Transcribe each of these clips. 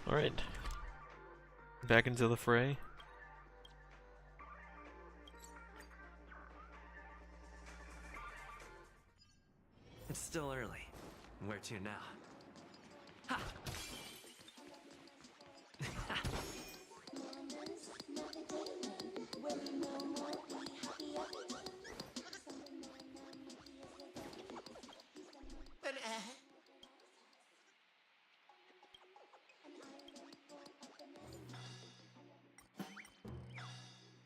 Alright. Back into the fray. It's still early. Where to now? Ha!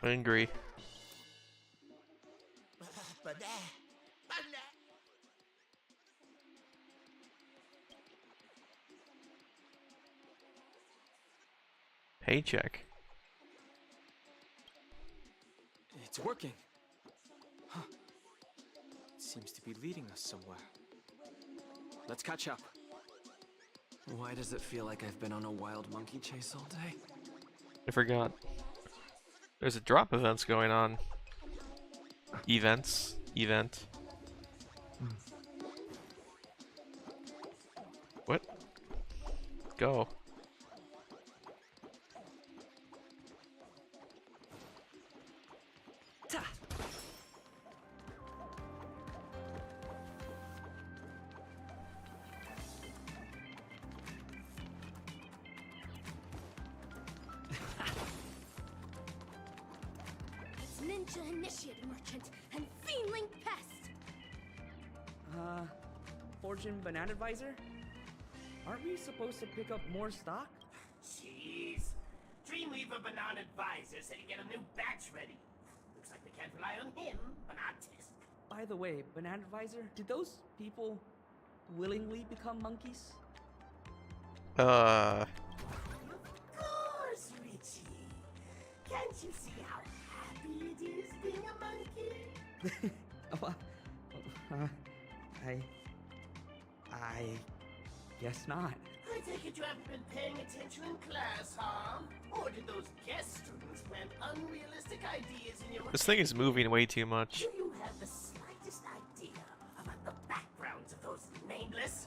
Angry. Paycheck. It's working. Huh. It seems to be leading us somewhere. Let's catch up. Why does it feel like I've been on a wild monkey chase all day? I forgot. There's a drop events going on. Event. What? Go. Ta! Ninja Initiate Merchant and Fiendling Pest! Fortune Banana Advisor? Aren't we supposed to pick up more stock? Jeez. Dreamweaver Banana Advisor said he'd get a new batch ready. Looks like we can't rely on him, an artist. By the way, Banana Advisor, did those people willingly become monkeys? Of course, Richie. Can't you see how happy it is being a monkey? I guess not. I take it you haven't been paying attention in class, huh? Or did those guest students plant unrealistic ideas in your... This thing is moving way too much. Do you have the slightest idea about the backgrounds of those nameless?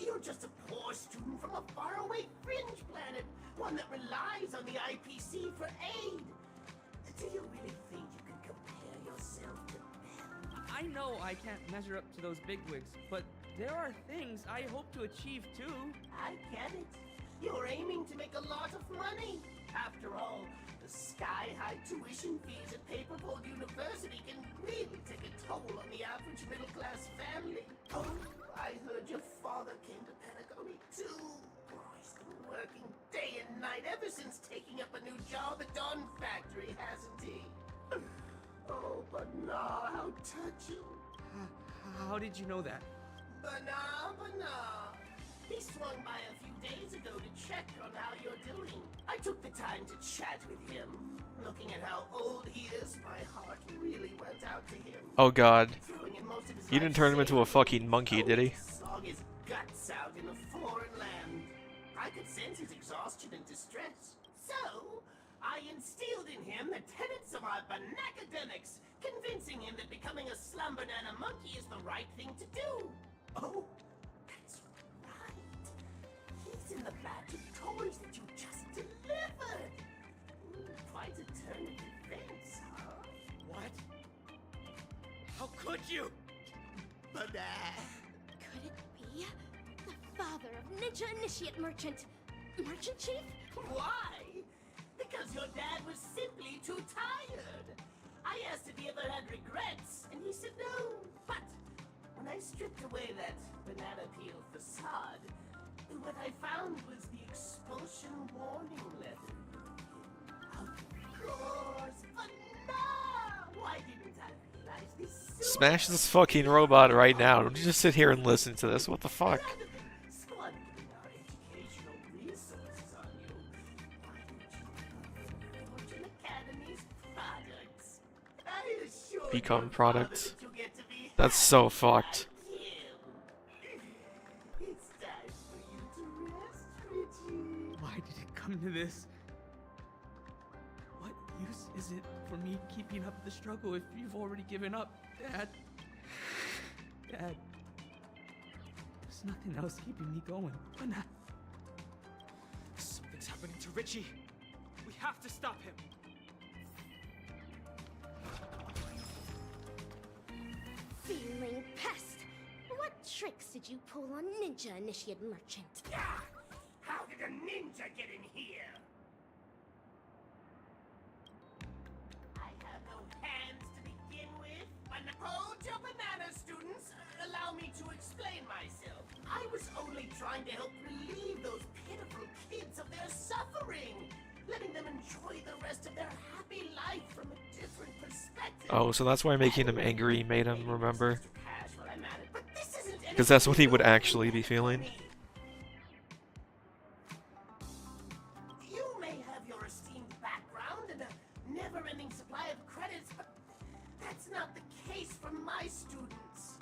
You're just a poor student from a faraway fringe planet, one that relies on the IPC for aid. Do you really think you can compare yourself to them? I know I can't measure up to those bigwigs, but there are things I hope to achieve too. I get it. You're aiming to make a lot of money. After all, the sky-high tuition fees at Paperboard University can really take a toll on the average middle-class family. Oh, I heard your father came to Patagonia too. Oh, he's been working day and night ever since taking up a new job at Dawn Factory, hasn't he? Oh, but nah, how touching. How did you know that? Banana. He swung by a few days ago to check on how you're doing. I took the time to chat with him. Looking at how old he is, my heart really went out to him. Oh god. Throwing in most of his He didn't life turn him into a savings, fucking monkey, did he? slog his guts out in a foreign land. I could sense his exhaustion and distress. So, I instilled in him the tenets of our banacademics, convincing him that becoming a slum banana monkey is the right thing to do. Oh, that's right. He's in the batch of toys that you just delivered. Quite a turn of events, huh? What? How could you? But, Could it be the father of Ninja Initiate Merchant? Merchant Chief? why? Because your dad was simply too tired. I asked if he ever had regrets, and he said no. But when I stripped away that banana peel facade, what I found was the expulsion warning letter. Of course, but no! Why didn't I realize this sooner? Smash this fucking robot right now. Don't just sit here and listen to this. What the fuck? Rather than squandering our educational resources on you, why don't you Fortune Academy's products? I assure Become your products. father that you'll get to be That's so happy fucked. like him. It's time for you to rest, Richie. Why did it come to this? What use is it for me keeping up the struggle if you've already given up, Dad? Dad, there's nothing else keeping me going. So Richie. We have to stop him. Feeling pest! What tricks did you pull on Ninja Initiate Merchant? Ah! How did a ninja get in here? I have no hands to begin with. Hold your banana, students. Allow me to explain myself. I was only trying to help relieve those pitiful kids of their suffering, letting them enjoy the rest of their happy life from a different perspective. Oh, so that's why making him angry made him remember. But this isn't Because that's what he anything would new actually be feeling. for me. You may have your esteemed background and a never-ending supply of credits, but that's not the case for my students.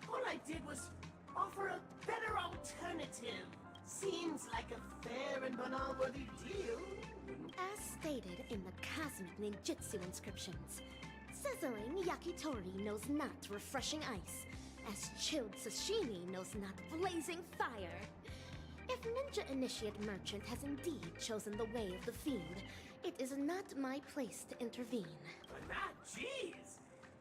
All I did was offer a better alternative. Seems like a fair and banal-worthy deal. As stated in the cosmic ninjutsu inscriptions, sizzling yakitori knows not refreshing ice, as chilled sashimi knows not blazing fire. If Ninja Initiate Merchant has indeed chosen the way of the fiend, it is not my place to intervene. But not, jeez.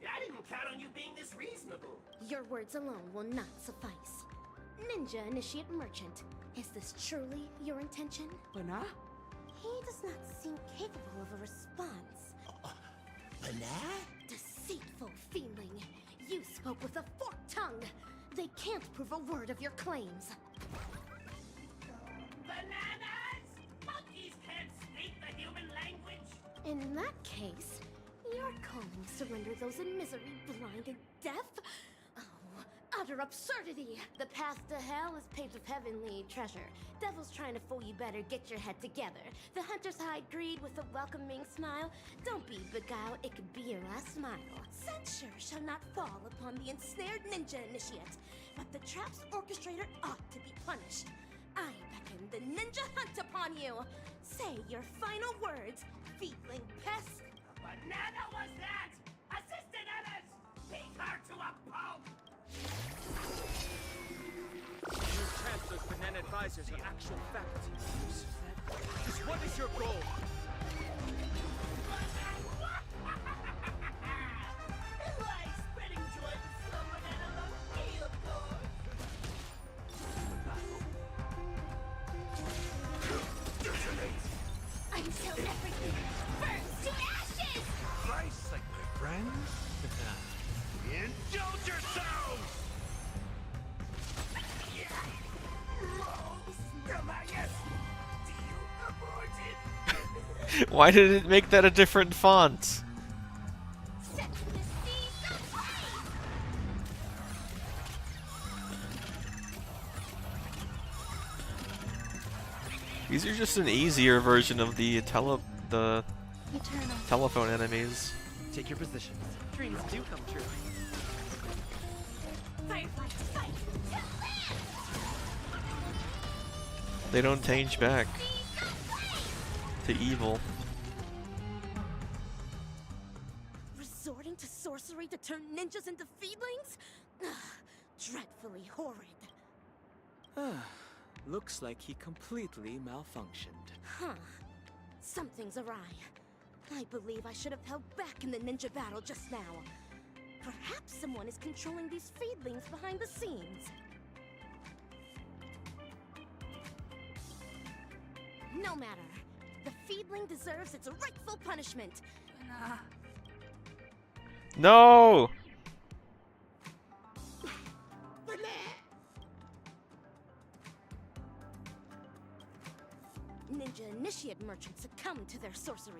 I didn't count on you being this reasonable. Your words alone will not suffice. Ninja Initiate Merchant, is this truly your intention? Bana? He does not seem capable of a response. Banana? Deceitful feeling. You spoke with a forked tongue. They can't prove a word of your claims. Bananas? Monkeys can't speak the human language. In that case, you're calling surrender those in misery, blind and deaf? Oh, utter absurdity! The path to hell is paved with heavenly treasure. Devil's trying to fool you, better get your head together. The hunters hide greed with a welcoming smile. Don't be beguiled, it could be your last smile. Censure shall not fall upon the ensnared ninja initiate, but the trap's orchestrator ought to be punished. I beckon the ninja hunt upon you. Say your final words, feebling pest. Banana was that! Assistant Ellis! Beat her to a pulp! You transferred banana advisors are actual faculty members. Just what is your goal? Like spreading joy with someone and a monkey, of course! Until everything burns to ashes! Christ, like my friends? Indulge yourselves! Yes! Do you abort it? Why did it make that a different font? Set the seas ablaze! These are just an easier version of the Eternal. telephone enemies. Take your positions. Dreams do come true. Fireflies fight! To live! They don't change back Seas ablaze! to evil. Resorting to sorcery to turn ninjas into feedlings? Ugh, dreadfully horrid. Looks like he completely malfunctioned. Huh. Something's awry. I believe I should have held back in the ninja battle just now. Perhaps someone is controlling these feedlings behind the scenes. No matter. The feedling deserves its rightful punishment. No! Ninja Initiate merchants succumb to their sorcery.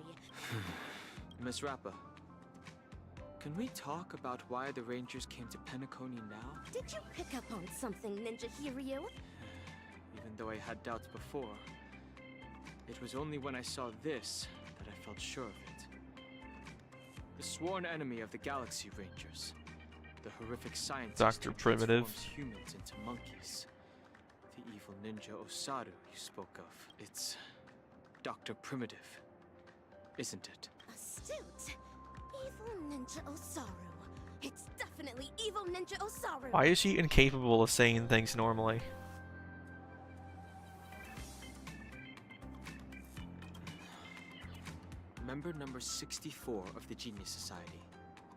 Miss Rappa, can we talk about why the Rangers came to Penacony now? Did you pick up on something, Ninja Hiryu? Even though I had doubts before, it was only when I saw this that I felt sure of it. The sworn enemy of the Galaxy Rangers. The horrific scientist Dr. who Primitive. transforms humans into monkeys. The evil ninja Osaru you spoke of. It's Dr. Primitive, isn't it? Astute. Evil Ninja Osaru. It's definitely evil Ninja Osaru. Why is she incapable of saying things normally? member number 64 of the Genius Society,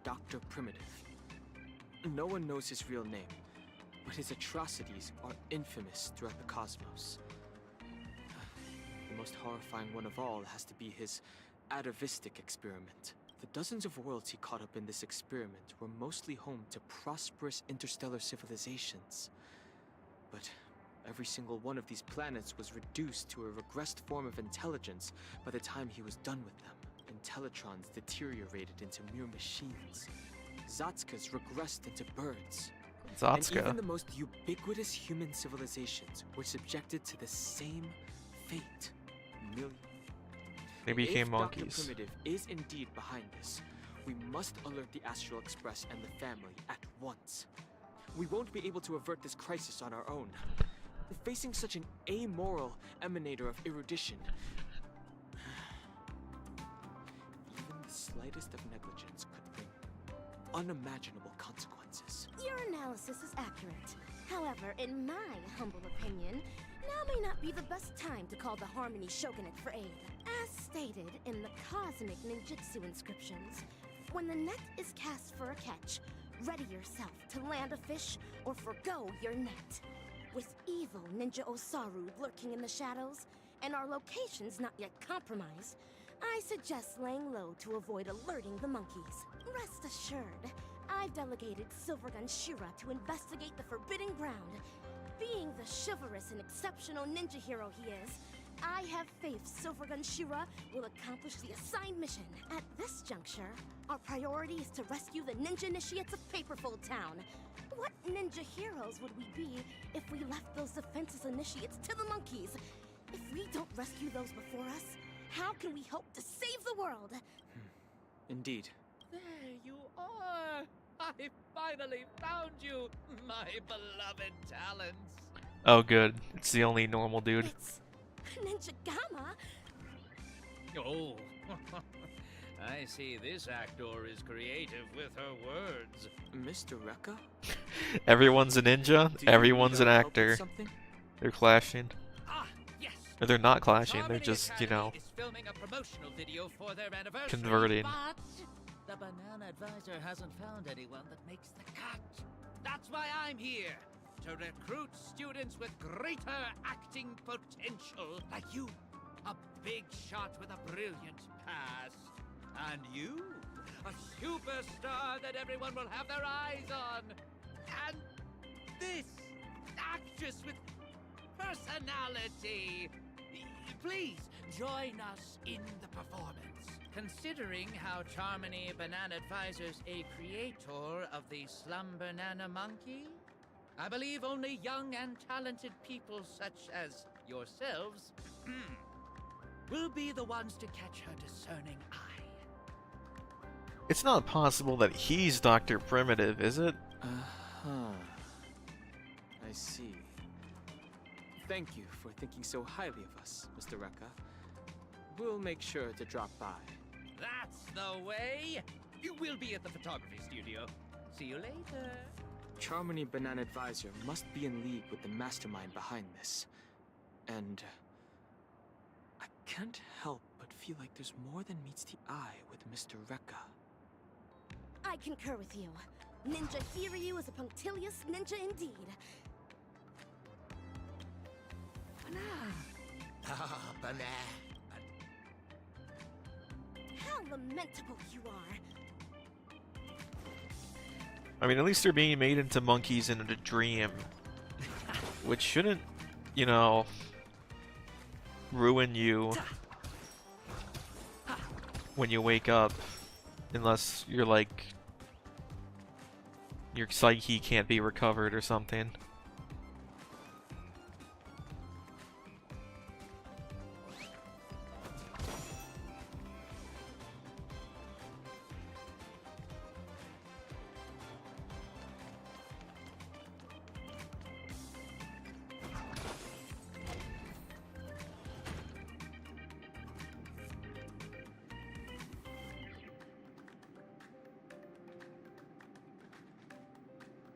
Dr. Primitive. No one knows his real name, but his atrocities are infamous throughout the cosmos. The most horrifying one of all has to be his atavistic experiment. The dozens of worlds he caught up in this experiment were mostly home to prosperous interstellar civilizations. But every single one of these planets was reduced to a regressed form of intelligence by the time he was done with them. Intellitrons deteriorated into mere machines. Zatskas regressed into birds. And even Zatska. the most ubiquitous human civilizations were subjected to the same fate. They became If monkeys. Dr. Primitive is indeed behind this, we must alert the Astral Express and the family at once. We won't be able to avert this crisis on our own. Facing such an amoral emanator of erudition, even the slightest of negligence could bring unimaginable consequences. Your analysis is accurate. However, in my humble opinion, now may not be the best time to call the Harmony Shogunate for aid. As stated in the cosmic ninjutsu inscriptions, when the net is cast for a catch, ready yourself to land a fish or forgo your net. With evil Ninja Osaru lurking in the shadows, and our locations not yet compromised, I suggest laying low to avoid alerting the monkeys. Rest assured, I've delegated Silvergun Shira to investigate the Forbidden Ground. Being the chivalrous and exceptional ninja hero he is, I have faith Silvergun Shira will accomplish the assigned mission. At this juncture, our priority is to rescue the ninja initiates of Paperfold Town. What ninja heroes would we be if we left those defenseless initiates to the monkeys? If we don't rescue those before us, how can we hope to save the world? Indeed. There you are! I finally found you, my beloved talents. Oh, good. It's the only normal dude. It's Ninja Gamma. Oh, I see this actor is creative with her words. Mr. Rekka? Everyone's a ninja. Do you Everyone's need an our help with actor. something? They're clashing. Ah, yes. Or they're not clashing. They're Harmony just, you Academy know, is filming a promotional video for their anniversary, converting. But the Banana Advisor hasn't found anyone that makes the cut. That's why I'm here, to recruit students with greater acting potential, like you, a big shot with a brilliant pass, and you, a superstar that everyone will have their eyes on, and this actress with personality. Please join us in the performance. Considering how Charmony Banana Advisor's a creator of the Slum Banana Monkey, I believe only young and talented people such as yourselves will be the ones to catch her discerning eye. It's not possible that he's Dr. Primitive, is it? Uh-huh. I see. Thank you for thinking so highly of us, Mr. Rekka. We'll make sure to drop by. That's the way! You will be at the photography studio. See you later. Charmony Banana Advisor must be in league with the mastermind behind this. And I can't help but feel like there's more than meets the eye with Mr. Rekka. I concur with you. Ninja Hiryu is a punctilious ninja indeed. Banana. How lamentable you are. I mean, at least they're being made into monkeys in a dream. Which shouldn't, you know, ruin you when you wake up. Unless you're like, your psyche can't be recovered or something.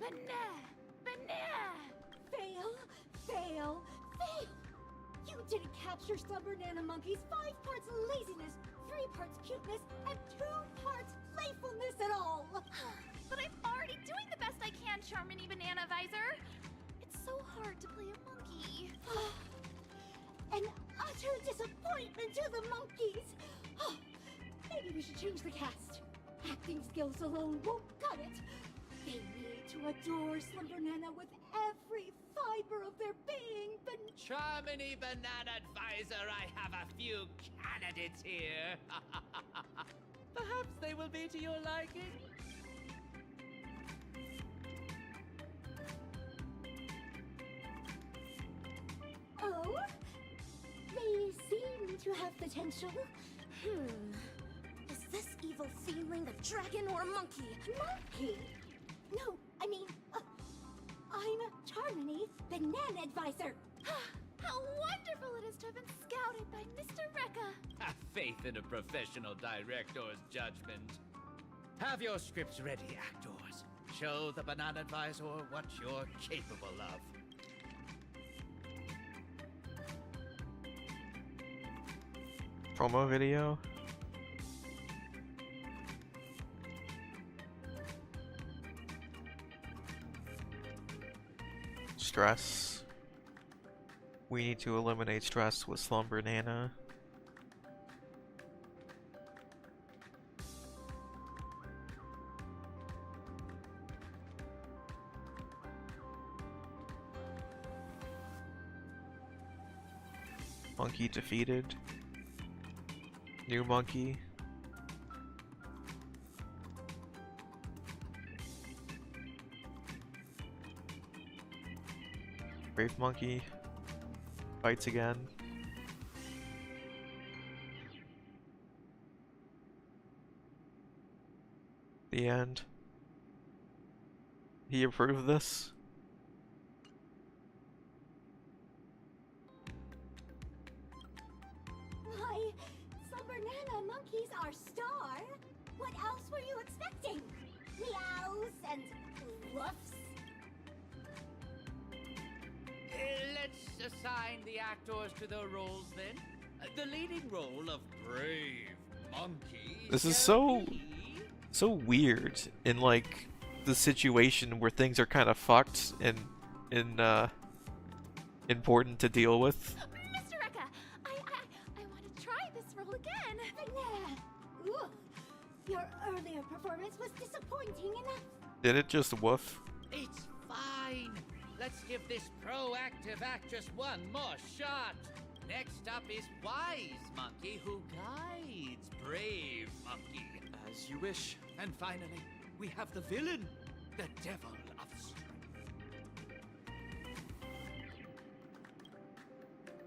Banana! Banana! Fail! Fail! Fail! You didn't capture Slumber Nana Monkey's 5 parts laziness, 3 parts cuteness, and 2 parts playfulness at all. But I'm already doing the best I can, Charmony Banana Visor. It's so hard to play a monkey. An utter disappointment to the monkeys. Maybe we should change the cast. Acting skills alone won't cut it. They need to adore Slumber Nana with every fiber of their being, but Charmony Banana Advisor, I have a few candidates here. Perhaps they will be to your liking. oh, they seem to have potential. Is this evil feeling a dragon or a monkey? Monkey? No, I mean, I'm Charmony, Banana Advisor. How wonderful it is to have been scouted by Mr. Rekka. Have faith in a professional director's judgment. Have your scripts ready, actors. Show the Banana Advisor what you're capable of. Promo video. Stress. We need to eliminate stress with Slumber Nana. Monkey defeated. New monkey. Brave monkey fights again. The end. He approved this? Why, Slumber Nana Monkey's our star. What else were you expecting? Meows and woofs? Let's assign the actors to their roles then. The leading role of Brave Monkey. This is shall so- be- So weird in like the situation where things are kind of fucked and important to deal with. Mr. Rekka, I want to try this role again. Banana! Ooh, your earlier performance was disappointing enough. Did it just woof? It's fine. Let's give this proactive actress one more shot. Next up is Wise Monkey, who guides Brave Monkey. As you wish. And finally, we have the villain, the Devil of Strength.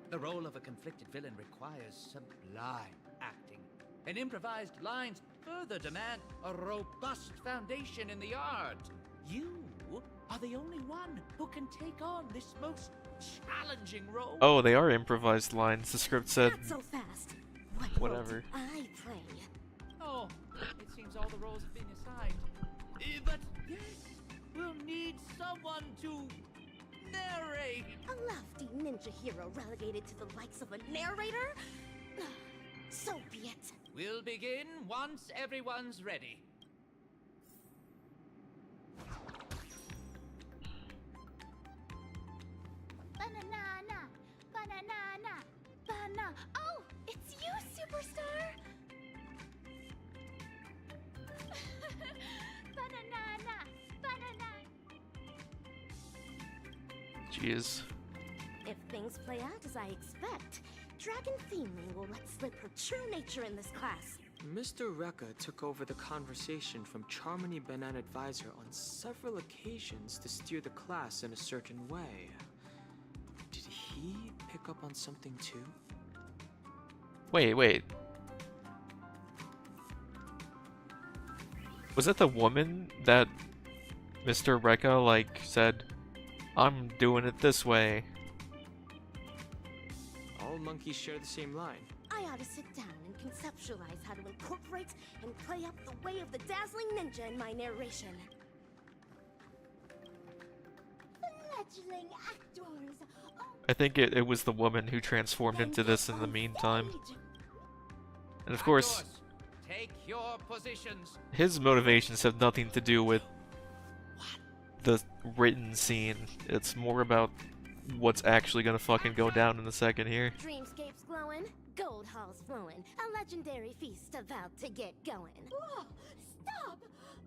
The role of a conflicted villain requires sublime acting, and improvised lines further demand a robust foundation in the art. You are the only one who can take on this most challenging role. Oh, they are improvised lines. The script said Not so fast. What role whatever. do I play? Oh, it seems all the roles have been assigned. But yes, we'll need someone to narrate. A lofty ninja hero relegated to the likes of a narrator? So be it. We'll begin once everyone's ready. Banana, banana, banana. Oh, it's you, superstar. Banana, banana. Jeez. If things play out as I expect, Dragon Fiendling will let slip her true nature in this class. Mr. Rekka took over the conversation from Charmony Banana Advisor on several occasions to steer the class in a certain way. Did he pick up on something too? Wait. Was that the woman that Mr. Rekka like said, "I'm doing it this way"? All monkeys share the same line. I ought to sit down and conceptualize how to incorporate and play up the way of the dazzling ninja in my narration. Let fledgling actors. Oh, I think it was the woman who transformed into this in the meantime. And of course, Actors, take your positions. his motivations have nothing to do with the written scene. It's more about what's actually gonna fucking go down in a second here. Dreamscapes glowing, gold halls flowing, a legendary feast about to get going. Whoa, stop!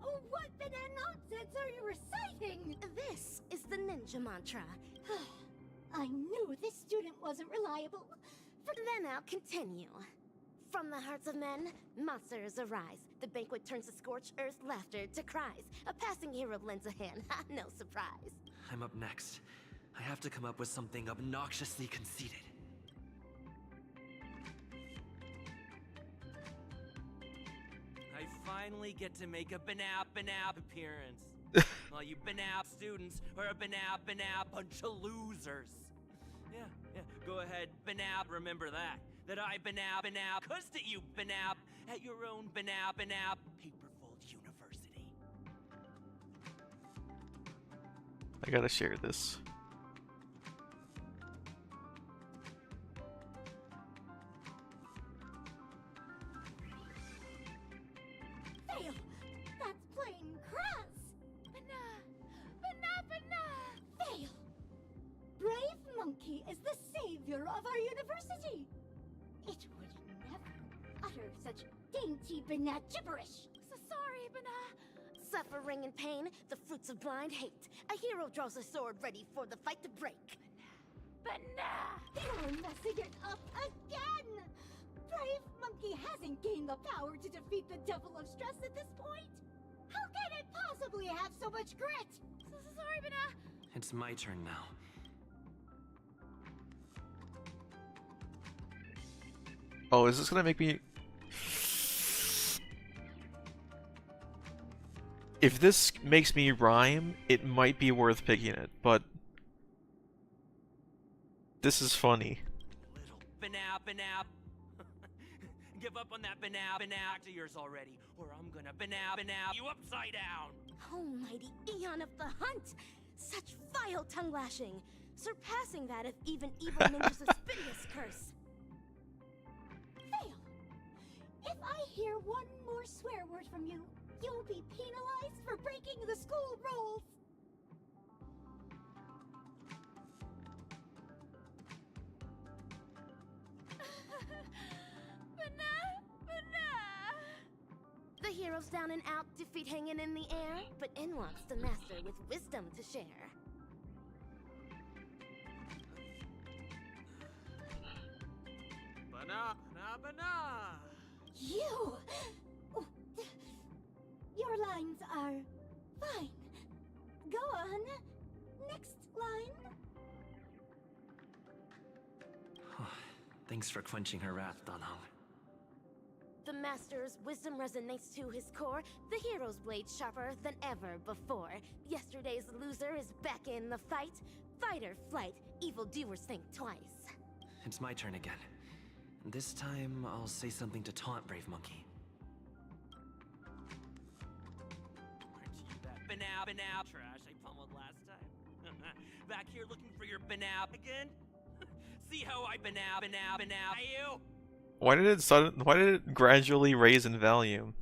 Oh, what banana nonsense are you reciting? This is the ninja mantra. I knew this student wasn't reliable. Then I'll continue. From the hearts of men, monsters arise. The banquet turns to scorched earth, laughter to cries. A passing hero lends a hand, no surprise. I'm up next. I have to come up with something obnoxiously conceited. I finally get to make a banap appearance. While you banap students are a banap bunch of losers. Yeah, go ahead, banap, remember that. That I banap, cause that you banap at your own banap, Paperfold University. I gotta share this. Fail! That's plain crass! Fail! Brave Monkey is the savior of our university! It would never utter such dainty banat gibberish! So sorry, Bana. Suffering and pain, the fruits of blind hate. A hero draws a sword ready for the fight to break. Bana! You're messing it up again! Brave Monkey hasn't gained the power to defeat the Devil of Stress at this point! How can it possibly have so much grit? So sorry, Bana. It's my turn now. Oh, is this gonna make me... If this makes me rhyme, it might be worth picking it, but... This is funny. Little banap. Give up on that banap to yours already, or I'm gonna banap you upside down. Almighty Eon of the Hunt! Such vile tongue lashing, surpassing that of even evil ninja's aspicious curse. Fail! If I hear one more swear word from you, you'll be penalized for breaking the school rules! The heroes down and out, defeat hanging in the air, but in walks the master with wisdom to share. Bana! You! Your lines are fine. Go on. Next line. Thanks for quenching her wrath, Danhong. The master's wisdom resonates to his core, the hero's blade sharper than ever before. Yesterday's loser is back in the fight. Fight or flight, evildoers think twice. It's my turn again. This time, I'll say something to taunt Brave Monkey. Aren't you that banap trash I pummeled last time? Back here looking for your banap again? See how I banap you? Why did it gradually raise in volume?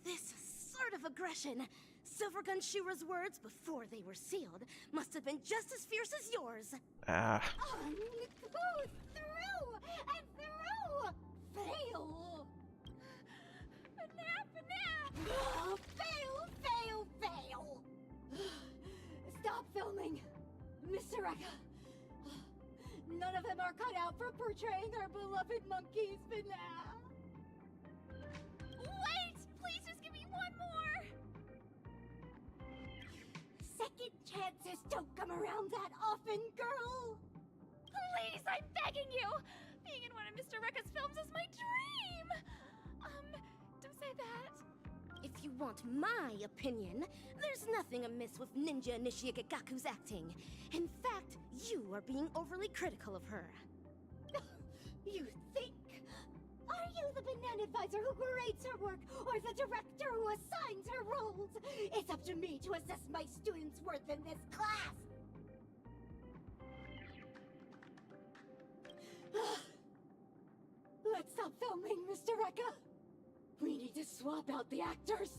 This sort of aggression, Silvergun Shura's words before they were sealed, must have been just as fierce as yours. Ah. Go through and through! Fail! Banap! Oh, fail! Stop filming! Mr. Rekka! None of them are cut out for portraying our beloved monkeys, Banap! Wait! Please just give me one more! Second chances don't come around that often, girl! Please, I'm begging you! Being in one of Mr. Rekka's films is my dream! Don't say that. If you want my opinion, there's nothing amiss with Ninja Nishigagaku's acting. In fact, you are being overly critical of her. You think? Are you the banana advisor who grades her work, or the director who assigns her roles? It's up to me to assess my students' worth in this class! stop filming, Mr. Rekka. We need to swap out the actors.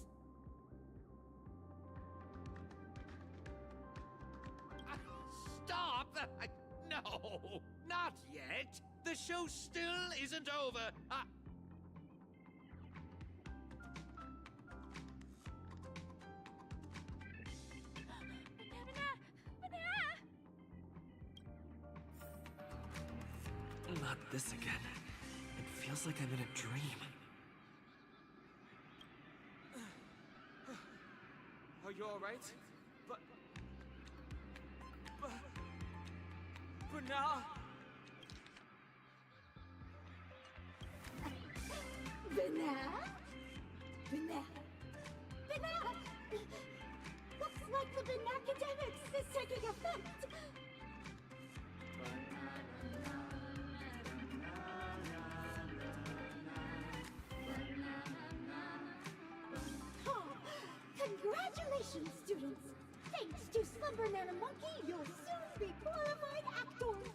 Stop! No, not yet. The show still isn't over. Not this again. It feels like I'm in a dream. Are you alright? But now... Banana! Looks like the Banacademics is taking effect! Oh, congratulations, students! Thanks to Slumber Nana Monkey, you'll soon be qualified actors!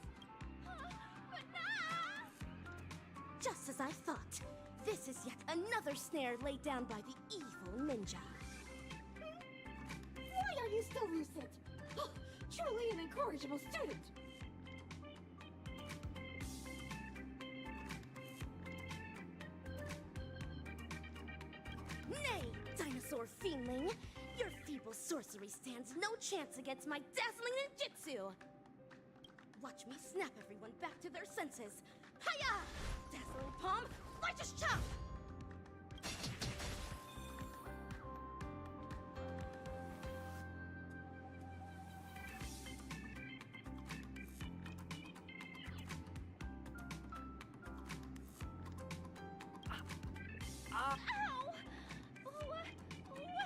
Just as I thought, this is yet another snare laid down by the evil ninja. Why are you still lucid? Oh, truly an incorrigible student! Nay, dinosaur fiendling! Your feeble sorcery stands no chance against my dazzling ninjutsu! Watch me snap everyone back to their senses! Hiya! Dazzling palm, righteous chop! Ow! What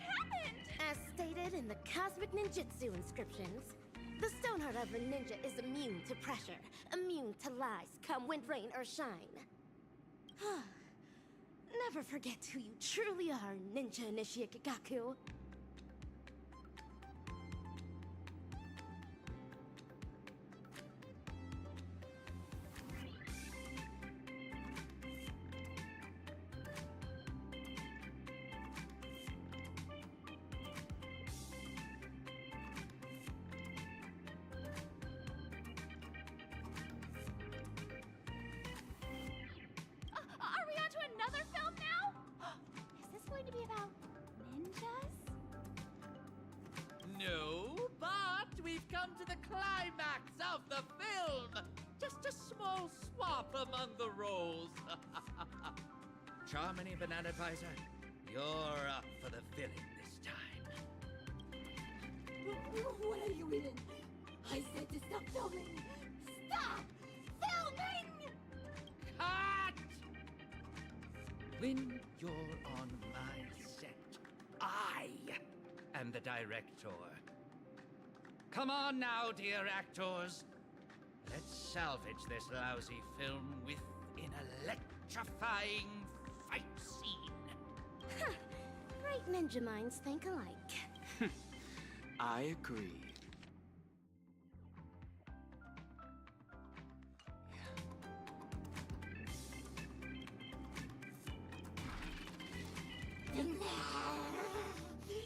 happened? As stated in the Cosmic Ninjutsu inscriptions, the Stoneheart of a ninja is immune to pressure, immune to lies, come wind, rain, or shine. Never forget who you truly are, Ninja Initiate Gaku. Are we on to another film now? Is this going to be about ninjas? No, but we've come to the climax of the film. Just a small swap among the roles. Charmony, Banana Advisor, you're up for the villain this time. What are you eating? I said to stop filming! Stop filming! Cut! When you're on my set, I am the director. Come on now, dear actors. Let's salvage this lousy film with an electrifying fight scene. Great ninja minds think alike. I agree.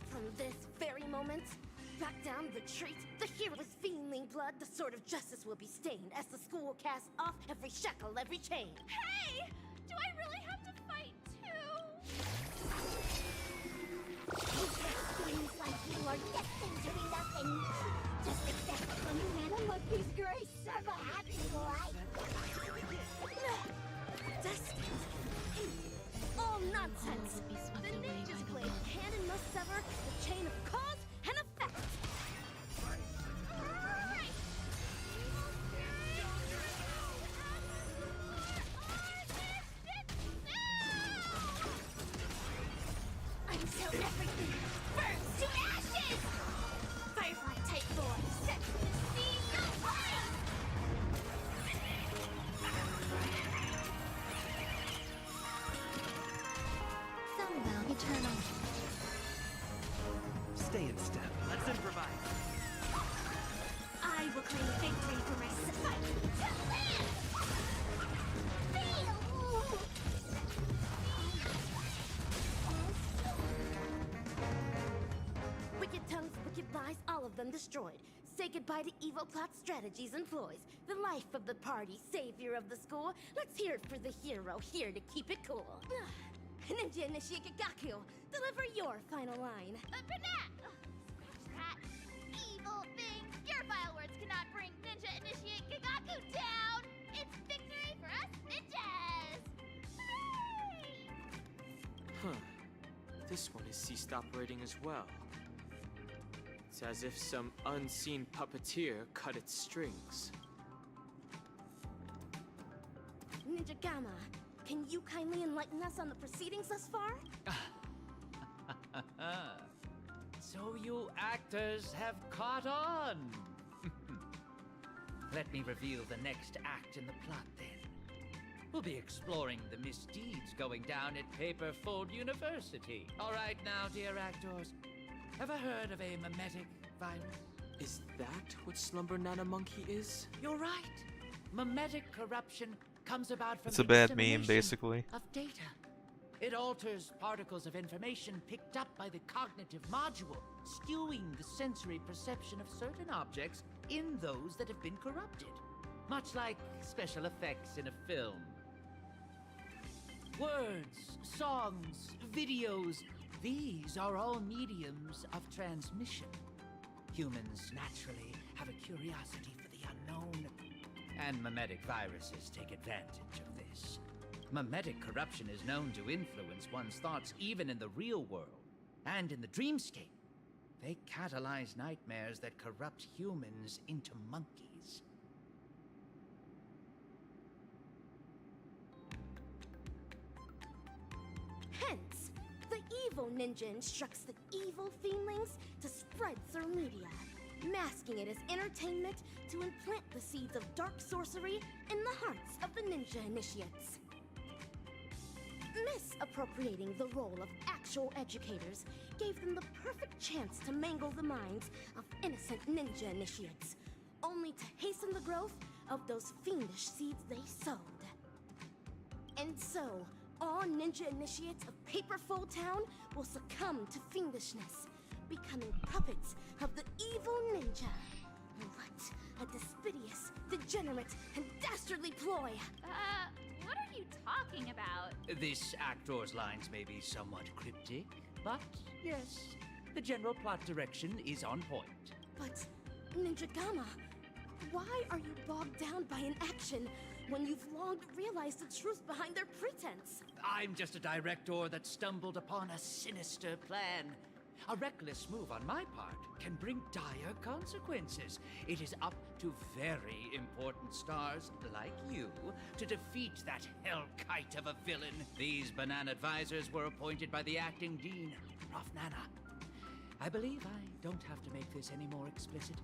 From this very moment, back down, retreat, the hero's fiendling blood, the sword of justice will be stained as the school casts off every shackle, every chain. Hey! Do I really have to fight too? Seems like you are destined to be nothing. Just accept from Nana Monkey's grace of a happy life. Destined? All nonsense! The ninja's blade cannon must sever the chain of cause and effect! Until everything burns to ashes! Firefly type boy, set to the sea, no way! Sunwell eternal. Stay in step. Let's improvise. I will claim victory for myself! Fight to live! Feel! been destroyed. Say goodbye to evil plot strategies and ploys. The life of the party, savior of the school. Let's hear it for the hero, here to keep it cool. Ninja Initiate Gagaku, deliver your final line. Banat! Scratch that. Evil thing. Your vile words cannot bring Ninja Initiate Gagaku down. It's victory for us ninjas. Hooray! Huh. This one has ceased operating as well. It's as if some unseen puppeteer cut its strings. Ninja Gamma, can you kindly enlighten us on the proceedings thus far? So you actors have caught on. Let me reveal the next act in the plot then. We'll be exploring the misdeeds going down at Paperfold University. All right now, dear actors. Ever heard of a mimetic virus? Is that what Slumber Nana Monkey is? You're right. Mimetic corruption comes about from It's a the bad meme, dissemination basically. of data. It alters particles of information picked up by the cognitive module, skewing the sensory perception of certain objects in those that have been corrupted. Much like special effects in a film. Words, songs, videos, these are all mediums of transmission. Humans naturally have a curiosity for the unknown, and mimetic viruses take advantage of this. Mimetic corruption is known to influence one's thoughts even in the real world, and in the dreamscape. They catalyze nightmares that corrupt humans into monkeys. Hence, the evil ninja instructs the evil fiendlings to spread through media, masking it as entertainment to implant the seeds of dark sorcery in the hearts of the ninja initiates. Misappropriating the role of actual educators gave them the perfect chance to mangle the minds of innocent ninja initiates, only to hasten the growth of those fiendish seeds they sowed. And so, all ninja initiates of Paperfold Town will succumb to fiendishness, becoming puppets of the evil ninja. What a despicable, degenerate, and dastardly ploy! What are you talking about? This actor's lines may be somewhat cryptic, but yes, the general plot direction is on point. But, Ninja Gamma, why are you bogged down by an action when you've long realized the truth behind their pretense? I'm just a director that stumbled upon a sinister plan. A reckless move on my part can bring dire consequences. It is up to very important stars like you to defeat that hellkite of a villain. These banana advisors were appointed by the acting dean, Prof. Nana. I believe I don't have to make this any more explicit.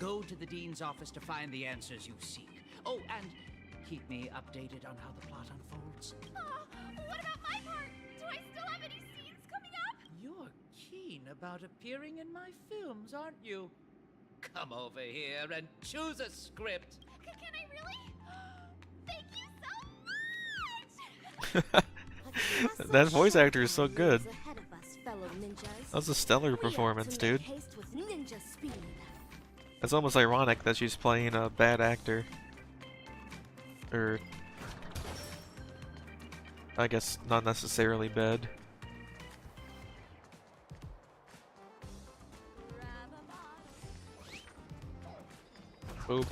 Go to the dean's office to find the answers you seek. Oh, and keep me updated on how the plot unfolds. What about my part? Do I still have any scenes coming up? You're keen about appearing in my films, aren't you? Come over here and choose a script. Can I really? Thank you so much! That voice actor is so good. Ahead of us, fellow ninjas. That was a stellar We ought to performance, make dude. haste with ninja speed. It's almost ironic that she's playing a bad actor. Or, I guess not necessarily bad. Oop.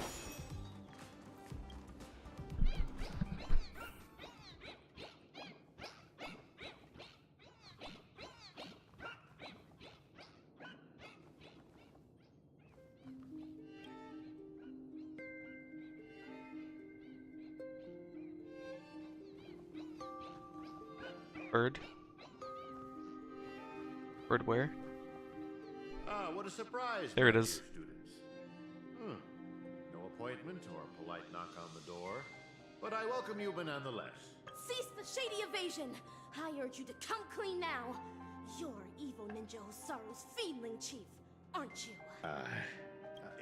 Bird? Bird where? Ah, what a surprise! There it my is. dear students. No appointment or polite knock on the door, but I welcome you nonetheless. Cease the shady evasion! I urge you to come clean now. You're evil ninja Osaru's fiendling chief, aren't you?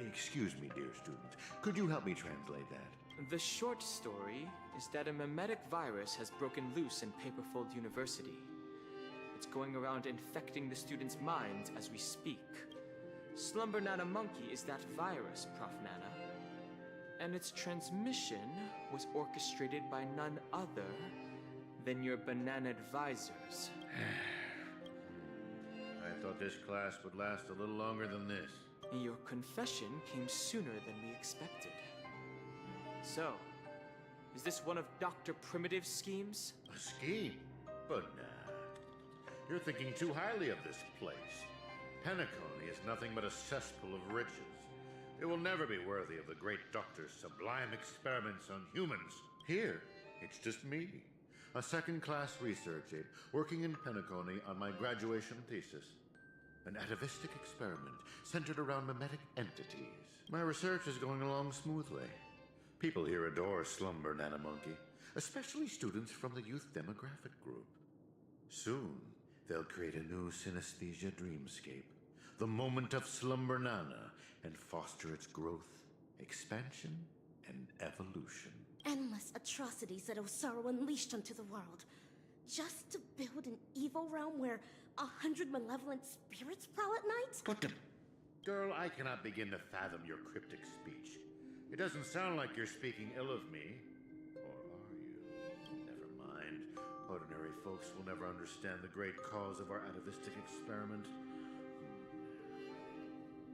Excuse me, dear student. Could you help me translate that? The short story is that a mimetic virus has broken loose in Paperfold University. It's going around infecting the students' minds as we speak. Slumber Nana Monkey is that virus, Prof. Nana. And its transmission was orchestrated by none other than your banana advisors. I thought this class would last a little longer than this. Your confession came sooner than we expected. So, is this one of Dr. Primitive's schemes? A scheme? But nah. You're thinking too highly of this place. Penacony is nothing but a cesspool of riches. It will never be worthy of the great doctor's sublime experiments on humans. Here, it's just me, a second-class research aide working in Penacony on my graduation thesis. An atavistic experiment centered around mimetic entities. My research is going along smoothly. People here adore Slumber Nana Monkey, especially students from the youth demographic group. Soon, they'll create a new synesthesia dreamscape, the moment of Slumber Nana, and foster its growth, expansion, and evolution. Endless atrocities that Osaru unleashed onto the world, just to build an evil realm where 100 malevolent spirits prowl at night? Put them. Girl, I cannot begin to fathom your cryptic speech. It doesn't sound like you're speaking ill of me. Or are you? Never mind. Ordinary folks will never understand the great cause of our atavistic experiment.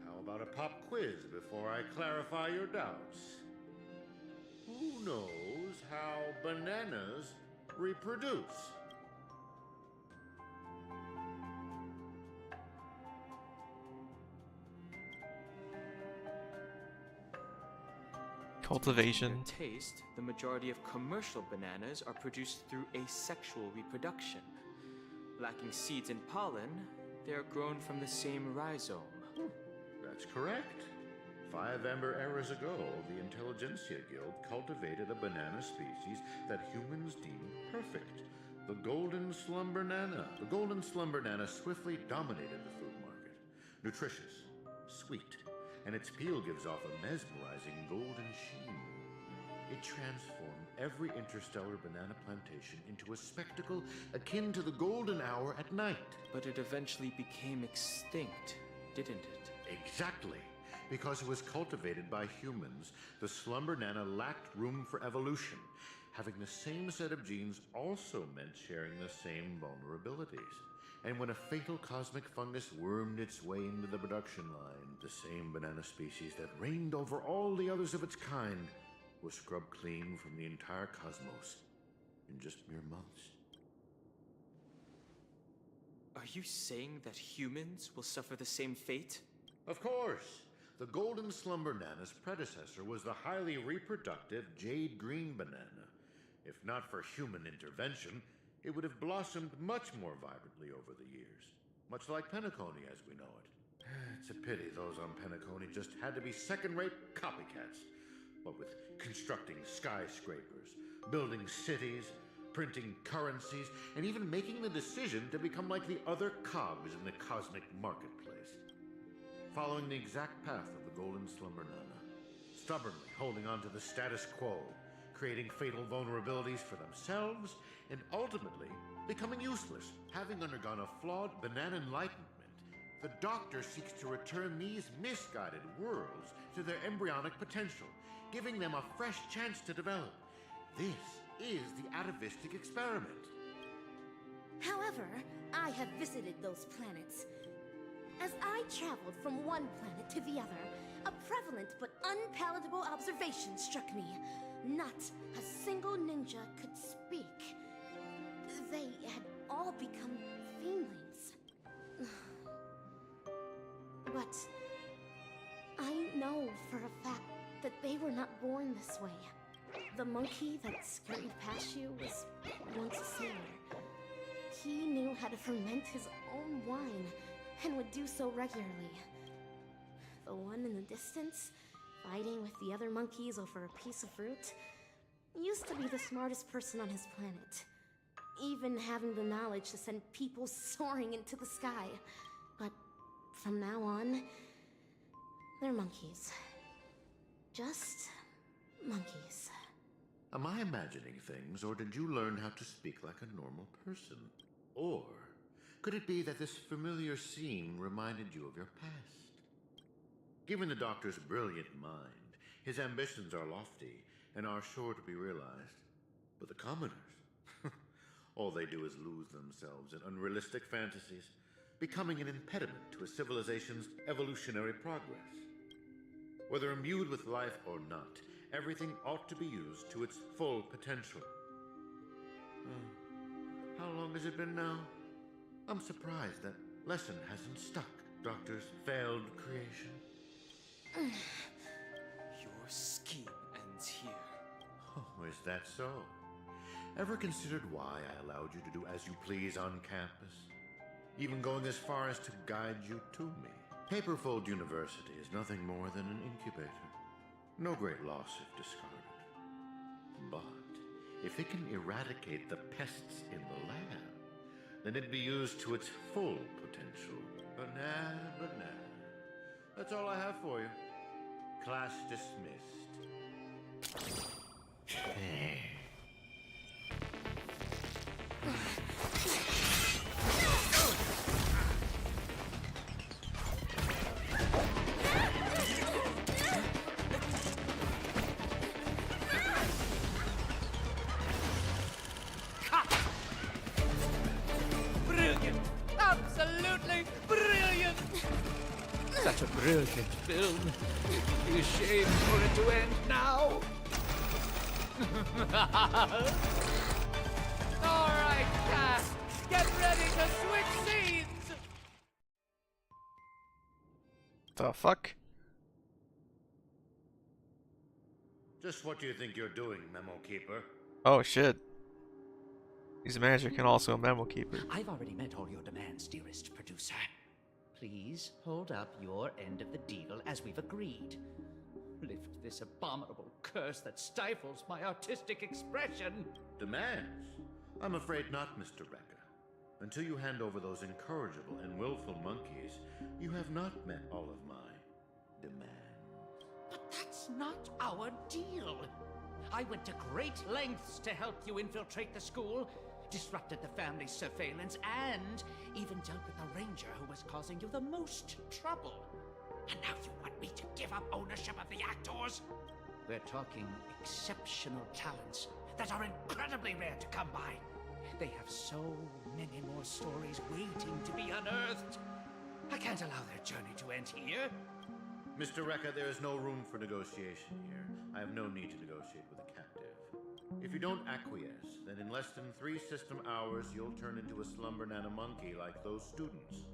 How about a pop quiz before I clarify your doubts? Who knows how bananas reproduce? Cultivation. To their taste, the majority of commercial bananas are produced through asexual reproduction. Lacking seeds and pollen, they are grown from the same rhizome. That's correct. 5 amber eras ago, the Intelligentsia Guild cultivated a banana species that humans deem perfect. The Golden Slumber Nana. The Golden Slumber Nana swiftly dominated the food market. Nutritious, sweet, and its peel gives off a mesmerizing golden sheen. It transformed every interstellar banana plantation into a spectacle akin to the golden hour at night. But it eventually became extinct, didn't it? Exactly. Because it was cultivated by humans, the Slumber Nana lacked room for evolution. Having the same set of genes also meant sharing the same vulnerabilities. And when a fatal cosmic fungus wormed its way into the production line, the same banana species that reigned over all the others of its kind was scrubbed clean from the entire cosmos in just mere months. Are you saying that humans will suffer the same fate? Of course! The Golden Slumber Nana's predecessor was the highly reproductive Jade Green banana. If not for human intervention, it would have blossomed much more vibrantly over the years. Much like Penacony as we know it. It's a pity those on Penacony just had to be second-rate copycats. What with constructing skyscrapers, building cities, printing currencies, and even making the decision to become like the other cogs in the cosmic marketplace. Following the exact path of the Golden Slumber Nana, stubbornly holding on to the status quo, creating fatal vulnerabilities for themselves, and ultimately becoming useless. Having undergone a flawed banana enlightenment, the Doctor seeks to return these misguided worlds to their embryonic potential, giving them a fresh chance to develop. This is the atavistic experiment. However, I have visited those planets. As I traveled from one planet to the other, a prevalent but unpalatable observation struck me. Not a single ninja could speak. They had all become feelings. But I know for a fact that they were not born this way. The monkey that scurried past you was once a sailor. He knew how to ferment his own wine, and would do so regularly. The one in the distance, fighting with the other monkeys over a piece of fruit, used to be the smartest person on his planet, even having the knowledge to send people soaring into the sky. But from now on, they're monkeys. Just monkeys. Am I imagining things, or did you learn how to speak like a normal person? Or could it be that this familiar scene reminded you of your past? Given the doctor's brilliant mind, his ambitions are lofty and are sure to be realized. But the commoners, all they do is lose themselves in unrealistic fantasies, becoming an impediment to a civilization's evolutionary progress. Whether imbued with life or not, everything ought to be used to its full potential. How long has it been now? I'm surprised that lesson hasn't stuck. Doctor's failed creation. Your scheme ends here. Oh, is that so? Ever considered why I allowed you to do as you please on campus? Even going as far as to guide you to me. Paperfold University is nothing more than an incubator. No great loss if discarded. But if it can eradicate the pests in the lab, then it'd be used to its full potential. Banana. That's all I have for you. Class dismissed. Brilliant! Absolutely brilliant! Such a brilliant film. It'd be a shame for it to end now. All right, cast, get ready to switch scenes. The fuck? Just what do you think you're doing, Memo Keeper? Oh shit. He's magic and also a memo keeper. I've already met all your demands, dearest producer. Please hold up your end of the deal as we've agreed. Lift this abominable curse that stifles my artistic expression. Demands? I'm afraid not, Mr. Recca. Until you hand over those incorrigible and willful monkeys, you have not met all of my demands. But that's not our deal. I went to great lengths to help you infiltrate the school, disrupted the family's surveillance, and even dealt with the ranger who was causing you the most trouble. And now you want me to give up ownership of the actors? We're talking exceptional talents that are incredibly rare to come by. They have so many more stories waiting to be unearthed. I can't allow their journey to end here. Mr. Recca, there is no room for negotiation here. I have no need to negotiate with a captive. If you don't acquiesce, then in less than 3 system hours, you'll turn into a slumber nana monkey like those students.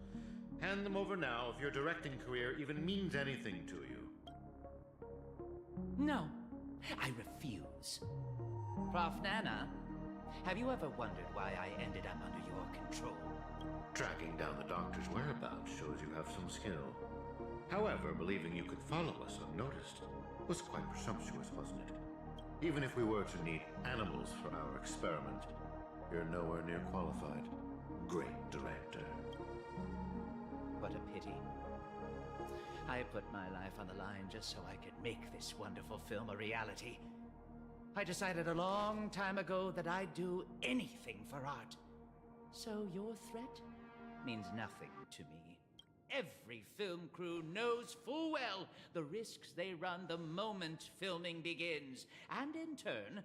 Hand them over now if your directing career even means anything to you. No, I refuse. Prof. Nana, have you ever wondered why I ended up under your control? Tracking down the doctor's whereabouts shows you have some skill. However, believing you could follow us unnoticed was quite presumptuous, wasn't it? Even if we were to need animals for our experiment, you're nowhere near qualified. Great director. What a pity. I put my life on the line just so I could make this wonderful film a reality. I decided a long time ago that I'd do anything for art. So your threat means nothing to me. Every film crew knows full well the risks they run the moment filming begins. And in turn,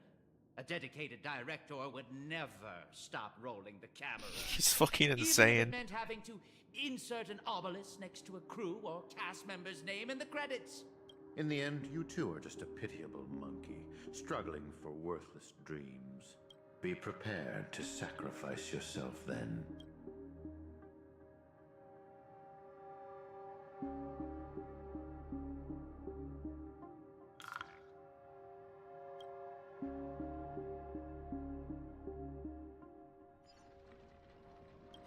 a dedicated director would never stop rolling the camera. He's fucking Even if insane. it meant having to insert an obelisk next to a crew or cast member's name in the credits. In the end, you too are just a pitiable monkey, struggling for worthless dreams. Be prepared to sacrifice yourself then.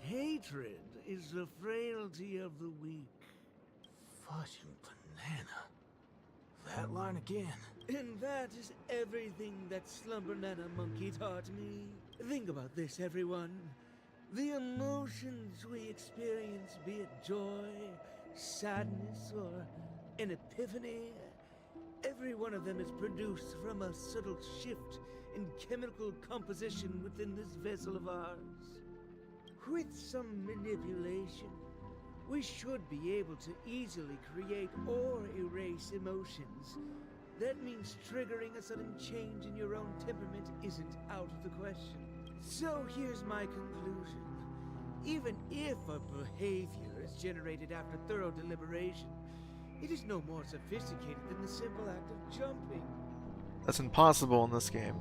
Hatred is the frailty of the weak. Fucking banana. That line again. And that is everything that Slumber Nana Monkey taught me. Think about this, everyone. The emotions we experience, be it joy, sadness, or an epiphany, every one of them is produced from a subtle shift in chemical composition within this vessel of ours. With some manipulation, We should be able to easily create or erase emotions. That means triggering a sudden change in your own temperament isn't out of the question. So here's my conclusion. Even if a behavior is generated after thorough deliberation, it is no more sophisticated than the simple act of jumping. That's impossible in this game.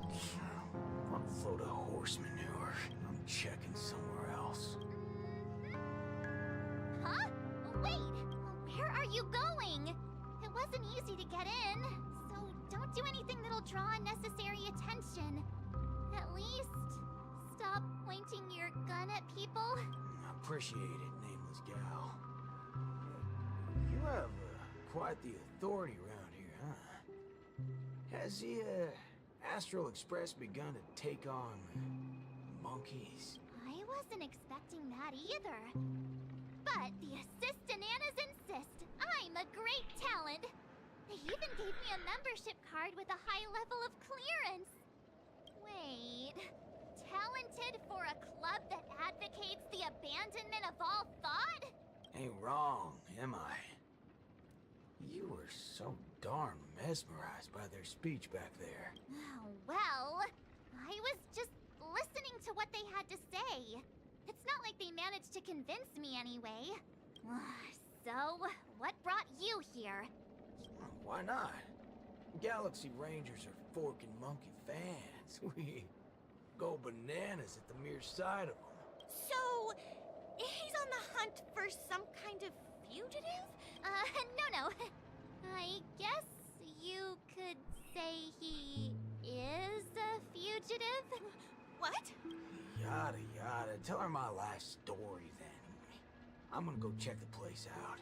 Unload of horse manure. I'm checking somewhere else. Huh? Wait! Where are you going? It wasn't easy to get in, so don't do anything that'll draw unnecessary attention. At least, stop pointing your gun at people. Appreciate it, nameless gal. You have quite the authority around here, huh? Has the Astral Express begun to take on monkeys? I wasn't expecting that either. But the Assistananas insist I'm a great talent. They even gave me a membership card with a high level of clearance. Wait, talented for a club that advocates the abandonment of all thought? Ain't wrong, am I? You were so darn mesmerized by their speech back there. Oh, well, I was just listening to what they had to say. It's not like they managed to convince me anyway. So, what brought you here? Why not? Galaxy Rangers are forking monkey fans. We go bananas at the mere sight of them. So, he's on the hunt for some kind of fugitive? No. I guess you could say he is a fugitive? What? Yada yada. Tell her my life story then. I'm gonna go check the place out.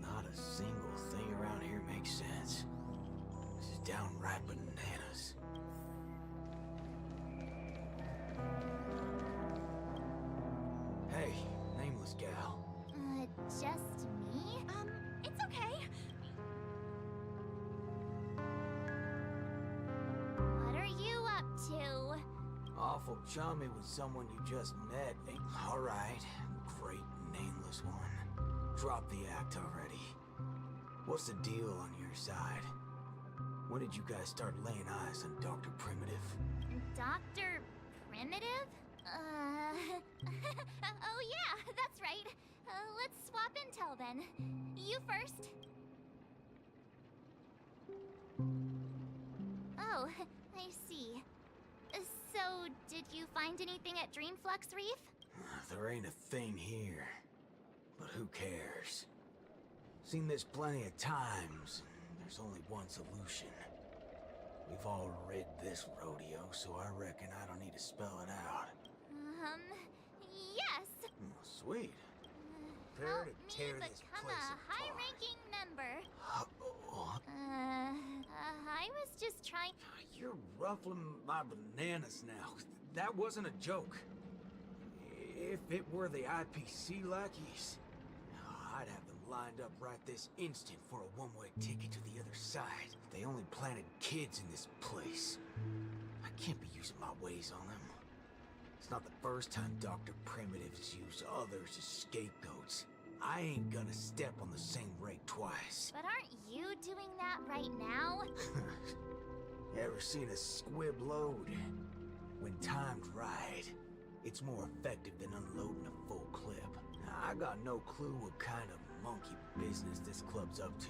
Not a single thing around here makes sense. This is downright bananas. Hey, nameless gal. Just me? It's okay. What are you up to? Awful chummy with someone you just met. Alright, great nameless one. Drop the act already. What's the deal on your side? When did you guys start laying eyes on Dr. Primitive? Dr. Primitive? Oh yeah, that's right. Let's swap intel then. You first. Oh, I see. So, did you find anything at Dreamflux Reef? There ain't a thing here. But who cares? Seen this plenty of times. There's only one solution. We've all rid this rodeo, so I reckon I don't need to spell it out. Yes. Sweet. Prepare Help to tear me this become place a apart. high-ranking member. What? I was just trying. You're ruffling my bananas now. That wasn't a joke. If it were the IPC lackeys, I'd have them lined up right this instant for a one-way ticket to the other side. They only planted kids in this place. I can't be using my ways on them. It's not the first time Dr. Primitive's used others as scapegoats. I ain't gonna step on the same rake twice. But aren't you doing that right now? Ever seen a squib load? When timed right, it's more effective than unloading a full clip. I got no clue what kind of monkey business this club's up to.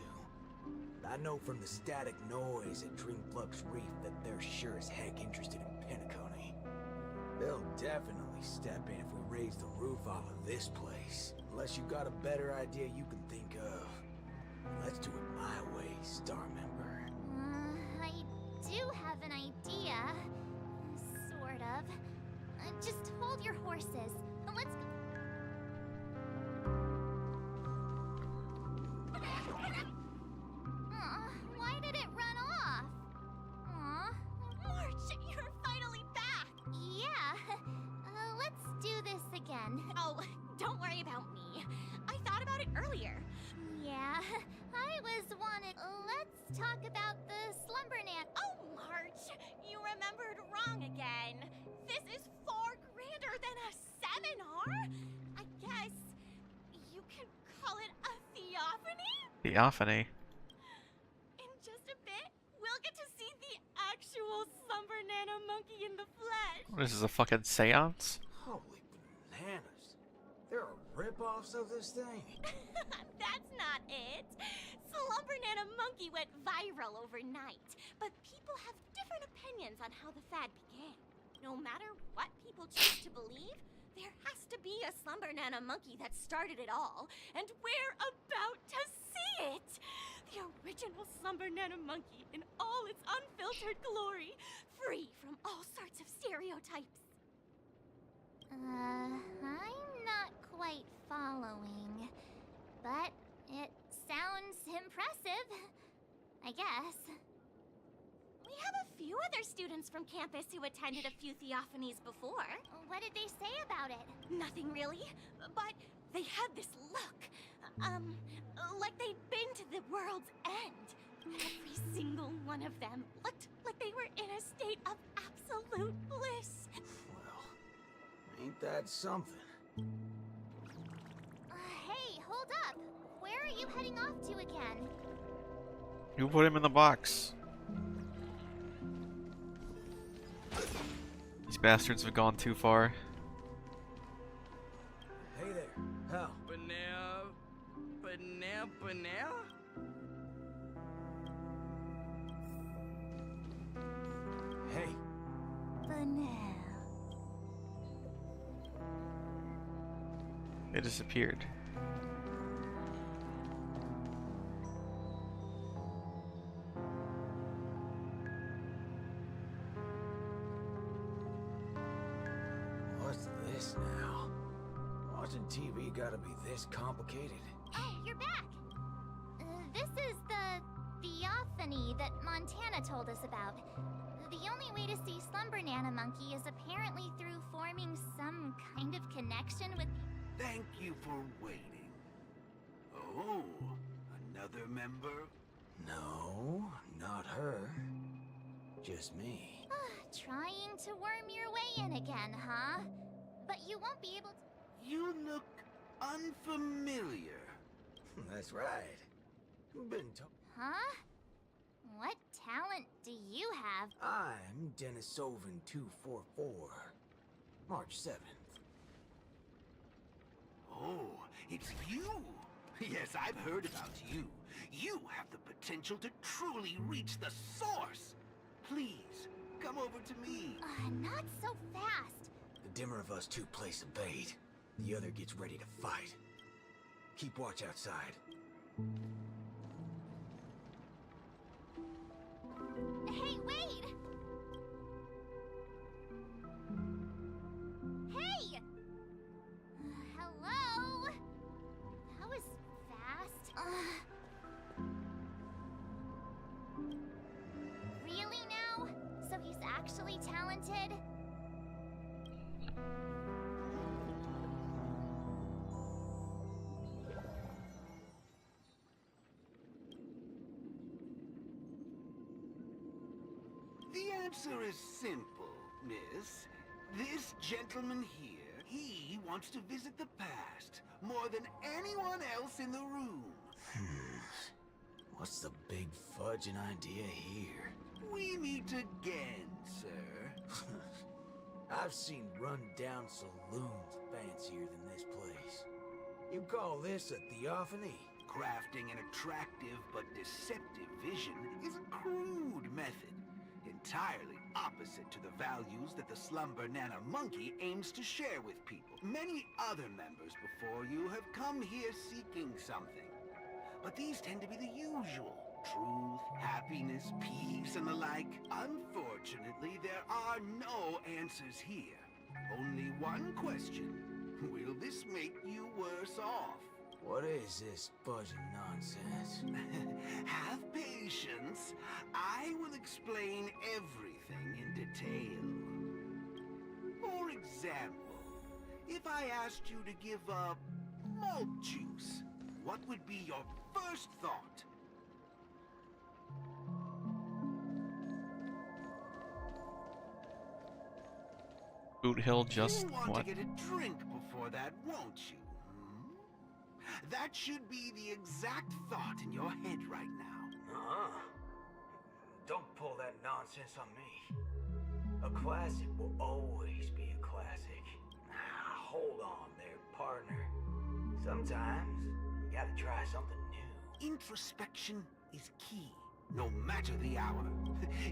I know from the static noise at Dreamflux Reef that they're sure as heck interested in Penacony. They'll definitely step in if we raise the roof off of this place. Unless you got a better idea you can think of. Let's do it my way, Star Member. I do have an idea. Sort of. Just hold your horses. Let's go. Why did I was wanted. Let's talk about the Slumbernan. Oh, March, you remembered wrong again. This is far grander than a seminar. I guess you can call it a theophany? Theophany. In just a bit, we'll get to see the actual Slumbernana monkey in the flesh. This is a fucking seance? Holy bananas. There are rip-offs of this thing. That's not it. Slumbernana monkey went viral overnight, but people have different opinions on how the fad began. No matter what people choose to believe, there has to be a Slumbernana monkey that started it all, and we're about to see it! The original Slumbernana monkey in all its unfiltered glory, free from all sorts of stereotypes. I'm not quite following, but it sounds impressive, I guess. We have a few other students from campus who attended a few theophanies before. What did they say about it? Nothing really, but they had this look. Like they'd been to the world's end. Every single one of them looked like they were in a state of absolute bliss. Well, ain't that something? Hey, hold up. Where are you heading off to again? You put him in the box. These bastards have gone too far. Hey there, Hal. Banana? Hey. Banana. They disappeared. What's this now? Watching TV gotta be this complicated? Oh, you're back. This is the theophany that Montana told us about. The only way to see Slumbernana Monkey is apparently through forming some kind of connection with... Thank you for waiting. Oh, another member? No, not her. Just me. Trying to worm your way in again, huh? But you won't be able to... You look unfamiliar. That's right. Been Huh? What talent do you have? I'm Denisovan 244. March 7th. Oh, it's you! Yes, I've heard about you. You have the potential to truly reach the source. Please, come over to me. Not so fast. The dimmer of us two place a bait. The other gets ready to fight. Keep watch outside. Hey, wait! Hey! Hello? That was fast. Really now? So he's actually talented? The answer is simple, miss. This gentleman here, he wants to visit the past more than anyone else in the room. What's the big fudging idea here? We meet again, sir. I've seen run-down saloons fancier than this place. You call this a theophany? Crafting an attractive but deceptive vision is a crude method, entirely opposite to the values that the Slumbernana monkey aims to share with people. Many other members before you have come here seeking something, but these tend to be the usual. Truth, happiness, peace, and the like. Unfortunately, there are no answers here. Only one question. Will this make you worse off? What is this fudging nonsense? Have patience. I will explain everything in detail. For example, if I asked you to give up malt juice, what would be your first thought? Boot Hill just You want what? to get a drink before that, won't you? That should be the exact thought in your head right now. Don't pull that nonsense on me. A classic will always be a classic. Hold on there, partner. Sometimes you gotta try something new. Introspection is key, no matter the hour.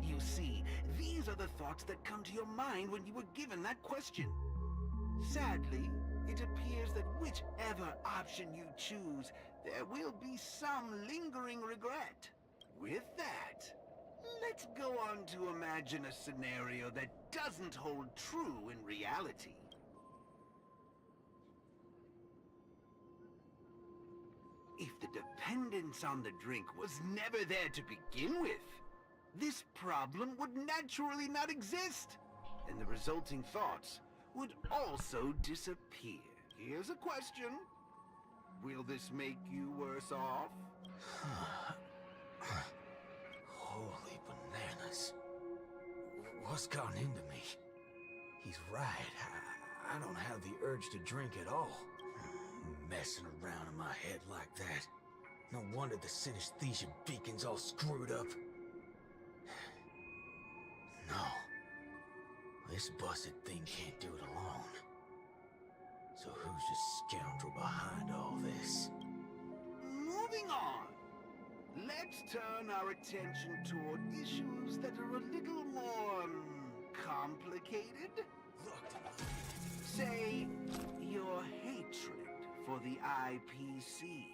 You see, these are the thoughts that come to your mind when you were given that question. Sadly, it appears that whichever option you choose, there will be some lingering regret. With that, let's go on to imagine a scenario that doesn't hold true in reality. If the dependence on the drink was never there to begin with, this problem would naturally not exist, and the resulting thoughts would also disappear. Here's a question. Will this make you worse off? Holy bananas. What's gone into me? He's right. I don't have the urge to drink at all. Messing around in my head like that. No wonder the synesthesia beacon's all screwed up. No. This busted thing can't do it alone. So who's the scoundrel behind all this? Moving on. Let's turn our attention toward issues that are a little more complicated. Say, your hatred for the IPC.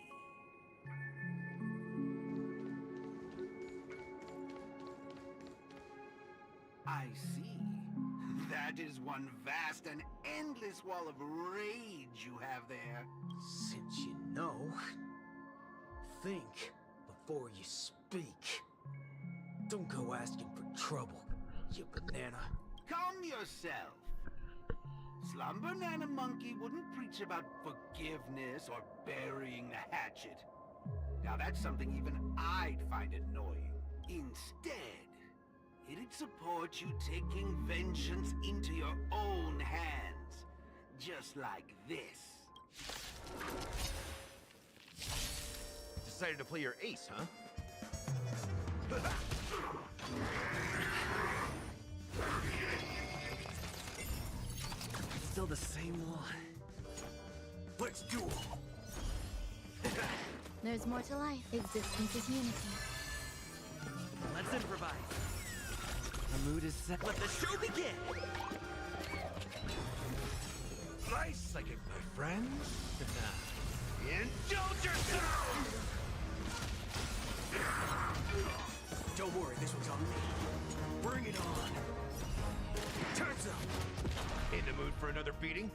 I see. That is one vast and endless wall of rage you have there. Since you know, think before you speak. Don't go asking for trouble, you banana. Calm yourself. Slumber Nana Monkey wouldn't preach about forgiveness or burying the hatchet. Now that's something even I'd find annoying. Instead, it'd support you taking vengeance into your own hands. Just like this. Decided to play your ace, huh? Still the same one. Let's duel. There's more to life. Existence is unity. Let's improvise. The mood is set. Let the show begin! Nice psychic, my friends. Indulge yourself! Don't worry, this one's on me. Bring it on. Turns up. In the mood for another beating?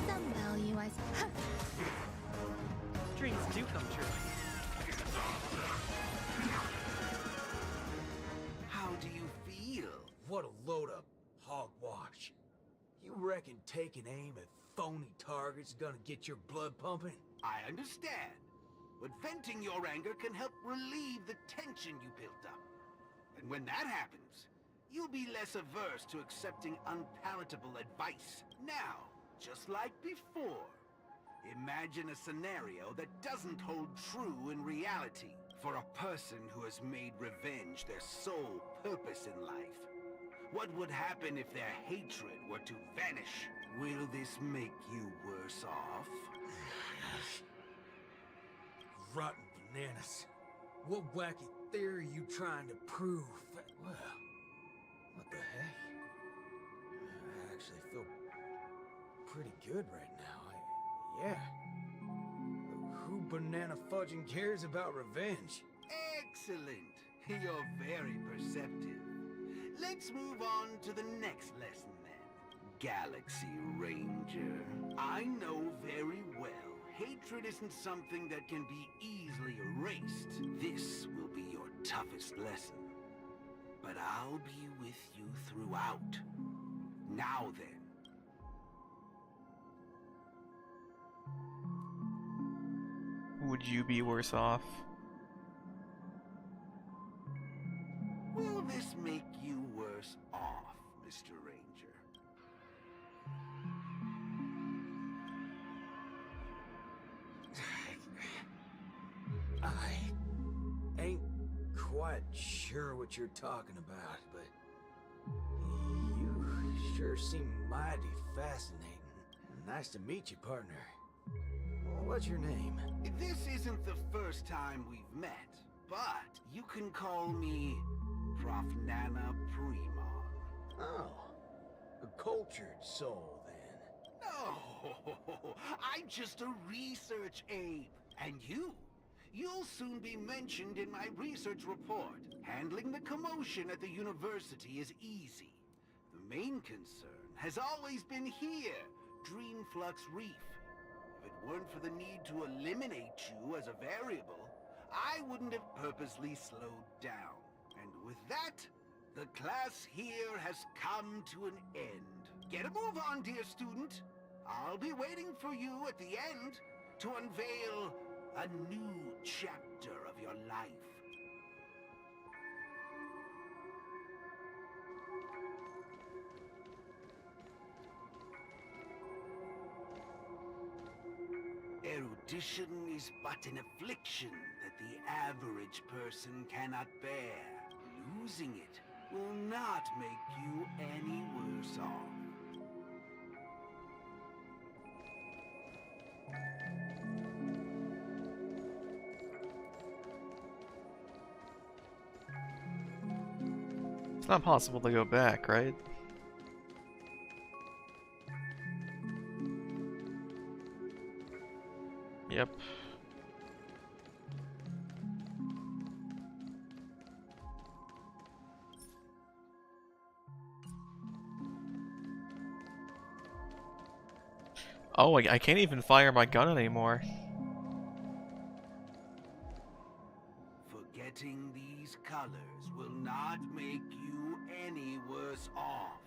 Some value, I suppose. Dreams do come true. How do you feel? What a load of hogwash. You reckon taking aim at phony targets is gonna get your blood pumping? I understand. But venting your anger can help relieve the tension you built up. And when that happens, you'll be less averse to accepting unpalatable advice. Now, just like before, imagine a scenario that doesn't hold true in reality for a person who has made revenge their sole purpose in life. What would happen if their hatred were to vanish? Will this make you worse off? Rotten bananas. What wacky theory you trying to prove? Well, what the heck? I actually feel pretty good right now. Yeah. Who banana fudging cares about revenge? Excellent. You're very perceptive. Let's move on to the next lesson then. Galaxy Ranger. I know very well hatred isn't something that can be easily erased. This will be your toughest lesson. But I'll be with you throughout. Now then. would you be worse off? Will this make you worse off, Mr. Ranger? I ain't quite sure what you're talking about, but you sure seem mighty fascinating. Nice to meet you, partner. What's your name? This isn't the first time we've met, but you can call me Prof. Nana Premon. Oh, a cultured soul, then. No, I'm just a research ape. And you'll soon be mentioned in my research report. Handling the commotion at the university is easy. The main concern has always been here, Dreamflux Reef. If it weren't for the need to eliminate you as a variable, I wouldn't have purposely slowed down. And with that, the class here has come to an end. Get a move on, dear student. I'll be waiting for you at the end to unveil a new chapter of your life. Erudition is but an affliction that the average person cannot bear. Losing it will not make you any worse off. It's not possible to go back, right? Yep. Oh, I can't even fire my gun anymore. Forgetting these colors will not make you any worse off.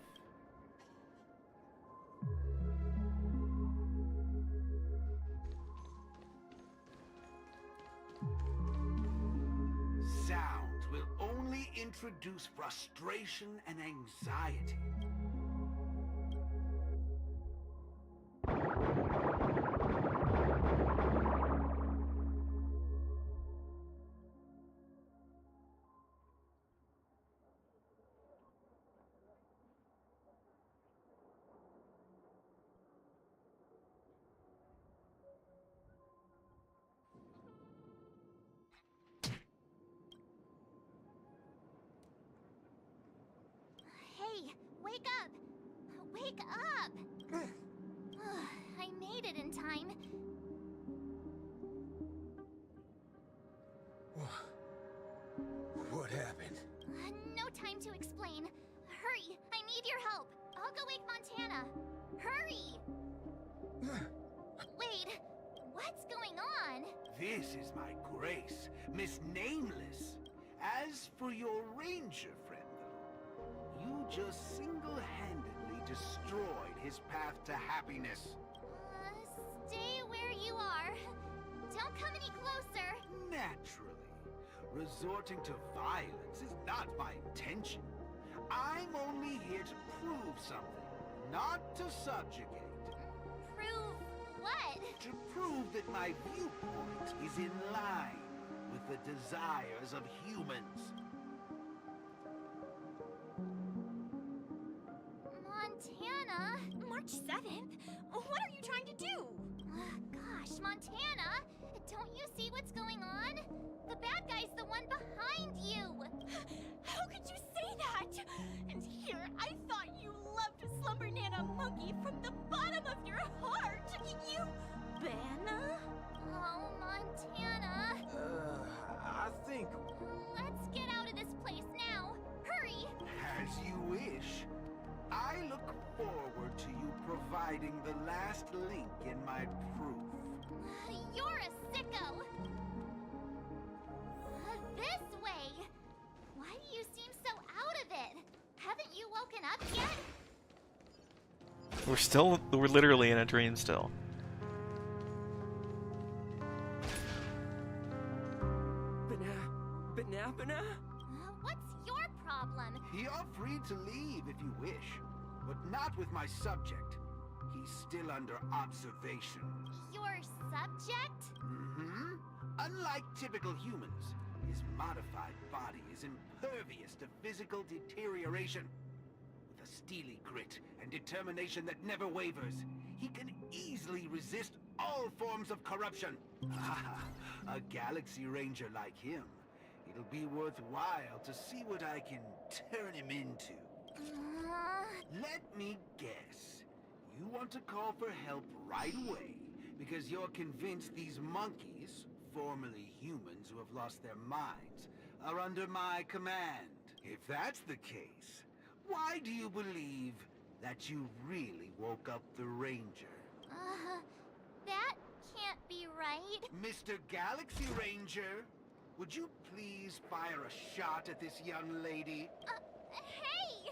Sound will only introduce frustration and anxiety. Hey, wake up! Wake up! I made it in time. What happened? No time to explain. Hurry! I need your help. I'll go wake Montana. Hurry! Wait, what's going on? This is my grace, Miss Nameless. As for your ranger friend, though, you just single-handedly destroyed his path to happiness. Stay where you are. Don't come any closer. Naturally. Resorting to violence is not my intention. I'm only here to prove something, not to subjugate. Prove what? To prove that my viewpoint is in line with the desires of humans. Montana? March 7th? What are you trying to do? Gosh, Montana! Don't you see what's going on? The bad guy's the one behind you! How could you say that? And here, I thought you loved Slumber Nana Monkey from the bottom of your heart! You... Banna? Oh, Montana! I think... Let's get out of this place now! Hurry! As you wish. I look forward to you providing the last link in my proof. You're a sicko! This way! Why do you seem so out of it? Haven't you woken up yet? We're literally in a dream still. Banana? What's your problem? You're free to leave if you wish, but not with my subject. He's still under observation. Your subject? Mm-hmm. Unlike typical humans, his modified body is impervious to physical deterioration. With a steely grit and determination that never wavers, he can easily resist all forms of corruption. A Galaxy Ranger like him. It'll be worthwhile to see what I can turn him into. Let me guess. You want to call for help right away because you're convinced these monkeys, formerly humans who have lost their minds, are under my command. If that's the case, why do you believe that you really woke up the Ranger? That can't be right. Mr. Galaxy Ranger, would you please fire a shot at this young lady? Hey!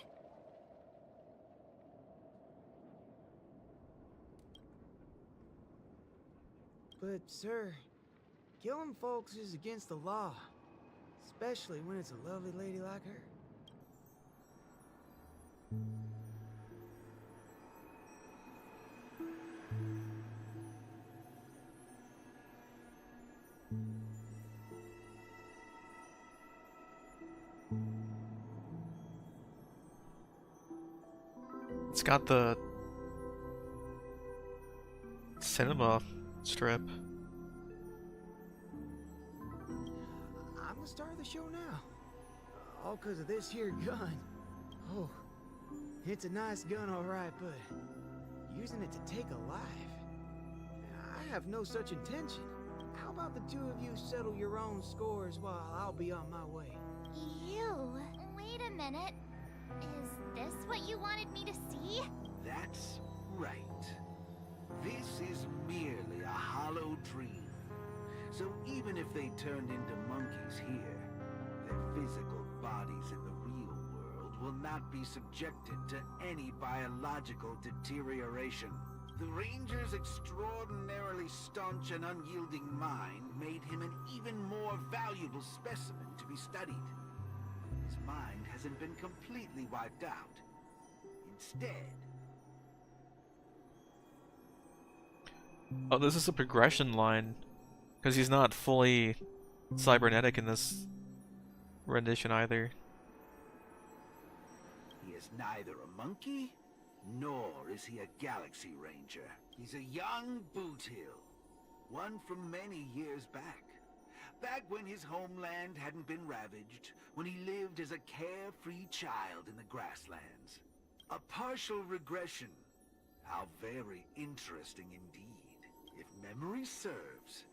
But, sir, killing folks is against the law. Especially when it's a lovely lady like her. It's got the cinema strip. I'm the star of the show now. All because of this here gun. Oh, it's a nice gun, all right, but using it to take a life? I have no such intention. How about the two of you settle your own scores while I'll be on my way? You. Wait a minute. Is this what you wanted me to see? That's right. This is merely a hollow dream. So even if they turned into monkeys here, their physical bodies in the real world will not be subjected to any biological deterioration. The Ranger's extraordinarily staunch and unyielding mind made him an even more valuable specimen to be studied. His mind hasn't been completely wiped out. Instead... Oh, this is a progression line. Because he's not fully cybernetic in this rendition either. He is neither a monkey, nor is he a Galaxy Ranger. He's a young Boothill, one from many years back. Back when his homeland hadn't been ravaged, when he lived as a carefree child in the grasslands. A partial regression. How very interesting indeed. If memory serves,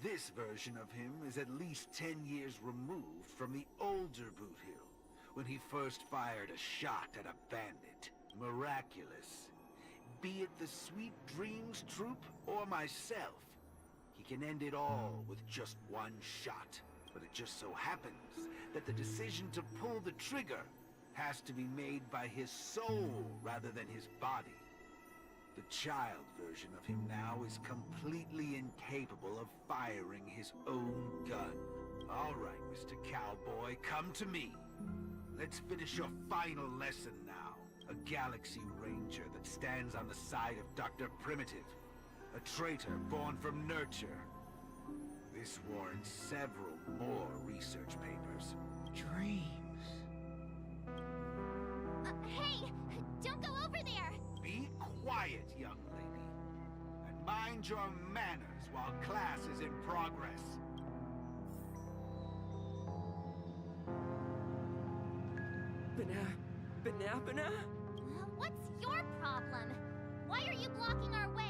this version of him is at least 10 years removed from the older Boothill, when he first fired a shot at a bandit. Miraculous. Be it the Sweet Dreams Troop or myself, he can end it all with just one shot. But it just so happens that the decision to pull the trigger has to be made by his soul rather than his body. The child version of him now is completely incapable of firing his own gun. All right, Mr. Cowboy, come to me. Let's finish your final lesson now. A Galaxy Ranger that stands on the side of Dr. Primitive. A traitor born from nurture. This warrants several more research papers. Dreams. Hey! Don't go over there! Be quiet, young lady. And mind your manners while class is in progress. Banana? What's your problem? Why are you blocking our way?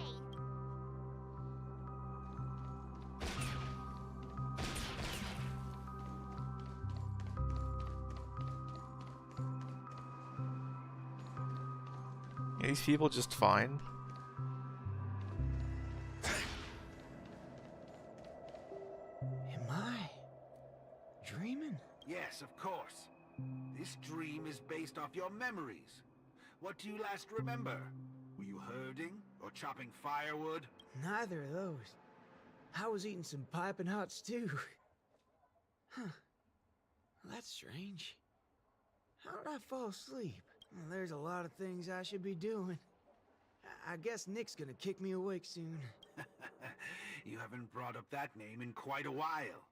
Are these people just fine? Am I dreaming? Yes, of course. This dream is based off your memories. What do you last remember? Were you herding or chopping firewood? Neither of those. I was eating some piping hot stew. Huh. That's strange. How did I fall asleep? Well, there's a lot of things I should be doing. I guess Nick's gonna kick me awake soon. You haven't brought up that name in quite a while.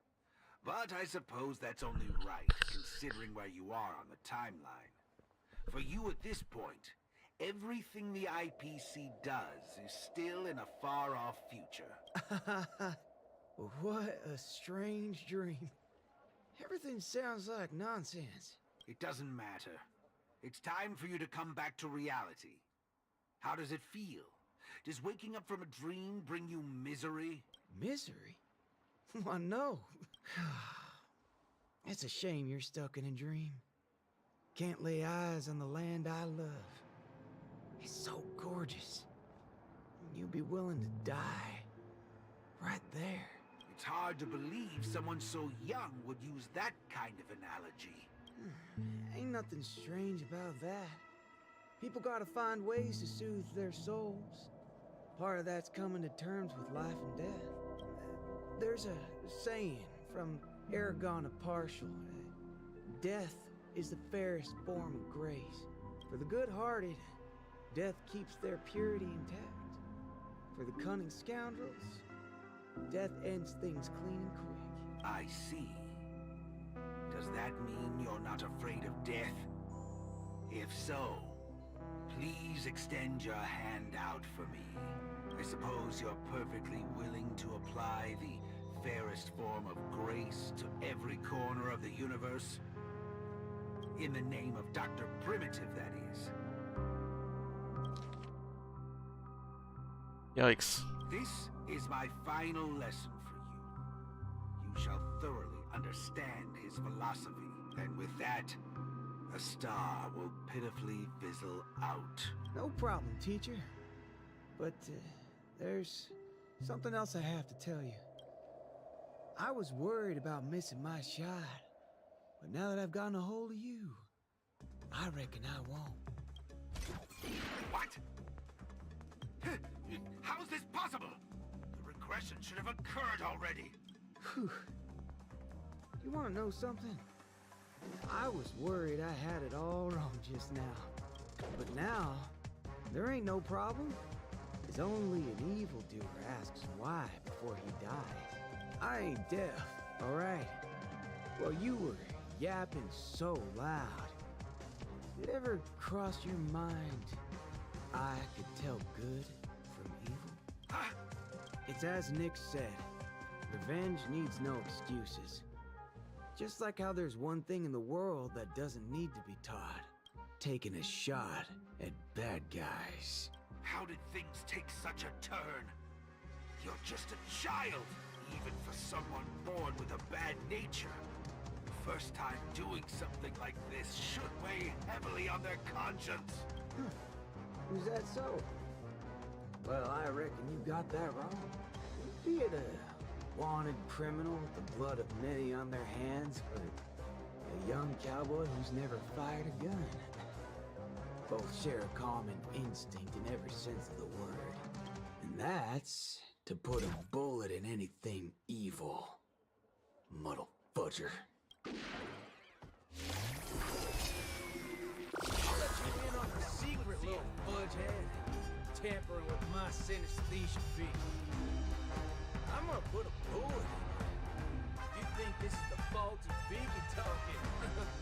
But I suppose that's only right, considering where you are on the timeline. For you at this point, everything the IPC does is still in a far-off future. What a strange dream. Everything sounds like nonsense. It doesn't matter. It's time for you to come back to reality. How does it feel? Does waking up from a dream bring you misery? Misery? Why, no. It's a shame you're stuck in a dream. Can't lay eyes on the land I love. It's so gorgeous. You'd be willing to die. Right there. It's hard to believe someone so young would use that kind of analogy. Ain't nothing strange about that. People gotta find ways to soothe their souls. Part of that's coming to terms with life and death. There's a saying from Aragon of Partial. Death is the fairest form of grace. For the good-hearted, death keeps their purity intact. For the cunning scoundrels, death ends things clean and quick. I see. Does that mean you're not afraid of death? If so, please extend your hand out for me. I suppose you're perfectly willing to apply the fairest form of grace to every corner of the universe? In the name of Dr. Primitive, that is. Yikes. This is my final lesson for you. You shall thoroughly understand his philosophy, and with that, a star will pitifully fizzle out. No problem, teacher. But there's something else I have to tell you. I was worried about missing my shot, but now that I've gotten a hold of you, I reckon I won't. What? How is this possible? The regression should have occurred already. Whew. You want to know something? I was worried I had it all wrong just now. But now, there ain't no problem. It's only an evildoer asks why before he dies. I ain't deaf, alright? Well, you were yapping so loud. Did it ever cross your mind I could tell good from evil? It's as Nick said, revenge needs no excuses. Just like how there's one thing in the world that doesn't need to be taught. Taking a shot at bad guys. How did things take such a turn? You're just a child, even for someone born with a bad nature. First time doing something like this should weigh heavily on their conscience. Who's that so? Well, I reckon you got that wrong. Be it a wanted criminal with the blood of many on their hands, or a young cowboy who's never fired a gun. Both share a common instinct in every sense of the word. And that's to put a bullet in anything evil. Muddle fudger. I'll let you in on the secret, little fudgehead. Tampering with my synesthesia feet. I'm gonna put a bullet in you. You think this is the faulty beaky talking?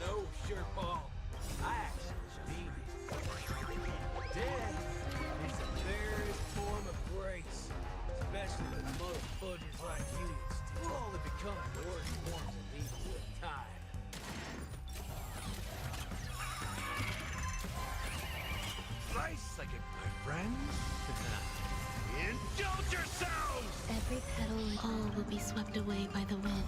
No, Sureball. I actually mean it. Death is the fairest form of grace. Especially with motherfuckers like you. We'll only become the worst forms of evil with time. Rice like it, my friends. Indulge yourselves! Every petal and all will be swept away by the wind.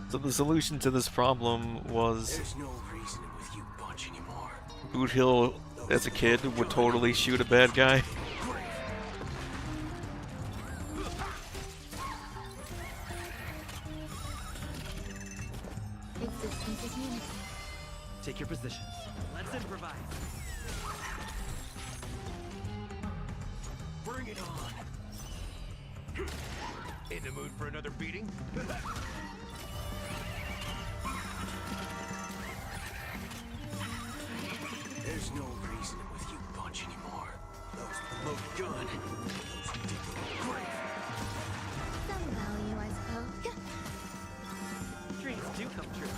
So the solution to this problem was There's no reason with you bunch anymore. Boot Hill, as a kid, would totally shoot a bad guy. Existence is unity. Take your positions. Let's improvise. Bring it on. In the mood for another beating? There's no reasoning with you bunch anymore. Those with the most gun, those who dig the grave. Some value, I suppose. Dreams do come true.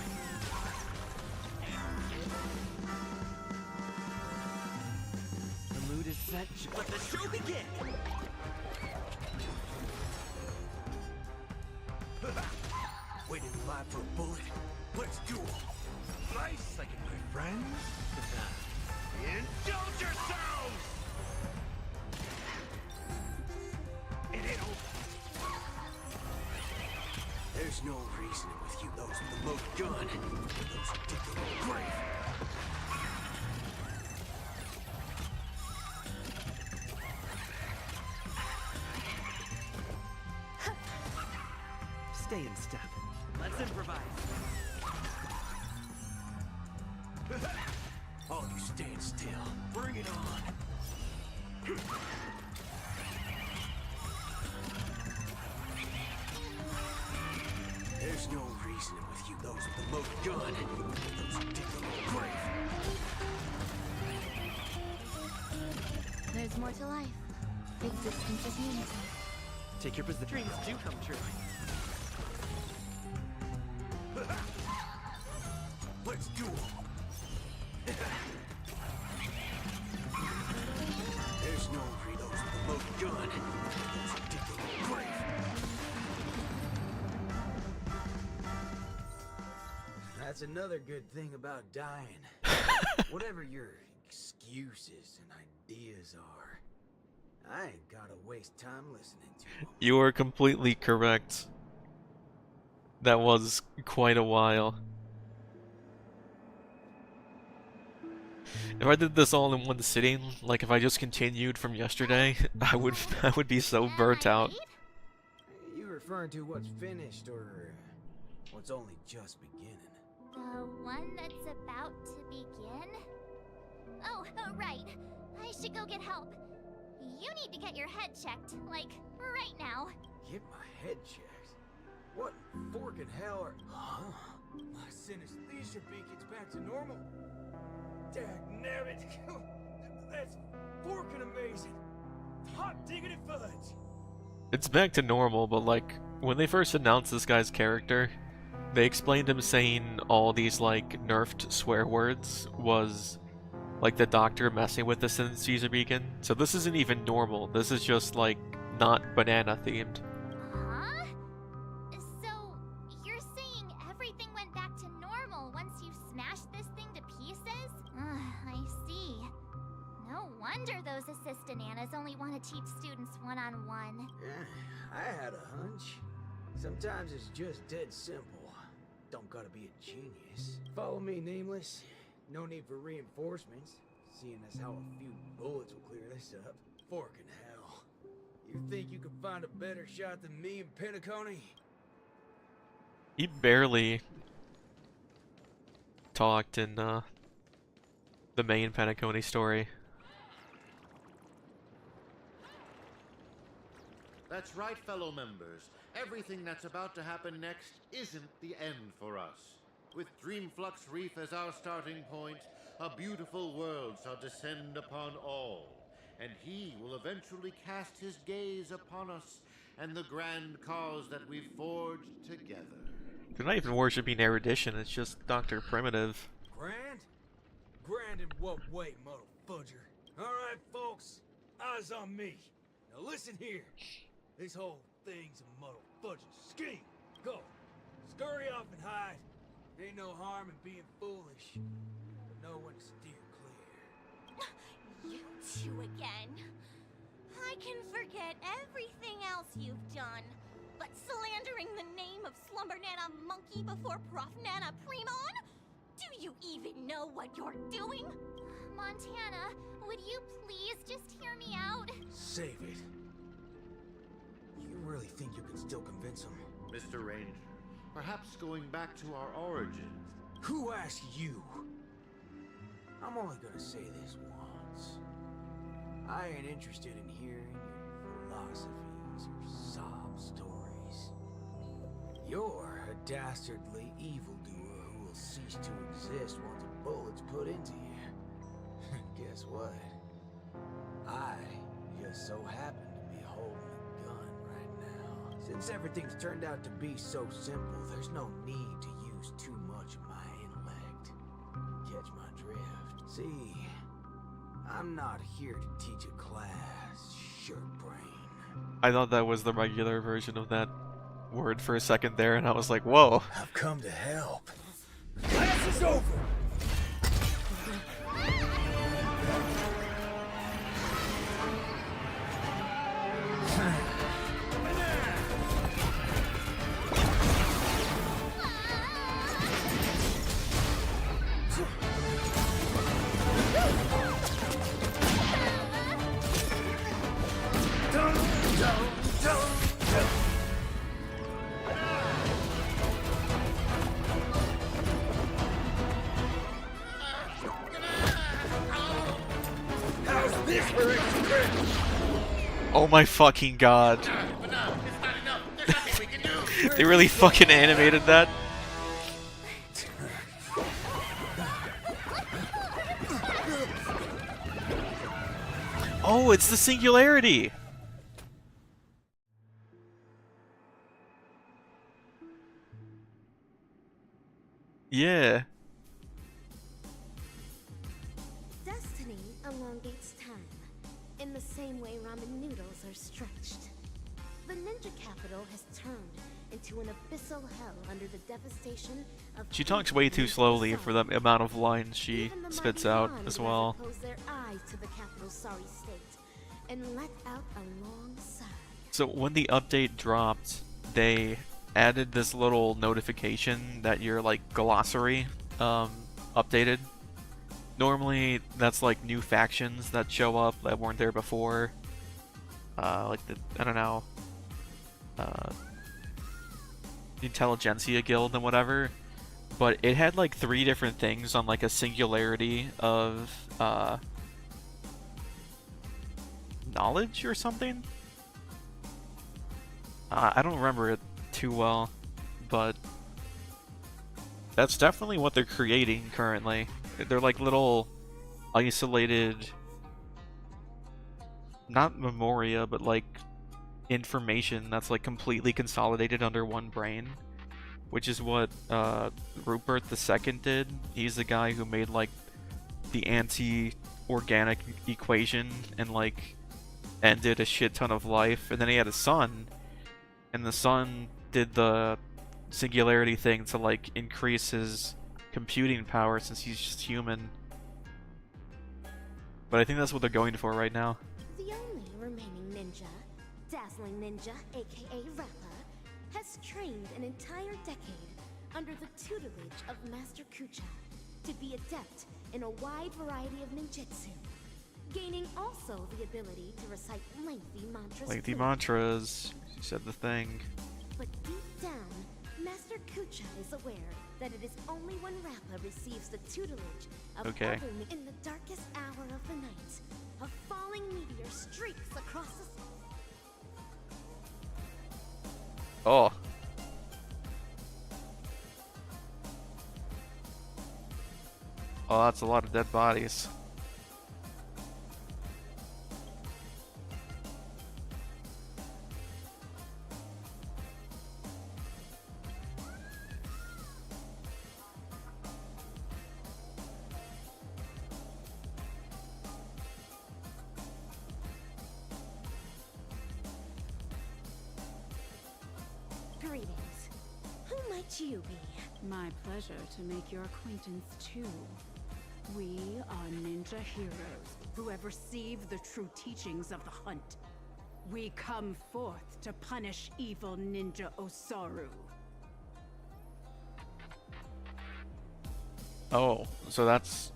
The mood is set. Let the show begin! Waiting live for a bullet? Let's duel! Nice, like it, my friends. Indulge yourselves! It ain't over. There's no reasoning with you, those with the most gun, those who dig the grave. Stay in step. Let's improvise. All you stand still. Bring it on. There's no reasoning with you, those with the most gun, those who dig the grave. There's more to life. Existence is unity. Take your position. Dreams do come true. Let's duel. There's no those with the most gun, those who dig the grave. That's another good thing about dying. Whatever your excuses and ideas are, I ain't gotta waste time listening to them. You are completely correct. That was quite a while. If I did this all in one sitting, like if I just continued from yesterday, I would be so burnt out. You referring to what's finished or what's only just beginning? The one that's about to begin? Oh, right. I should go get help. You need to get your head checked, like, right now. Get my head checked? What forking hell are... Huh? My synesthesia beacon's back to normal. Dagnabbit! That's forking amazing! Hot diggity fudge! It's back to normal, but like, when they first announced this guy's character, they explained him saying all these like nerfed swear words was like the doctor messing with the synesthesia beacon. So this isn't even normal, this is just like not banana themed. Huh? So, you're saying everything went back to normal once you smashed this thing to pieces? I see. No wonder those assistant Annas only want to teach students one-on-one. Yeah, I had a hunch. Sometimes it's just dead simple. Don't gotta be a genius. Follow me, Nameless. No need for reinforcements, seeing as how a few bullets will clear this up. Forking hell. You think you could find a better shot than me and Pentacone? He barely talked in the main Pentacone story. That's right, fellow members. Everything that's about to happen next isn't the end for us. With Dreamflux Reef as our starting point, a beautiful world shall descend upon all, and he will eventually cast his gaze upon us and the grand cause that we've forged together. They're not even worshipping erudition, it's just Dr. Primitive. Grand? Grand in what way, mother fudger? Alright, folks, eyes on me. Now listen here. This whole thing's a mother fudging scheme. Go. Scurry off and hide. Ain't no harm in being foolish. But know when to steer clear. You two again. I can forget everything else you've done. But slandering the name of Slumber Nana Monkey before Prof Nana Primon? Do you even know what you're doing? Montana, would you please just hear me out? Save it. You really think you can still convince him? Mr. Ranger, perhaps going back to our origins. Who asked you? I'm only gonna say this once. I ain't interested in hearing your philosophies, your sob stories. You're a dastardly evildoer who will cease to exist once a bullet's put into you. Guess what? I just so happen to be holding a gun right now. Since everything's turned out to be so simple, there's no need to use too much of my intellect. Catch my drift. See, I'm not here to teach a class, shirtbrain. I thought that was the regular version of that word for a second there, and I was like, whoa. I've come to help. Class is over! Oh my fucking god. They really fucking animated that. Oh, it's the singularity. Yeah. Destiny elongates time, in the same way ramen noodles are stretched. The ninja capital has turned into an abyssal hell under the devastation of... She talks way too slowly for the amount of lines she spits out as well. Close their eyes to the capital's sorry state and let out a long sigh. So when the update dropped, they added this little notification that your like glossary updated. Normally that's like new factions that show up that weren't there before. Like the, I don't know, the Intelligentsia Guild and whatever. But it had like 3 different things on like a singularity of knowledge or something. I don't remember it too well, but that's definitely what they're creating currently. They're like little isolated, not memoria, but like information that's like completely consolidated under one brain, which is what Rupert II did. He's the guy who made like the anti-organic equation and like ended a shit ton of life, and then he had a son, and the son did the singularity thing to like increase his computing power since he's just human. But I think that's what they're going for right now. The only remaining ninja, Dazzling Ninja, aka Rappa, has trained an entire decade under the tutelage of Master Kucha to be adept in a wide variety of ninjutsu, gaining also the ability to recite lengthy mantras. Lengthy mantras, she said the thing. But deep down, Master Kucha is aware that it is only when Rappa receives the tutelage of other in the darkest hour of the night, a falling meteor streaks across the... Oh. Oh, that's a lot of dead bodies. Greetings. Who might you be? My pleasure to make your acquaintance too. We are ninja heroes who have received the true teachings of the hunt. We come forth to punish evil ninja Osaru. Oh, so that's...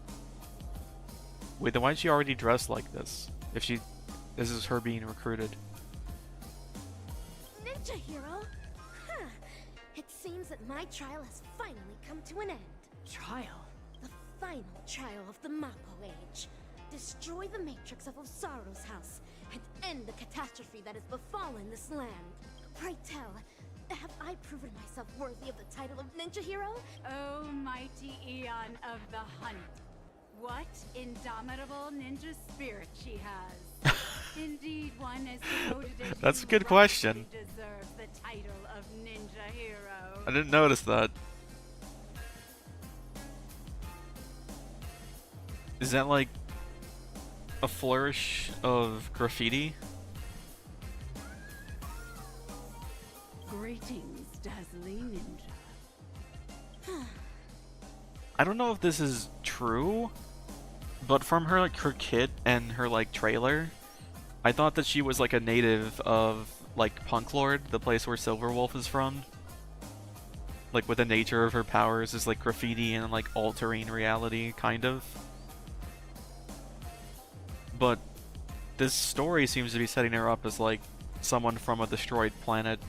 Wait, then why is she already dressed like this? If she... This is her being recruited. Ninja hero? Huh. It seems that my trial has finally come to an end. Trial? The final trial of the Mappo Age. Destroy the matrix of Osaru's house and end the catastrophe that has befallen this land. Pray tell, Have I proven myself worthy of the title of ninja hero? Oh, mighty Eon of the Hunt. What indomitable ninja spirit she has. Indeed, one as devoted as That's a you good question. rightfully deserves the title of ninja hero. I didn't notice that. Is that like a flourish of graffiti? Greetings, dazzling ninja. I don't know if this is true, but from her like her kit and her like trailer, I thought that she was like a native of like Punk Lord, the place where Silverwolf is from. Like with the nature of her powers is like graffiti and like altering reality, kind of. But this story seems to be setting her up as like someone from a destroyed planet.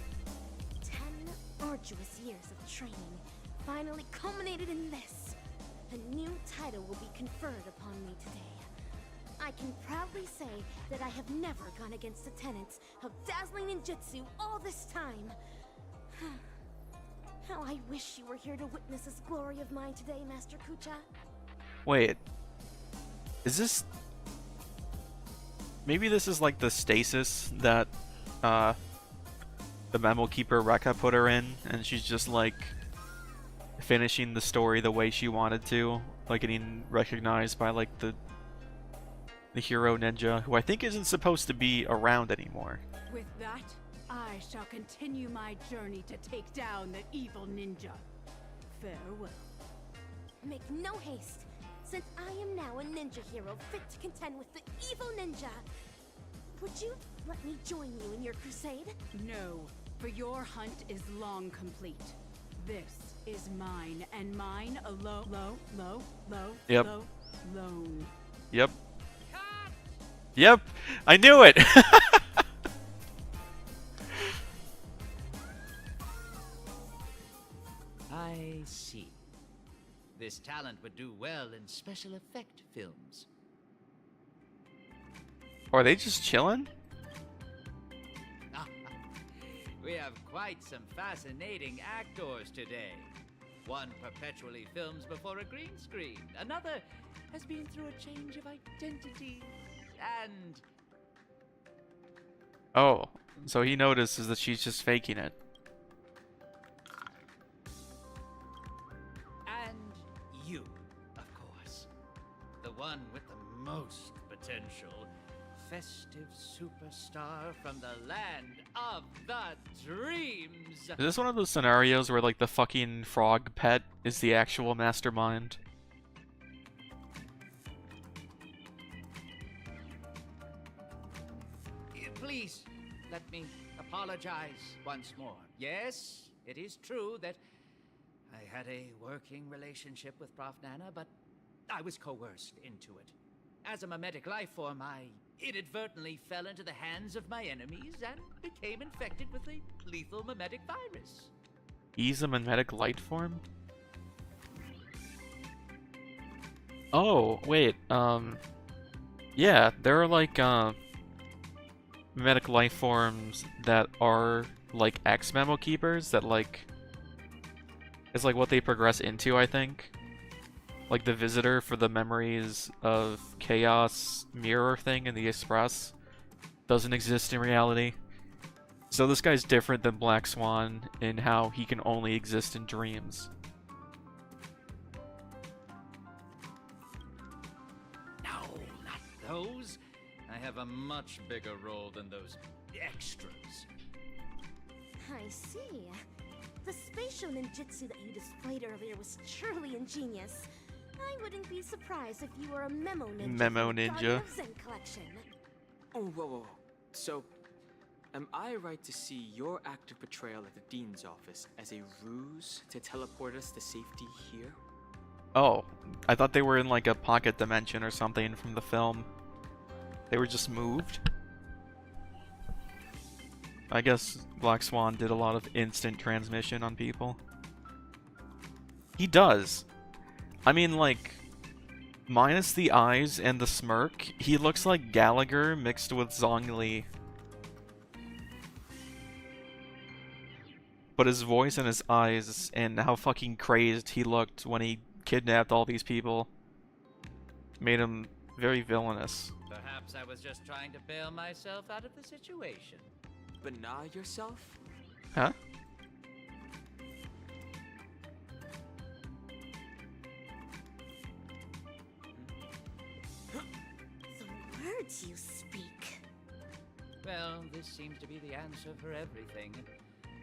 10 arduous years of training finally culminated in this. A new title will be conferred upon me today. I can proudly say that I have never gone against the tenets of dazzling ninjutsu all this time. How I wish you were here to witness this glory of mine today, Master Kucha. Wait. Is this... Maybe this is like the stasis that the memo keeper Rekka put her in, and she's just like finishing the story the way she wanted to, like getting recognized by like the hero ninja, who I think isn't supposed to be around anymore. With that, I shall continue my journey to take down the evil ninja. Farewell. Make no haste, since I am now a ninja hero fit to contend with the evil ninja. Would you let me join you in your crusade? No, for your hunt is long complete. This is mine, and mine alone. Yep. Alone. Yep. Yep, I knew it! I see. This talent would do well in special effect films. Are they just chilling? We have quite some fascinating actors today. One perpetually films before a green screen. Another has been through a change of identity. And... Oh, so he notices that she's just faking it. And you, of course. The one with the most potential. Festive superstar from the land of the dreams. Is this one of those scenarios where like the fucking frog pet is the actual mastermind? Please, let me apologize once more. Yes, it is true that I had a working relationship with Prof. Nana, but I was coerced into it. As a mimetic life form, I inadvertently fell into the hands of my enemies and became infected with a lethal mimetic virus. He's a mimetic life form? Oh, wait, yeah, there are like, mimetic life forms that are like X-Memo Keepers that like is like what they progress into, I think. Like the visitor for the memories of Chaos mirror thing in the Express doesn't exist in reality. So this guy's different than Black Swan in how he can only exist in dreams. No, not those. I have a much bigger role than those extras. I see. The spatial ninjutsu that you displayed earlier was truly ingenious. I wouldn't be surprised if you were a memo ninja. Memo from the ninja. Guardian of Zen collection. Oh, whoa. So, am I right to see your active portrayal at the Dean's office as a ruse to teleport us to safety here? Oh, I thought they were in like a pocket dimension or something from the film. They were just moved. I guess Black Swan did a lot of instant transmission on people. He does. I mean, like, minus the eyes and the smirk, he looks like Gallagher mixed with Zhongli. but his voice and his eyes and how fucking crazed he looked when he kidnapped all these people made him very villainous. Perhaps I was just trying to bail myself out of the situation. Bana yourself? Huh? The words you speak. Well, this seems to be the answer for everything.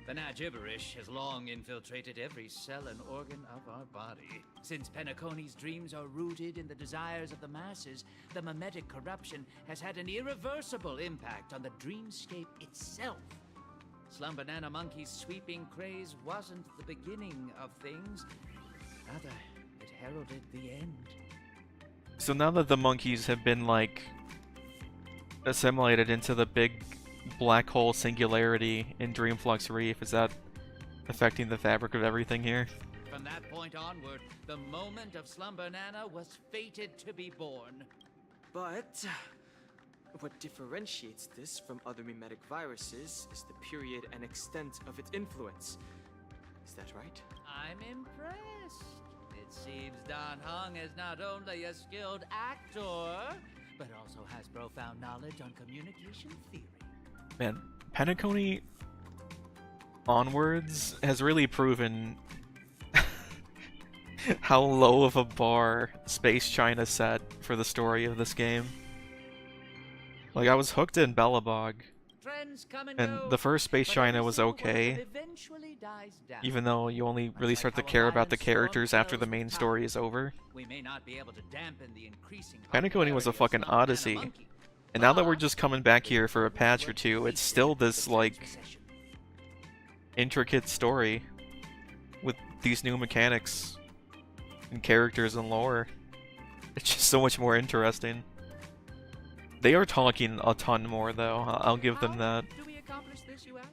Bana gibberish has long infiltrated every cell and organ of our body. Since Penacony's dreams are rooted in the desires of the masses, the mimetic corruption has had an irreversible impact on the dreamscape itself. Slum Banana Monkey's sweeping craze wasn't the beginning of things. Rather, it heralded the end. So now that the monkeys have been, like, assimilated into the big black hole singularity in Dreamflux Reef, is that affecting the fabric of everything here? From that point onward, the moment of Slum Banana was fated to be born. But what differentiates this from other mimetic viruses is the period and extent of its influence. Is that right? I'm impressed. It seems Don Hung is not only a skilled actor, but also has profound knowledge on communication theory. Man, Penacony onwards has really proven how low of a bar Space China set for the story of this game. Like, I was hooked in Bellabog, and the first Space China was okay, even though you only really start to care about the characters after the main story is over. Penacony was a fucking odyssey. And now that we're just coming back here for a patch or two, it's still this, like, intricate story with these new mechanics and characters and lore. It's just so much more interesting. They are talking a ton more, though. I'll give them that. Do we accomplish this, you ask?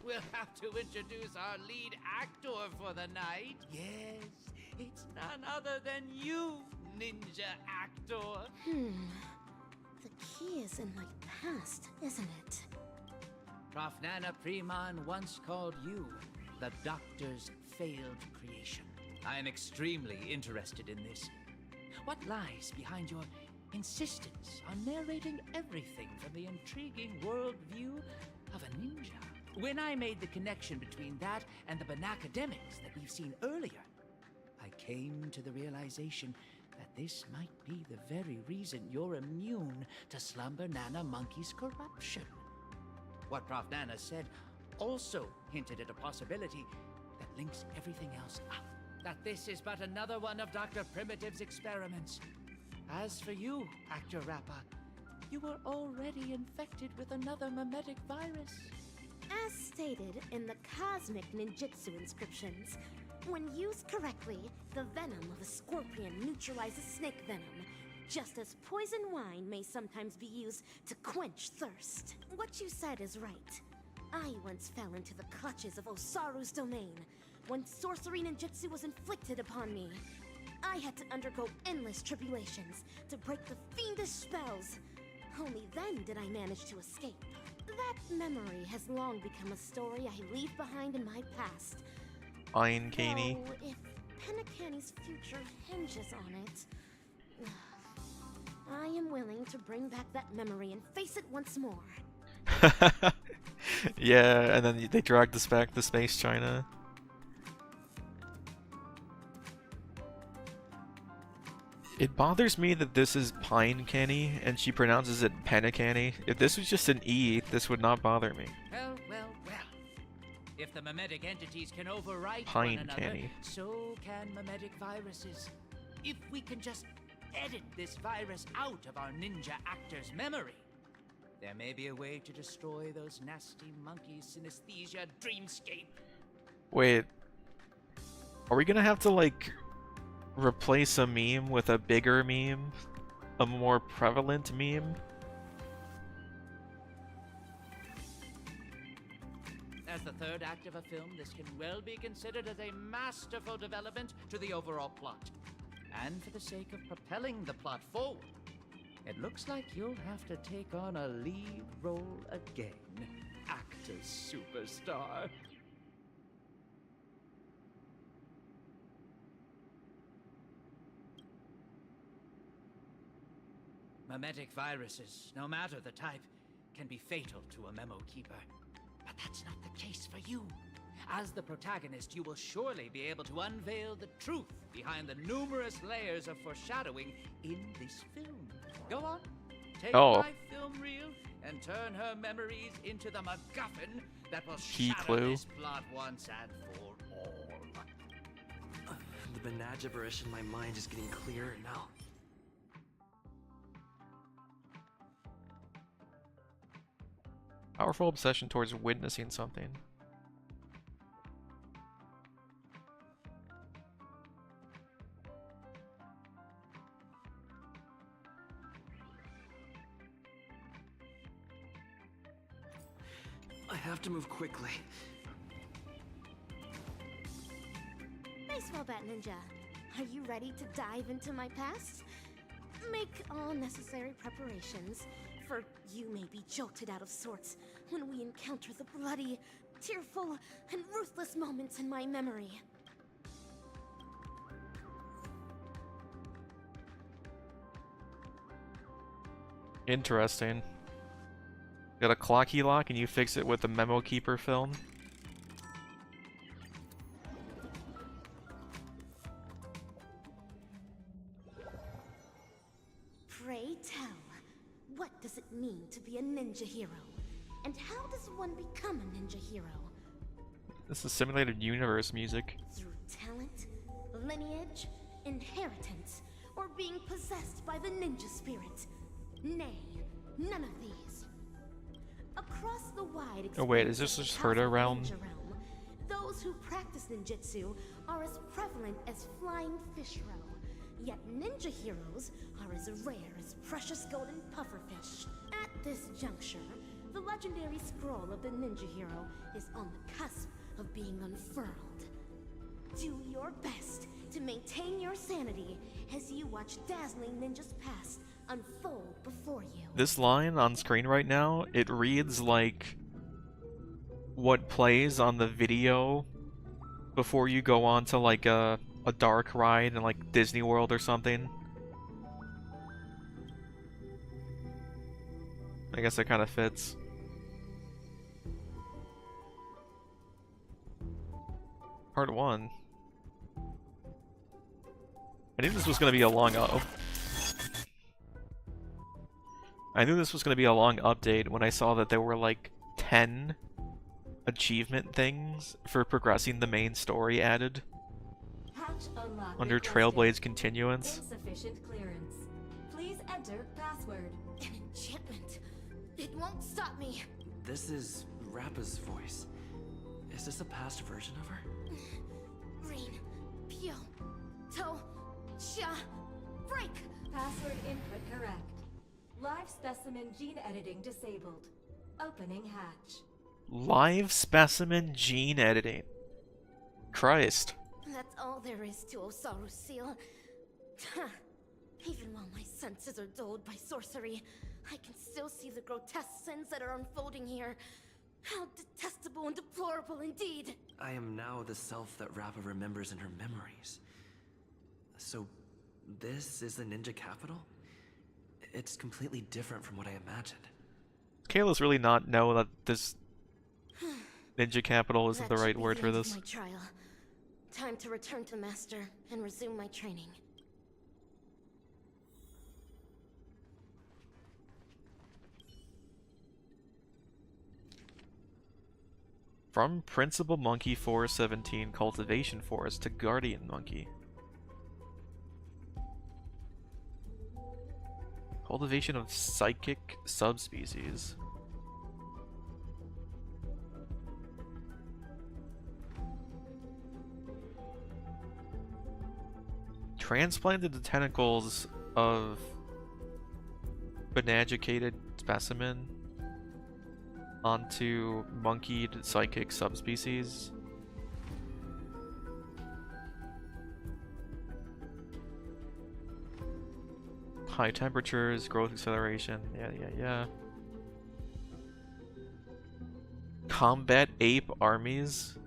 We'll have to introduce our lead actor for the night. Yes, it's none other than you, ninja actor. The key is in my past, isn't it? Prof. Nana Preman once called you the Doctor's failed creation. I am extremely interested in this. What lies behind your insistence on narrating everything from the intriguing worldview of a ninja? When I made the connection between that and the Banacademics that we've seen earlier, I came to the realization that this might be the very reason you're immune to Slum Banana Monkey's corruption. What Prof. Nana said also hinted at a possibility that links everything else up. That this is but another one of Dr. Primitive's experiments. As for you, Actor Rappa, you were already infected with another mimetic virus. As stated in the cosmic ninjutsu inscriptions, when used correctly, the venom of a scorpion neutralizes snake venom, just as poison wine may sometimes be used to quench thirst. What you said is right. I once fell into the clutches of Osaru's domain, when sorcery ninjutsu was inflicted upon me. I had to undergo endless tribulations to break the fiendish spells. Only then did I manage to escape. That memory has long become a story I leave behind in my past. Fine, Caney. Though, if Penacany's future hinges on it, I am willing to bring back that memory and face it once more. Yeah, and then they dragged us back to Space China. It bothers me that this is Pine Canny and she pronounces it Penacany. If this was just an E, this would not bother me. Well, well, well. If the mimetic entities can overwrite Pine one another, Canny. so can mimetic viruses. If we can just edit this virus out of our ninja actor's memory, there may be a way to destroy those nasty monkeys' synesthesia dreamscape. Wait. Are we gonna have to, like, replace a meme with a bigger meme? A more prevalent meme? As the third act of a film, this can well be considered as a masterful development to the overall plot. And for the sake of propelling the plot forward, it looks like you'll have to take on a lead role again, actor superstar. Memetic viruses, no matter the type, can be fatal to a memo keeper. But that's not the case for you. As the protagonist, you will surely be able to unveil the truth behind the numerous layers of foreshadowing in this film. Go on, take my film reel and turn her memories into the MacGuffin that will shatter this plot once and for all. The Banal gibberish in my mind is getting clearer now. Powerful obsession towards witnessing something. I have to move quickly. Baseball bat ninja, are you ready to dive into my past? Make all necessary preparations, for you may be jolted out of sorts when we encounter the bloody, tearful, and ruthless moments in my memory. Interesting. Got a clocky lock and you fix it with the Memo Keeper film. Pray tell, what does it mean to be a ninja hero? And how does one become a ninja hero? This is simulated universe music. Through talent, lineage, inheritance, or being possessed by the ninja spirit? Nay, none of these. Across the wide Oh wait, is this just Herta realm? Those who practice ninjutsu are as prevalent as flying fish roe. Yet ninja heroes are as rare as precious golden pufferfish. At this juncture, the legendary scroll of the ninja hero is on the cusp of being unfurled. Do your best to maintain your sanity as you watch dazzling ninjas past unfold before you. This line on screen right now, it reads like what plays on the video before you go on to like a dark ride in like Disney World or something. I guess that kind of fits. Part 1. I knew this was going to be a long I knew this was going to be a long update when I saw that there were like 10 achievement things for progressing the main story added under Trailblade's continuance. Insufficient clearance. Please enter password. An enchantment. It won't stop me. This is Rappa's voice. Is this a past version of her? Green, Pyo, To, Sha, break! Password input correct. Live specimen gene editing disabled. Opening hatch. Live specimen gene editing. Christ. That's all there is to Osaru Seal. Even while my senses are dulled by sorcery, I can still see the grotesque sins that are unfolding here. How detestable and deplorable indeed! I am now the self that Rappa remembers in her memories. So, this is the ninja capital? It's completely different from what I imagined. Kayla's really not know that this ninja capital isn't the right word for this. My trial. Time to return to Master and resume my training. From Principal Monkey 417 Cultivation Forest to Guardian Monkey. Cultivation of psychic subspecies. Transplanted the tentacles of benagicated specimen onto monkeyed psychic subspecies. High temperatures, growth acceleration, yeah. Combat ape armies.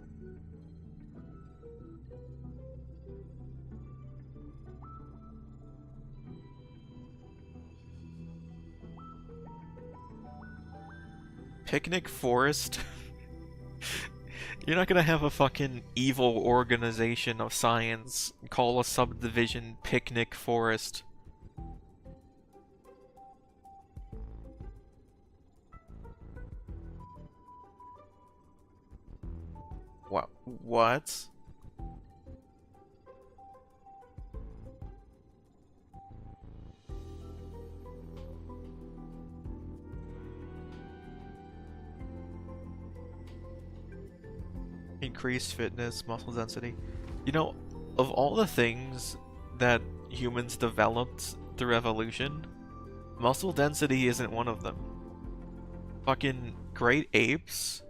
Picnic Forest? You're not gonna have a fucking evil organization of science call a subdivision Picnic Forest. What? Increased fitness, muscle density. You know, of all the things that humans developed through evolution, muscle density isn't one of them. Fucking great apes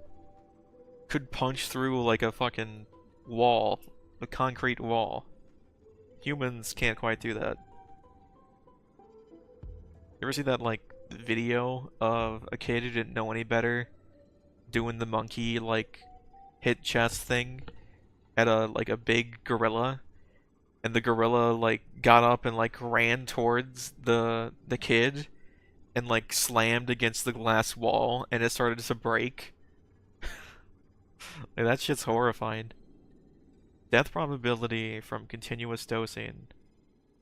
could punch through like a fucking wall, a concrete wall. Humans can't quite do that. You ever see that like video of a kid who didn't know any better doing the monkey like hit chest thing at a like a big gorilla, and the gorilla like got up and like ran towards the kid and like slammed against the glass wall and it started to break? Like, that shit's horrifying. Death probability from continuous dosing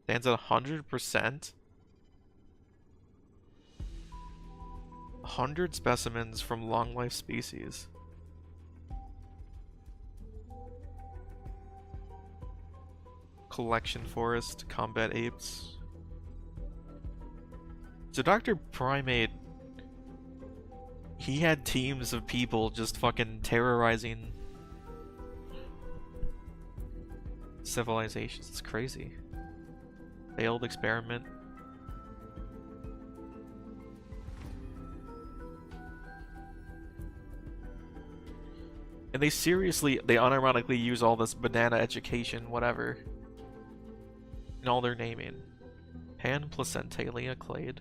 stands at 100%. 100 specimens from long life species. Collection forest, combat apes. So Dr. Primate, he had teams of people just fucking terrorizing civilizations. It's crazy. Failed experiment. And they unironically use all this banana education, whatever, in all their naming. Pan-placentalia clade.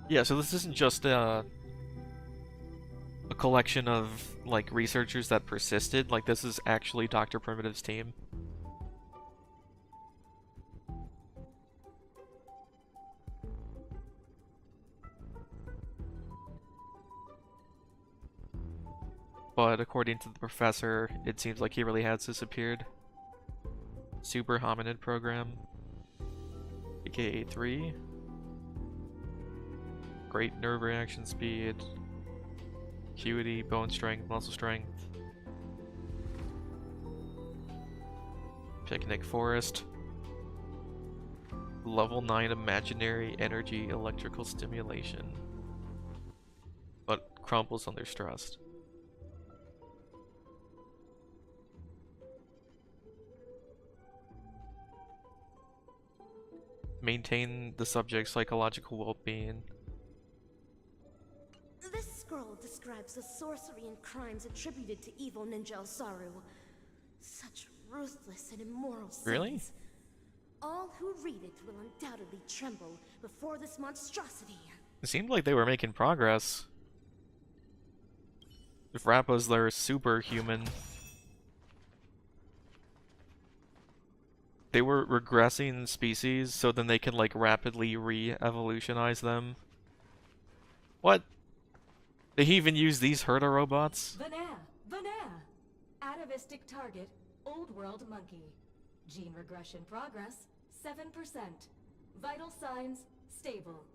Yeah, so this isn't just a collection of like researchers that persisted. Like, this is actually Dr. Primitive's team. But according to the professor, it seems like he really has disappeared. Super hominid program, aka 3. Great nerve reaction speed, acuity, bone strength, muscle strength. Picnic forest. Level 9 imaginary energy electrical stimulation. But crumbles under stress. Maintain the subject's psychological well-being. This scroll describes the sorcery and crimes attributed to evil Ninja Osaru. Such ruthless and immoral sins. Really? All who read it will undoubtedly tremble before this monstrosity. It seemed like they were making progress. If Rappa's their superhuman, they were regressing species so then they can like rapidly re-evolutionize them. What? They even use these herder robots? Banana. Atavistic target, old world monkey. Gene regression progress, 7%. Vital signs, stable.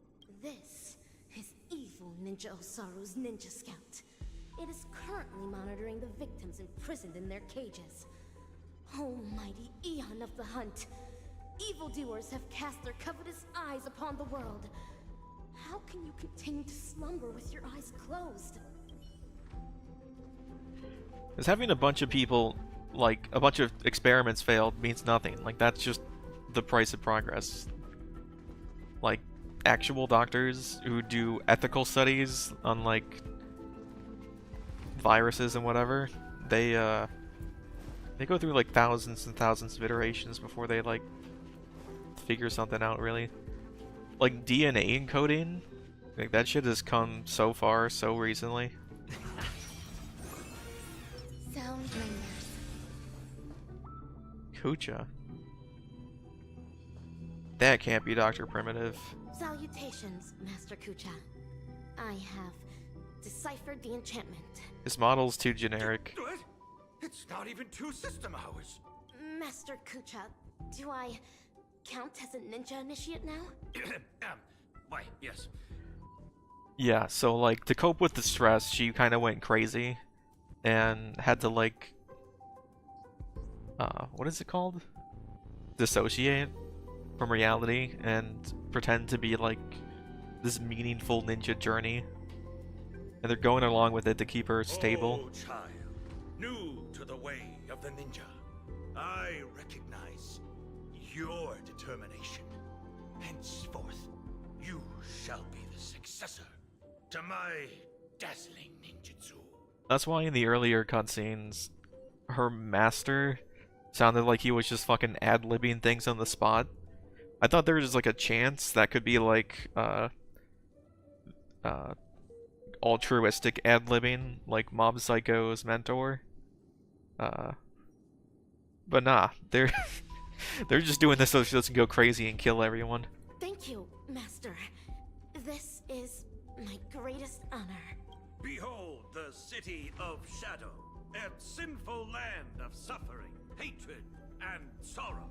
This is evil Ninja Osaru's Ninja Scout. It is currently monitoring the victims imprisoned in their cages. Almighty Eon of the Hunt. Evildoers have cast their covetous eyes upon the world. How can you continue to slumber with your eyes closed? Is having a bunch of people, like, a bunch of experiments failed means nothing. Like, that's just the price of progress. Like, actual doctors who do ethical studies on, like, viruses and whatever, they go through, like, thousands and thousands of iterations before they, like, figure something out, really. Like, DNA encoding, like, that shit has come so far so recently. Sound ringers. Kucha. That can't be Dr. Primitive. Salutations, Master Kucha. I have deciphered the enchantment. His model's too generic. What? It's not even 2 system hours. Master Kucha, do I count as a ninja initiate now? Why, yes. Yeah, so like to cope with the stress, she kind of went crazy and had to like what is it called? Dissociate from reality and pretend to be like this meaningful ninja journey. And they're going along with it to keep her stable. Oh, child, new to the way of the ninja, I recognize your determination. Henceforth, you shall be the successor to my dazzling ninjutsu. That's why in the earlier cutscenes, her master sounded like he was just fucking ad-libbing things on the spot. I thought there was like a chance that could be like altruistic ad-libbing, like Mob Psycho's mentor. But nah, they're they're just doing this so she doesn't go crazy and kill everyone. Thank you, Master. This is my greatest honor. Behold the city of shadow, a sinful land of suffering, hatred, and sorrow.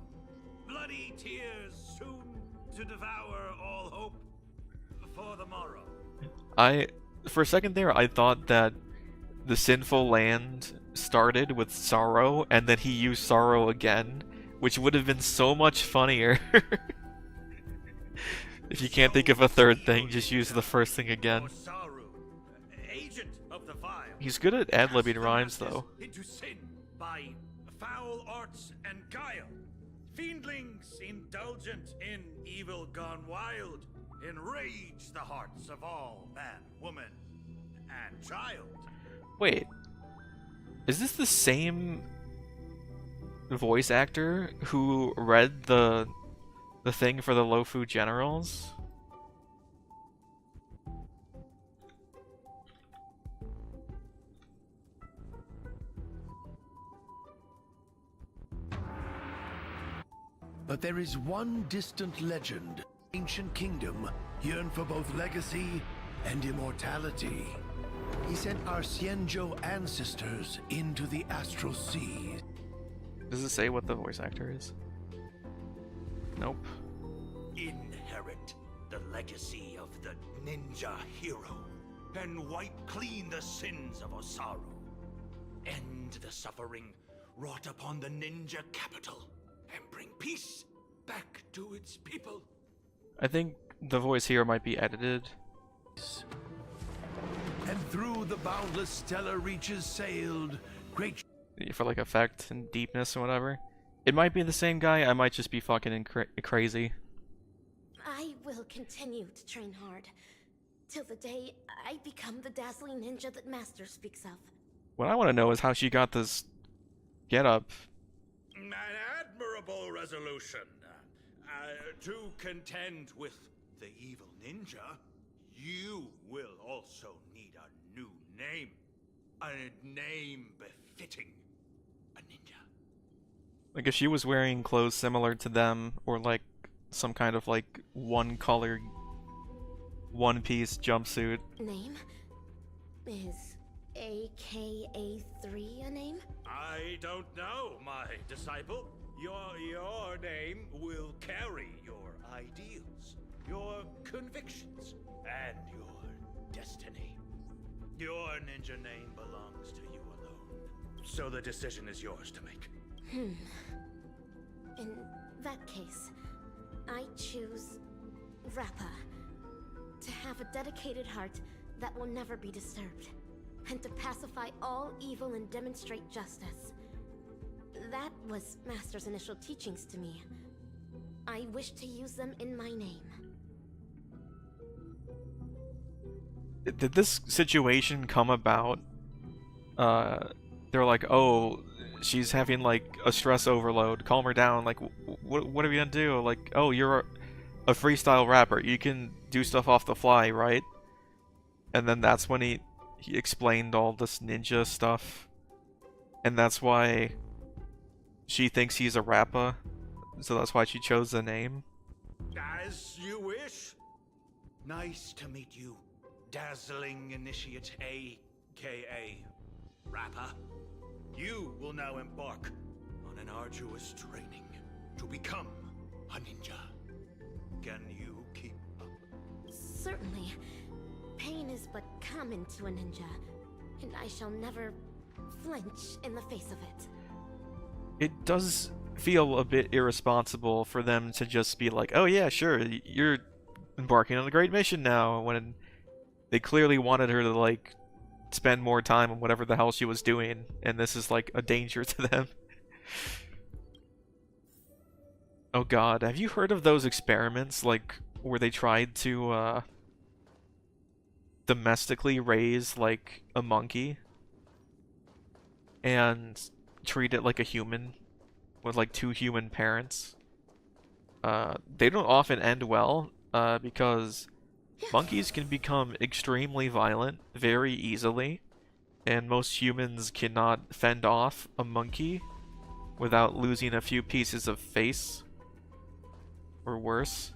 Bloody tears soon to devour all hope for the morrow. For a second there, I thought that the sinful land started with sorrow, and then he used sorrow again, which would have been so much funnier. If you can't think of a third thing, just use the first thing again. He's good at ad-libbing rhymes, though. Into sin by foul arts and guile. Fiendlings indulgent in evil gone wild enrage the hearts of all man, woman, and child. Wait, is this the same voice actor who read the thing for the Lofu Generals? But there is one distant legend. Ancient kingdom yearn for both legacy and immortality. He sent our Xianzhou ancestors into the astral sea. Does it say what the voice actor is? Nope. Inherit the legacy of the ninja hero and wipe clean the sins of Osaru. End the suffering wrought upon the ninja capital and bring peace back to its people. I think the voice here might be edited. And through the boundless stellar reaches sailed great for like effect and deepness and whatever. It might be the same guy, I might just be fucking crazy. I will continue to train hard till the day I become the dazzling ninja that Master speaks of. What I want to know is how she got this get-up. An admirable resolution. To contend with the evil ninja, you will also need a new name. A name befitting a ninja. Like if she was wearing clothes similar to them, or like some kind of like one-color, one-piece jumpsuit. Name? Is AKA3 a name? I don't know, my disciple. Your name will carry your ideals, your convictions, and your destiny. Your ninja name belongs to you alone, so the decision is yours to make. In that case, I choose Rappa. To have a dedicated heart that will never be disturbed, and to pacify all evil and demonstrate justice. That was Master's initial teachings to me. I wish to use them in my name. Did this situation come about? They're like, oh, she's having like a stress overload. Calm her down. Like, what are we gonna do? Like, oh, you're a freestyle rapper. You can do stuff off the fly, right? And then that's when he explained all this ninja stuff, and that's why she thinks he's a Rappa, so that's why she chose the name. As you wish. Nice to meet you, dazzling initiate, a.k.a. Rappa. You will now embark on an arduous training to become a ninja. Can you keep up? Certainly. Pain is but common to a ninja, and I shall never flinch in the face of it. It does feel a bit irresponsible for them to just be like, oh yeah, sure, you're embarking on a great mission now, when they clearly wanted her to, like, spend more time on whatever the hell she was doing, and this is, like, a danger to them. Oh god, have you heard of those experiments, like, where they tried to, domestically raise, like, a monkey and treat it like a human with, like, 2 human parents? They don't often end well, because monkeys can become extremely violent very easily, and most humans cannot fend off a monkey without losing a few pieces of face, or worse.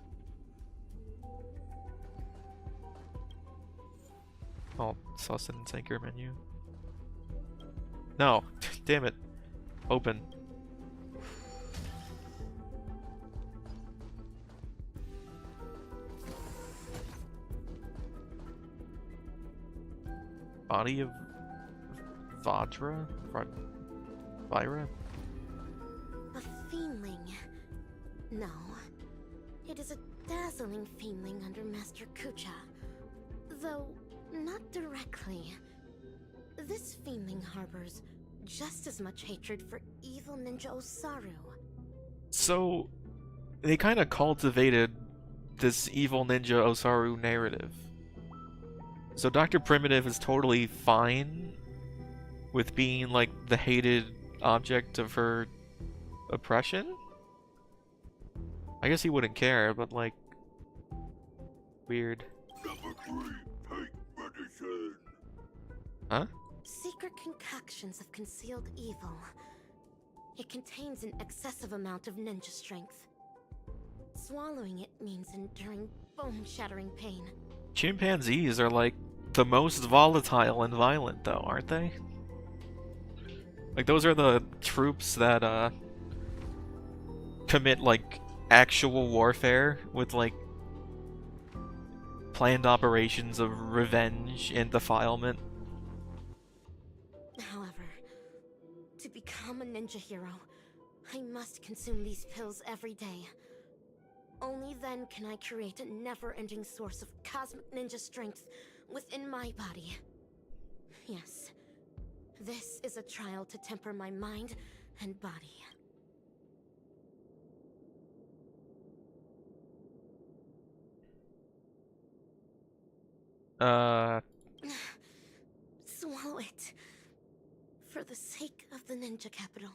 Oh, sustenance anchor menu. No, damn it. Open. Body of Vajra? Vira? A fiendling. No. It is a dazzling fiendling under Master Kucha. Though, not directly. This fiendling harbors just as much hatred for evil ninja Osaru. So, they kind of cultivated this evil ninja Osaru narrative. So Dr. Primitive is totally fine with being, like, the hated object of her oppression? I guess he wouldn't care, but, like, weird. Huh? Secret concoctions of concealed evil. It contains an excessive amount of ninja strength. Swallowing it means enduring bone-shattering pain. Chimpanzees are, like, the most volatile and violent, though, aren't they? Like, those are the troops that, commit, like, actual warfare with, like, planned operations of revenge and defilement. However, to become a ninja hero, I must consume these pills every day. Only then can I create a never-ending source of cosmic ninja strength within my body. Yes, this is a trial to temper my mind and body. Swallow it. For the sake of the ninja capital.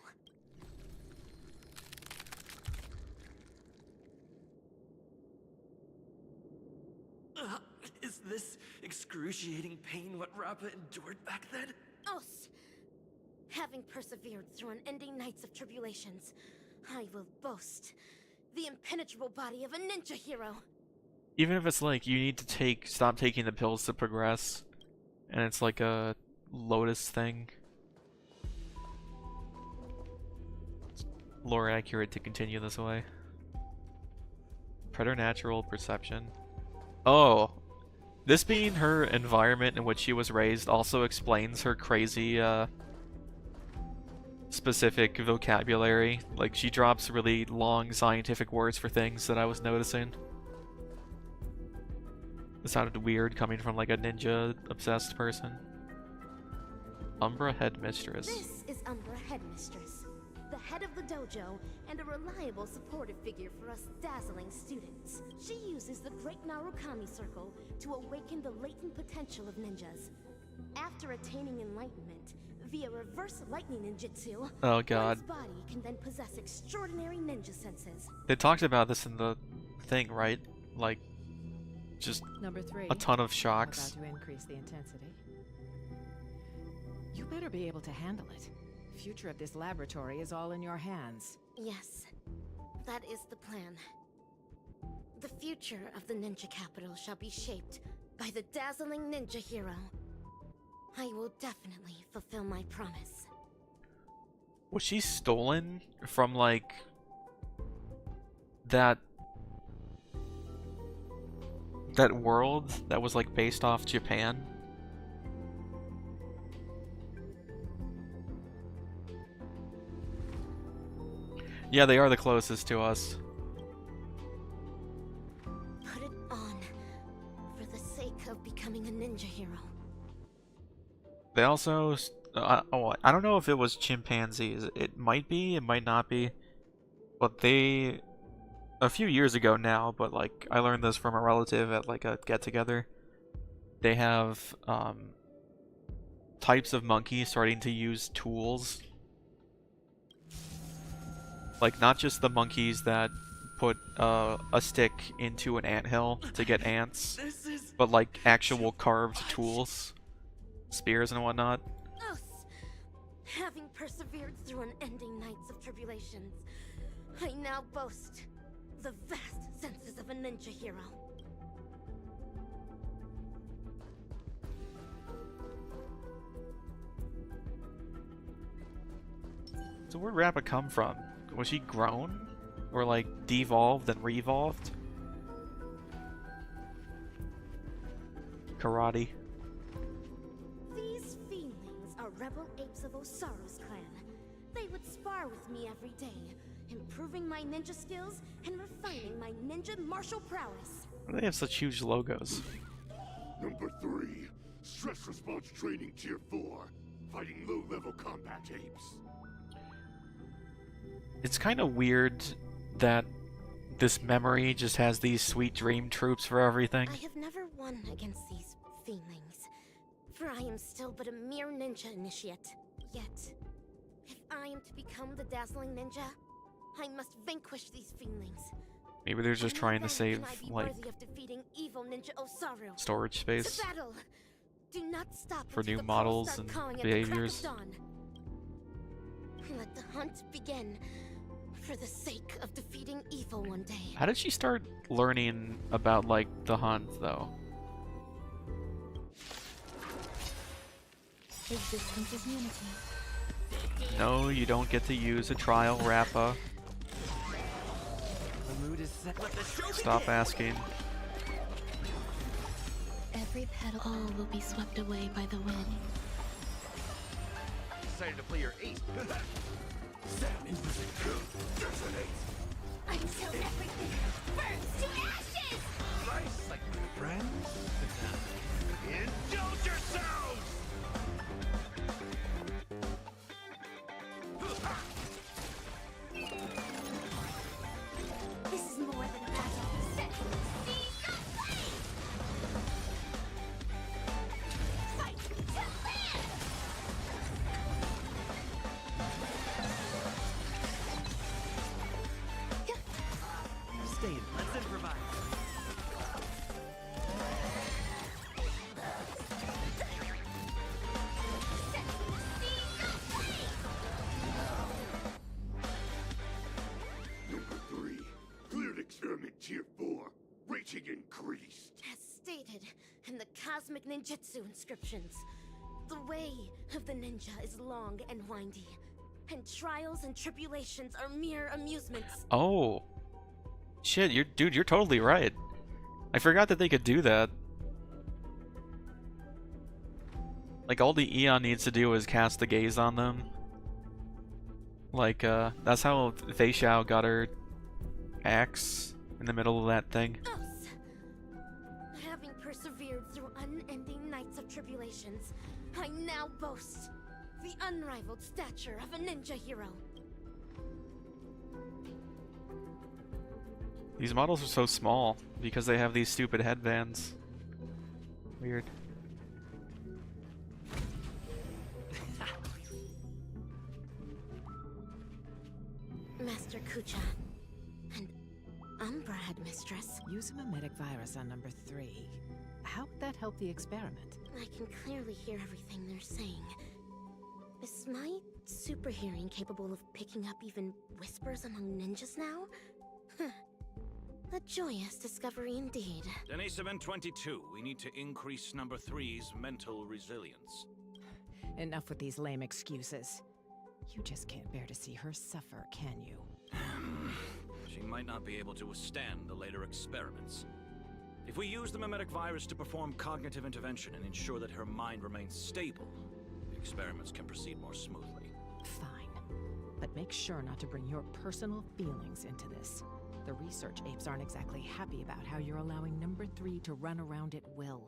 Is this excruciating pain what Rappa endured back then? Os! Having persevered through unending nights of tribulations, I will boast the impenetrable body of a ninja hero. Even if it's like you need to stop taking the pills to progress, and it's like a Lotus thing. It's lore accurate to continue this way. Preternatural perception. Oh, this being her environment in which she was raised also explains her crazy, specific vocabulary. Like, she drops really long scientific words for things that I was noticing. It sounded weird coming from, like, a ninja-obsessed person. Umbra Headmistress. This is Umbra Headmistress, the head of the dojo and a reliable supportive figure for us dazzling students. She uses the Great Narukami Circle to awaken the latent potential of ninjas. After attaining enlightenment via reverse lightning ninjutsu, Oh god. one's body can then possess extraordinary ninja senses. They talked about this in the thing, right? Like, just Number 3, a ton of shocks. about to increase the intensity. You better be able to handle it. future of this laboratory is all in your hands. Yes, that is the plan. The future of the ninja capital shall be shaped by the dazzling ninja hero. I will definitely fulfill my promise. Was she stolen from, like, that world that was, like, based off Japan? Yeah, they are the closest to us. Put it on for the sake of becoming a ninja hero. They also, I don't know if it was chimpanzees. It might be, it might not be. But they, a few years ago now, but like I learned this from a relative at like a get-together. They have types of monkeys starting to use tools. Like not just the monkeys that put a stick into an anthill to get ants, but like actual carved tools. Spears and whatnot. Thus, having persevered through unending nights of tribulations, I now boast the vast senses of a ninja hero. So where'd Rappa come from? Was she grown? Or like devolved and revolved? Karate. These feelings are rebel apes of Osaru's clan. They would spar with me every day, improving my ninja skills and refining my ninja martial prowess. Why do they have such huge logos? Number 3, stress response training tier 4, fighting low-level combat apes. It's kind of weird that this memory just has these sweet dream troops for everything. I have never won against these feelings, for I am still but a mere ninja initiate. Yet, if I am to become the dazzling ninja, I must vanquish these feelings. Maybe they're just trying to save, like, worthy of defeating evil ninja Osaru. storage space To battle! Do not stop for until new the models calls start and calling at the crack of behaviors. dawn. Let the hunt begin, for the sake of defeating evil one day. How did she start learning about, like, the hunt, though? Existence is unity. No, you don't get to use a trial Rappa. The mood is set. Let the show Stop begin. asking. Every petal, all will be swept away by the wind. Decided to play your ace. Until everything burns to ashes! Nice, like my friends. Indulge yourselves! This is more than a battle. Set, seize, the flame! Fight to live! Stay in. Let's improvise. Number 3, cleared experiment tier 4, rating increased. As stated in the cosmic ninjutsu inscriptions, the way of the ninja is long and windy, and trials and tribulations are mere amusements. Oh. Shit, you're totally right. I forgot that they could do that. Like, all the Eon needs to do is cast the gaze on them. Like, that's how Fei Xiao got her axe in the middle of that thing. Thus, having persevered through unending nights of tribulations, I now boast the unrivaled stature of a ninja hero. These models are so small because they have these stupid headbands. Weird. Master Kucha, and Umbra Headmistress. Use a mimetic virus on number 3. How would that help the experiment? I can clearly hear everything they're saying. This might super hearing capable of picking up even whispers among ninjas now? Huh. A joyous discovery indeed. Denisovin 22, we need to increase number 3's mental resilience. Enough with these lame excuses. You just can't bear to see her suffer, can you? She might not be able to withstand the later experiments. If we use the mimetic virus to perform cognitive intervention and ensure that her mind remains stable, the experiments can proceed more smoothly. Fine. But make sure not to bring your personal feelings into this. The research apes aren't exactly happy about how you're allowing number 3 to run around at will.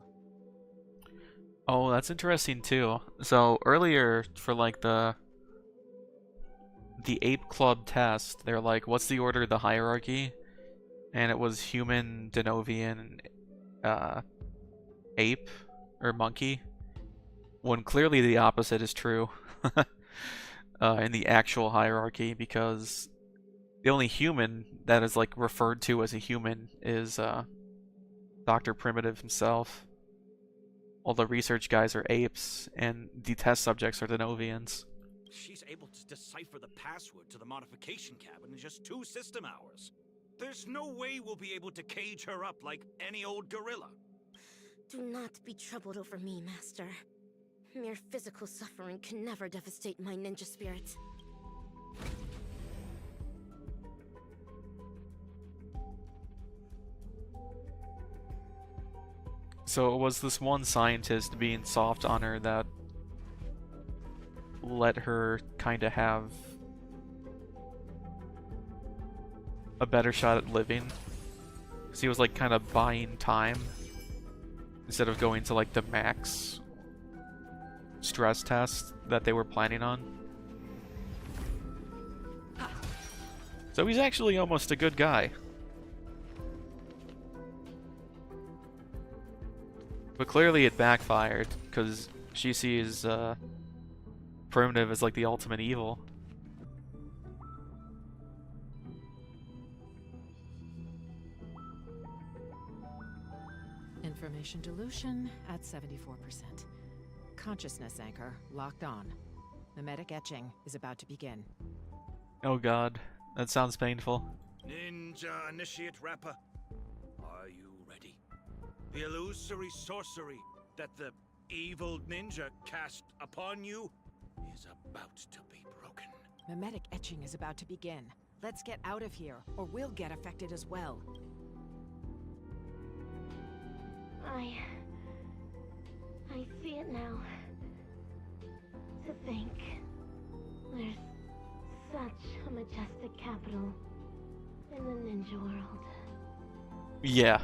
Oh, that's interesting too. So earlier for like the ape club test, they're like, what's the order of the hierarchy? And it was human, Denovian, ape, or monkey. When clearly the opposite is true in the actual hierarchy, because the only human that is like referred to as a human is Dr. Primitive himself. All the research guys are apes, and the test subjects are Denovians. She's able to decipher the password to the modification cabin in just 2 system hours. There's no way we'll be able to cage her up like any old gorilla. Do not be troubled over me, Master. Mere physical suffering can never devastate my ninja spirit. So it was this one scientist being soft on her that let her kind of have a better shot at living. Because he was like kind of buying time instead of going to like the max stress test that they were planning on. So he's actually almost a good guy. But clearly it backfired, because she sees Primitive as like the ultimate evil. Information dilution at 74%. Consciousness anchor locked on. Mimetic etching is about to begin. Oh god, that sounds painful. Ninja Initiate Rappa, are you ready? The illusory sorcery that the evil ninja cast upon you is about to be broken. Mimetic etching is about to begin. Let's get out of here, or we'll get affected as well. I see it now. To think, there's such a majestic capital in the ninja world. Yeah.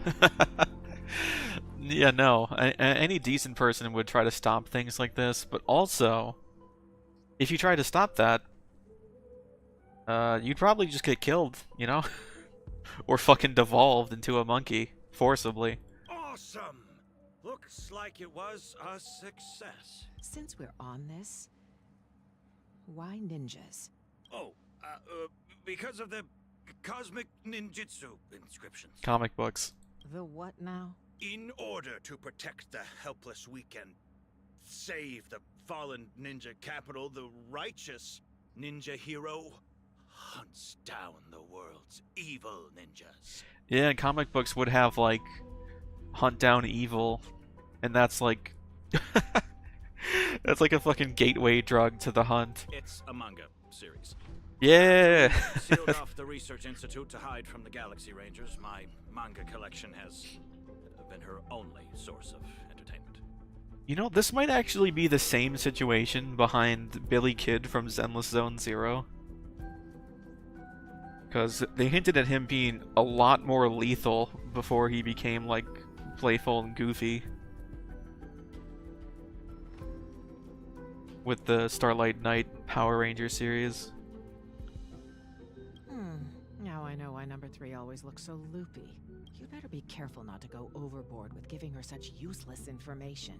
Yeah, no. Any decent person would try to stop things like this, but also, if you try to stop that, you'd probably just get killed, you know? Or fucking devolved into a monkey, forcibly. Awesome! Looks like it was a success. Since we're on this, why ninjas? Oh, because of the cosmic ninjutsu inscriptions. Comic books. The what now? In order to protect the helpless weak and save the fallen ninja capital, the righteous ninja hero hunts down the world's evil ninjas. Yeah, comic books would have, like, hunt down evil, and that's like... that's like a fucking gateway drug to the hunt. It's a manga series. Yeah! Sealed off the research institute to hide from the Galaxy Rangers. My manga collection has been her only source of entertainment. You know, this might actually be the same situation behind Billy Kid from Zenless Zone Zero. Because they hinted at him being a lot more lethal before he became, like, playful and goofy. With the Starlight Knight Power Ranger series. Now I know why number 3 always looks so loopy. You'd better be careful not to go overboard with giving her such useless information.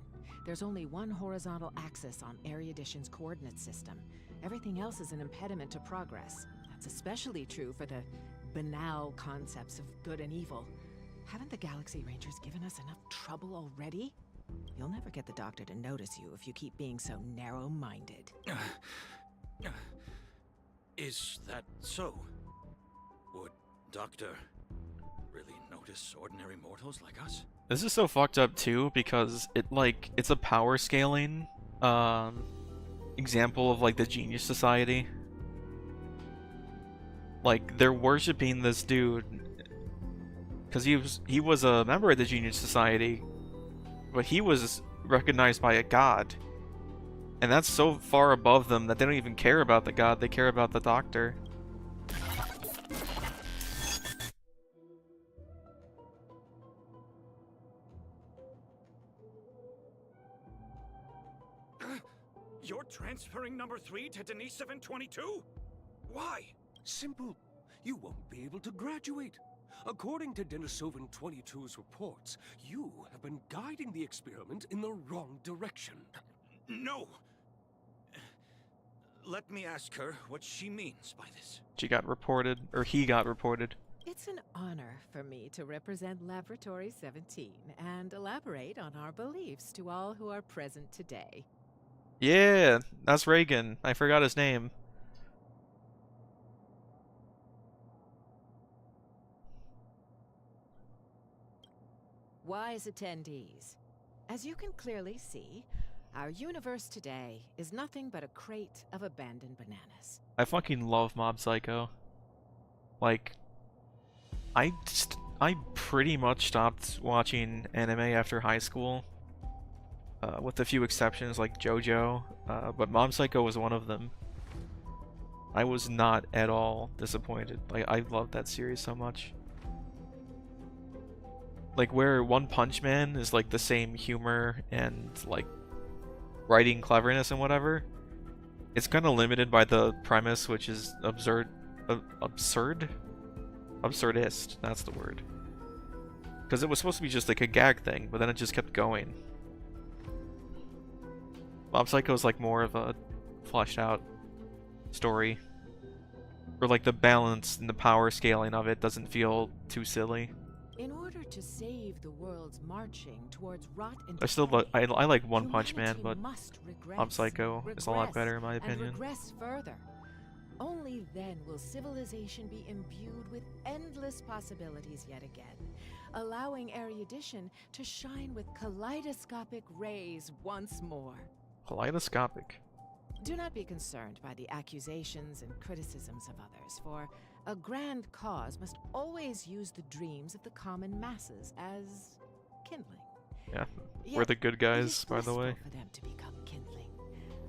There's only one horizontal axis on Ariadition's coordinate system. Everything else is an impediment to progress. That's especially true for the banal concepts of good and evil. Haven't the Galaxy Rangers given us enough trouble already? You'll never get the Doctor to notice you if you keep being so narrow-minded. Is that so? Would Doctor really notice ordinary mortals like us? This is so fucked up too because it's a power scaling example of like the Genius Society. Like they're worshiping this dude because he was a member of the Genius Society, but he was recognized by a god. And that's so far above them that they don't even care about the god, they care about the doctor. You're transferring number 3 to Denisovin 22? Why? Simple. You won't be able to graduate. According to Denisovin 22's reports, you have been guiding the experiment in the wrong direction. No! Let me ask her what she means by this. She got reported, or he got reported. It's an honor for me to represent Laboratory 17 and elaborate on our beliefs to all who are present today. Yeah, that's Reagan. I forgot his name. Wise attendees, as you can clearly see, our universe today is nothing but a crate of abandoned bananas. I fucking love Mob Psycho. Like, I pretty much stopped watching anime after high school, with a few exceptions like JoJo, but Mob Psycho was one of them. I was not at all disappointed. Like, I loved that series so much. Like, where One Punch Man is like the same humor and like writing cleverness and whatever, it's kind of limited by the premise, which is absurdist, that's the word. Because it was supposed to be just like a gag thing, but then it just kept going. Mob Psycho is like more of a fleshed out story, or like the balance and the power scaling of it doesn't feel too silly. In order to save the world's marching towards rot and I like One Punch Man, but Mob Psycho is a lot better in my and opinion. regress further. Only then will civilization be imbued with endless possibilities yet again, allowing erudition to shine with kaleidoscopic rays once more. Kaleidoscopic. Do not be concerned by the accusations and criticisms of others, for a grand cause must always use the dreams of the common masses as kindling. Yeah, Yet, we're the good it guys, is by the way. blissful for them to become kindling,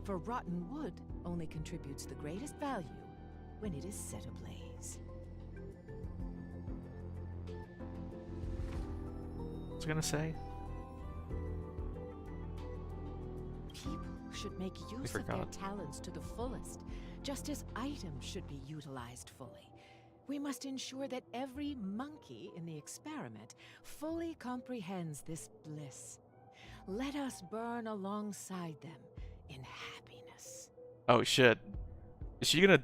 for rotten wood only contributes the greatest value when it is set ablaze. What was I gonna say? People should make use of their talents to the fullest, just as items should be utilized fully. We must ensure that every monkey in the experiment fully comprehends this bliss. Let us burn alongside them in happiness. Oh shit. Is she gonna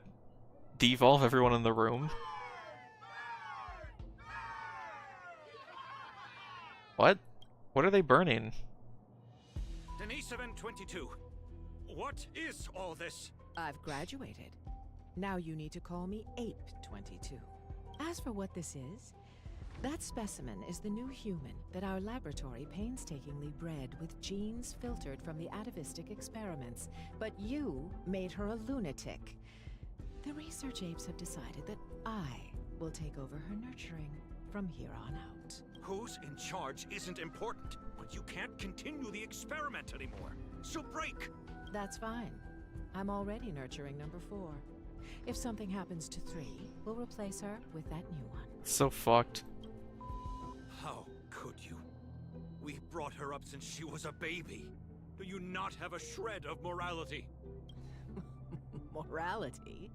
devolve everyone in the room? What? What are they burning? Denisovin 22, what is all this? I've graduated. Now you need to call me Ape 22. As for what this is, that specimen is the new human that our laboratory painstakingly bred with genes filtered from the atavistic experiments. But you made her a lunatic. The research apes have decided that I will take over her nurturing from here on out. Who's in charge isn't important, but you can't continue the experiment anymore. So break! That's fine. I'm already nurturing number 4. If something happens to 3, we'll replace her with that new one. So fucked. How could you? We brought her up since she was a baby. Do you not have a shred of morality? Morality?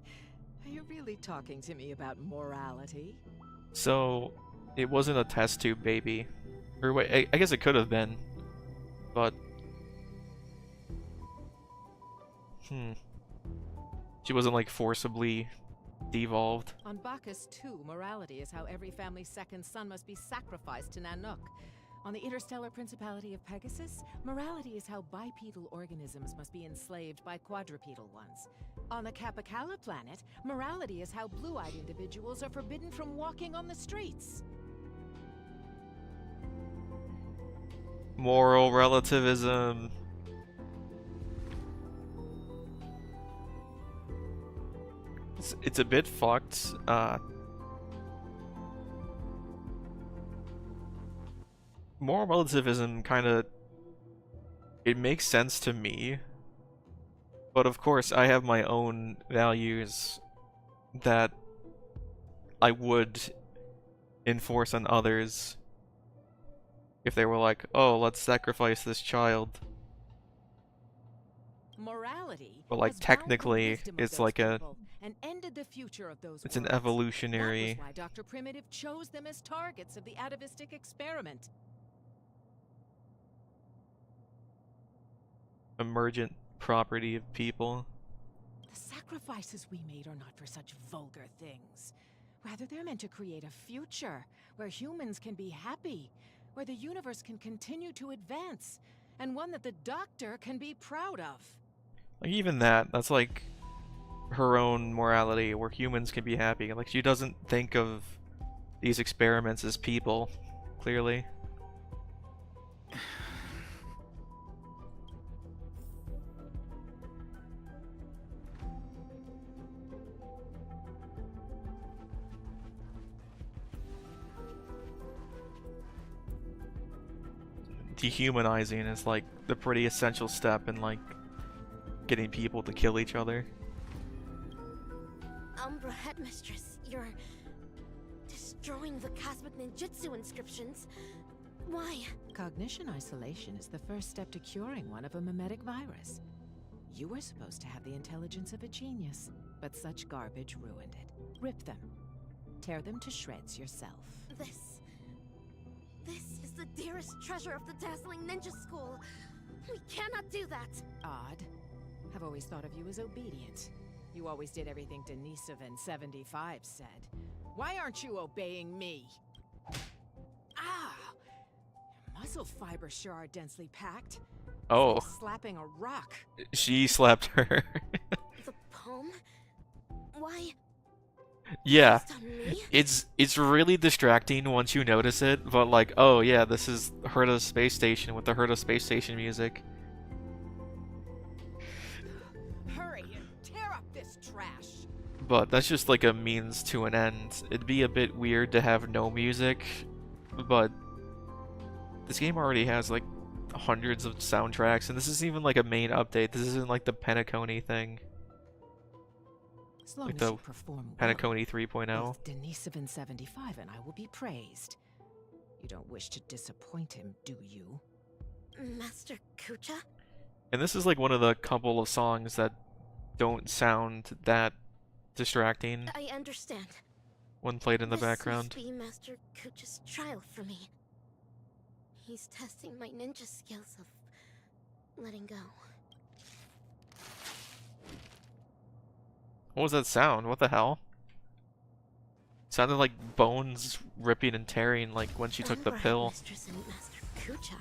Are you really talking to me about morality? So, it wasn't a test tube baby. Or wait, I guess it could have been. But... She wasn't like forcibly devolved. On Bacchus 2, morality is how every family's second son must be sacrificed to Nanook. On the interstellar principality of Pegasus, morality is how bipedal organisms must be enslaved by quadrupedal ones. On the Capicala planet, morality is how blue-eyed individuals are forbidden from walking on the streets. Moral relativism. It's a bit fucked. Moral relativism kind of, it makes sense to me, but of course I have my own values that I would enforce on others if they were like, oh, let's sacrifice this child. Morality, but like technically it's like a, and ended the future of those it's an worlds. evolutionary That was why Dr. Primitive chose them as targets of the atavistic experiment. emergent property of people. The sacrifices we made are not for such vulgar things. Rather, they're meant to create a future where humans can be happy, where the universe can continue to advance, and one that the Doctor can be proud of. Like even that's like her own morality, where humans can be happy. Like she doesn't think of these experiments as people, clearly. Dehumanizing is like the pretty essential step in like getting people to kill each other. Umbra Headmistress, you're destroying the cosmic ninjutsu inscriptions. Why? Cognition isolation is the first step to curing one of a mimetic virus. You were supposed to have the intelligence of a genius, but such garbage ruined it. Rip them. Tear them to shreds yourself. This is the dearest treasure of the dazzling ninja school. We cannot do that. Odd. I've always thought of you as obedient. You always did everything Denisovin 75 said. Why aren't you obeying me? Ah! Your muscle fibers sure are densely packed. Oh. It's like slapping a rock. She slapped her. The poem? Why? Yeah. It's really distracting once you notice it, but like, oh yeah, this is Herta Space Station with the Herta Space Station music. Hurry and tear up this trash. But that's just like a means to an end. It'd be a bit weird to have no music, but this game already has like hundreds of soundtracks, and this isn't even like a main update. This isn't like the Penacony thing. As long Like as the you perform Penacony 3.0. both Denisovin 75 and I will be praised. You don't wish to disappoint him, do you? Master Kucha? And this is like one of the couple of songs that don't sound that distracting I understand. when played in the This background. must be Master Kucha's trial for me. He's testing my ninja skills of letting go. What was that sound? What the hell? Sounded like bones ripping and tearing, like when she took the Umbra pill. Headmistress and Master Kucha.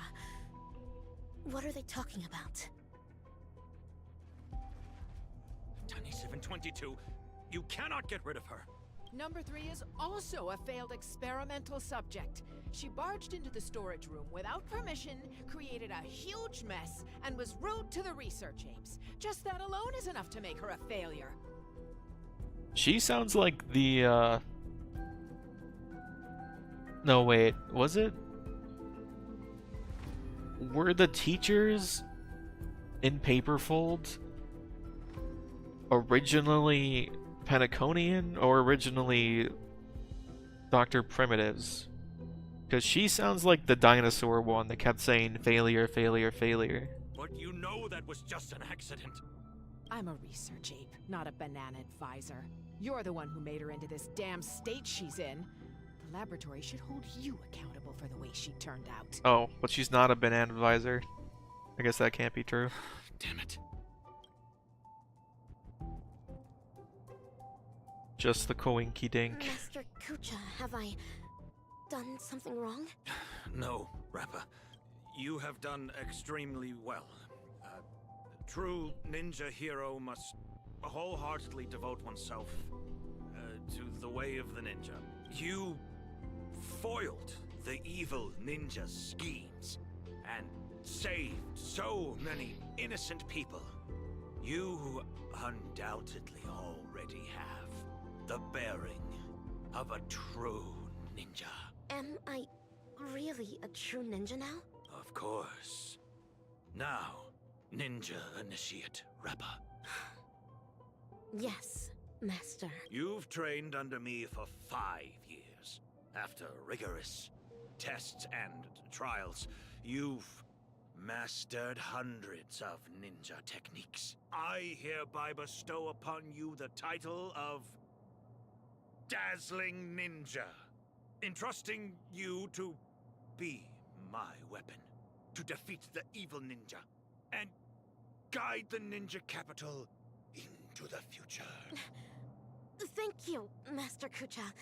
What are they talking about? Tiny 722, you cannot get rid of her. Number 3 is also a failed experimental subject. She barged into the storage room without permission, created a huge mess, and was rude to the research apes. Just that alone is enough to make her a failure. She sounds like the, No, wait, was it? Were the teachers in Paperfold originally Penaconian or originally Dr. Primitives? Because she sounds like the dinosaur one that kept saying failure, failure, failure. But you know that was just an accident. I'm a research ape, not a banana advisor. You're the one who made her into this damn state she's in. The laboratory should hold you accountable for the way she turned out. Oh, but she's not a banana advisor. I guess that can't be true. Damn it. Just the coinky dink. Master Kucha, have I done something wrong? No, Rappa. You have done extremely well. A true ninja hero must wholeheartedly devote oneself to the way of the ninja. You foiled the evil ninja's schemes and saved so many innocent people. You undoubtedly already have the bearing of a true ninja. Am I really a true ninja now? Of course. Now, Ninja Initiate Rappa. Yes, Master. You've trained under me for 5 years. After rigorous tests and trials, you've mastered hundreds of ninja techniques. I hereby bestow upon you the title of Dazzling Ninja, entrusting you to be my weapon, to defeat the evil ninja, and guide the ninja capital into the future. Thank you, Master Kucha.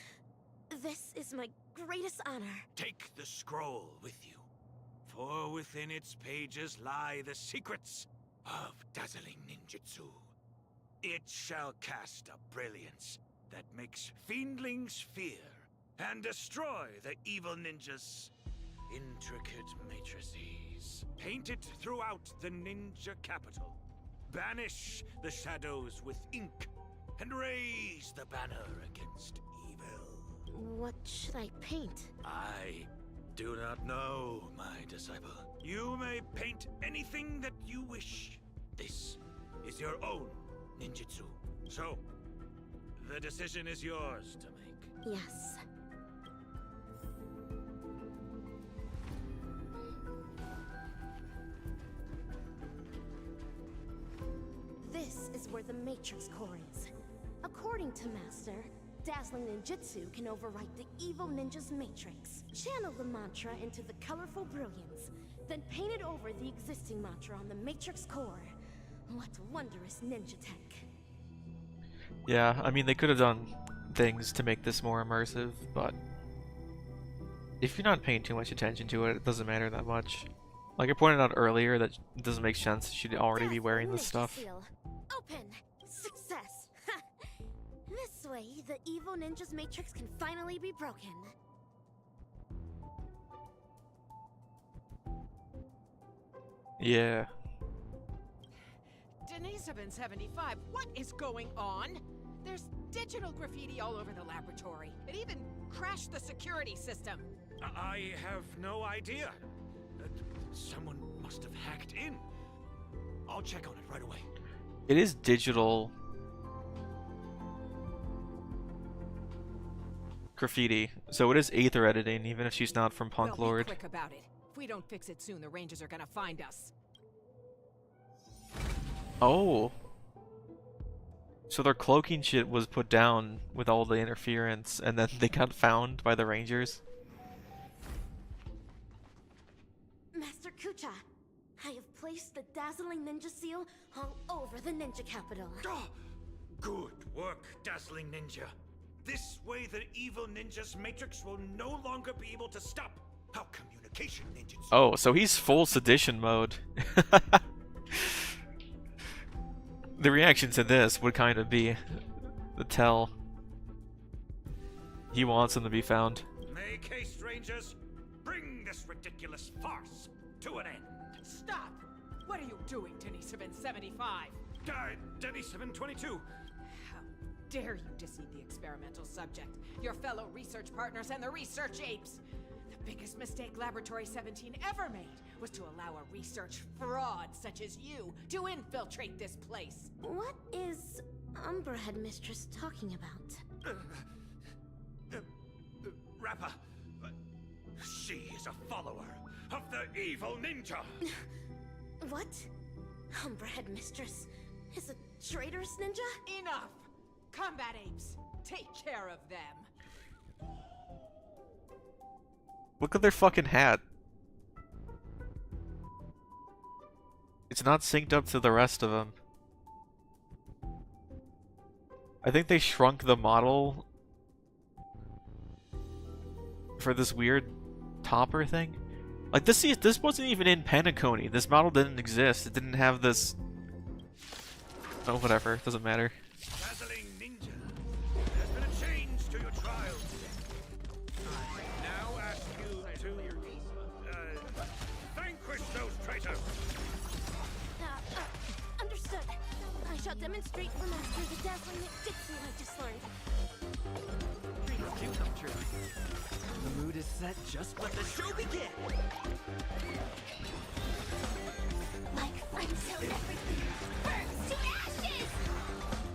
This is my greatest honor. Take the scroll with you, for within its pages lie the secrets of dazzling ninjutsu. It shall cast a brilliance that makes fiendlings fear and destroy the evil ninja's intricate matrices. Paint it throughout the ninja capital. Banish the shadows with ink and raise the banner against evil. What should I paint? I do not know, my disciple. You may paint anything that you wish. This is your own ninjutsu. So, the decision is yours to make. Yes. This is where the Matrix Core is. According to Master, dazzling ninjutsu can overwrite the evil ninja's matrix. Channel the mantra into the colorful brilliance, then paint it over the existing mantra on the Matrix Core. What wondrous ninja tech. Yeah, I mean, they could have done things to make this more immersive, but if you're not paying too much attention to it, it doesn't matter that much. Like I pointed out earlier, that it doesn't make sense. She'd already be wearing this stuff. Seal. Open! Success! This way, the evil ninja's matrix can finally be broken. Yeah. Denisovin 75, what is going on? There's digital graffiti all over the laboratory. It even crashed the security system. I have no idea. Someone must have hacked in. I'll check on it right away. It is digital graffiti, so it is Aether editing, even if she's not from Punk We'll Lord. be quick about it. If we don't fix it soon, the Rangers are gonna find us. Oh. So their cloaking shit was put down with all the interference, and then they got found by the Rangers? Master Kucha, I have placed the dazzling ninja seal all over the ninja capital. Good work, Dazzling Ninja. This way the evil ninja's matrix will no longer be able to stop our communication ninjutsu. Oh, so he's full sedition mode. The reaction to this would kind of be the tell. He wants him to be found. Make haste, Rangers. Bring this ridiculous farce to an end. Stop! What are you doing, Denisovin 75? Denisovin 22. How dare you deceive the experimental subject, your fellow research partners, and the research apes? The biggest mistake Laboratory 17 ever made was to allow a research fraud such as you to infiltrate this place. What is Umbra Headmistress talking about? Rappa. She is a follower of the evil ninja. What? Umbra Headmistress is a traitorous ninja? Enough! Combat apes, take care of them. Look at their fucking hat. It's not synced up to the rest of them. I think they shrunk the model for this weird topper thing. Like this wasn't even in Penacony. This model didn't exist. It didn't have this Oh, whatever. Doesn't matter. Dazzling ninja, there's been a change to your trial today. I now ask you to vanquish those traitors. Understood. I shall demonstrate for Master the dazzling ninjutsu I just learned. Dreams do come true. The mood is set. Just let the show begin. Like flames out everything burns to ashes!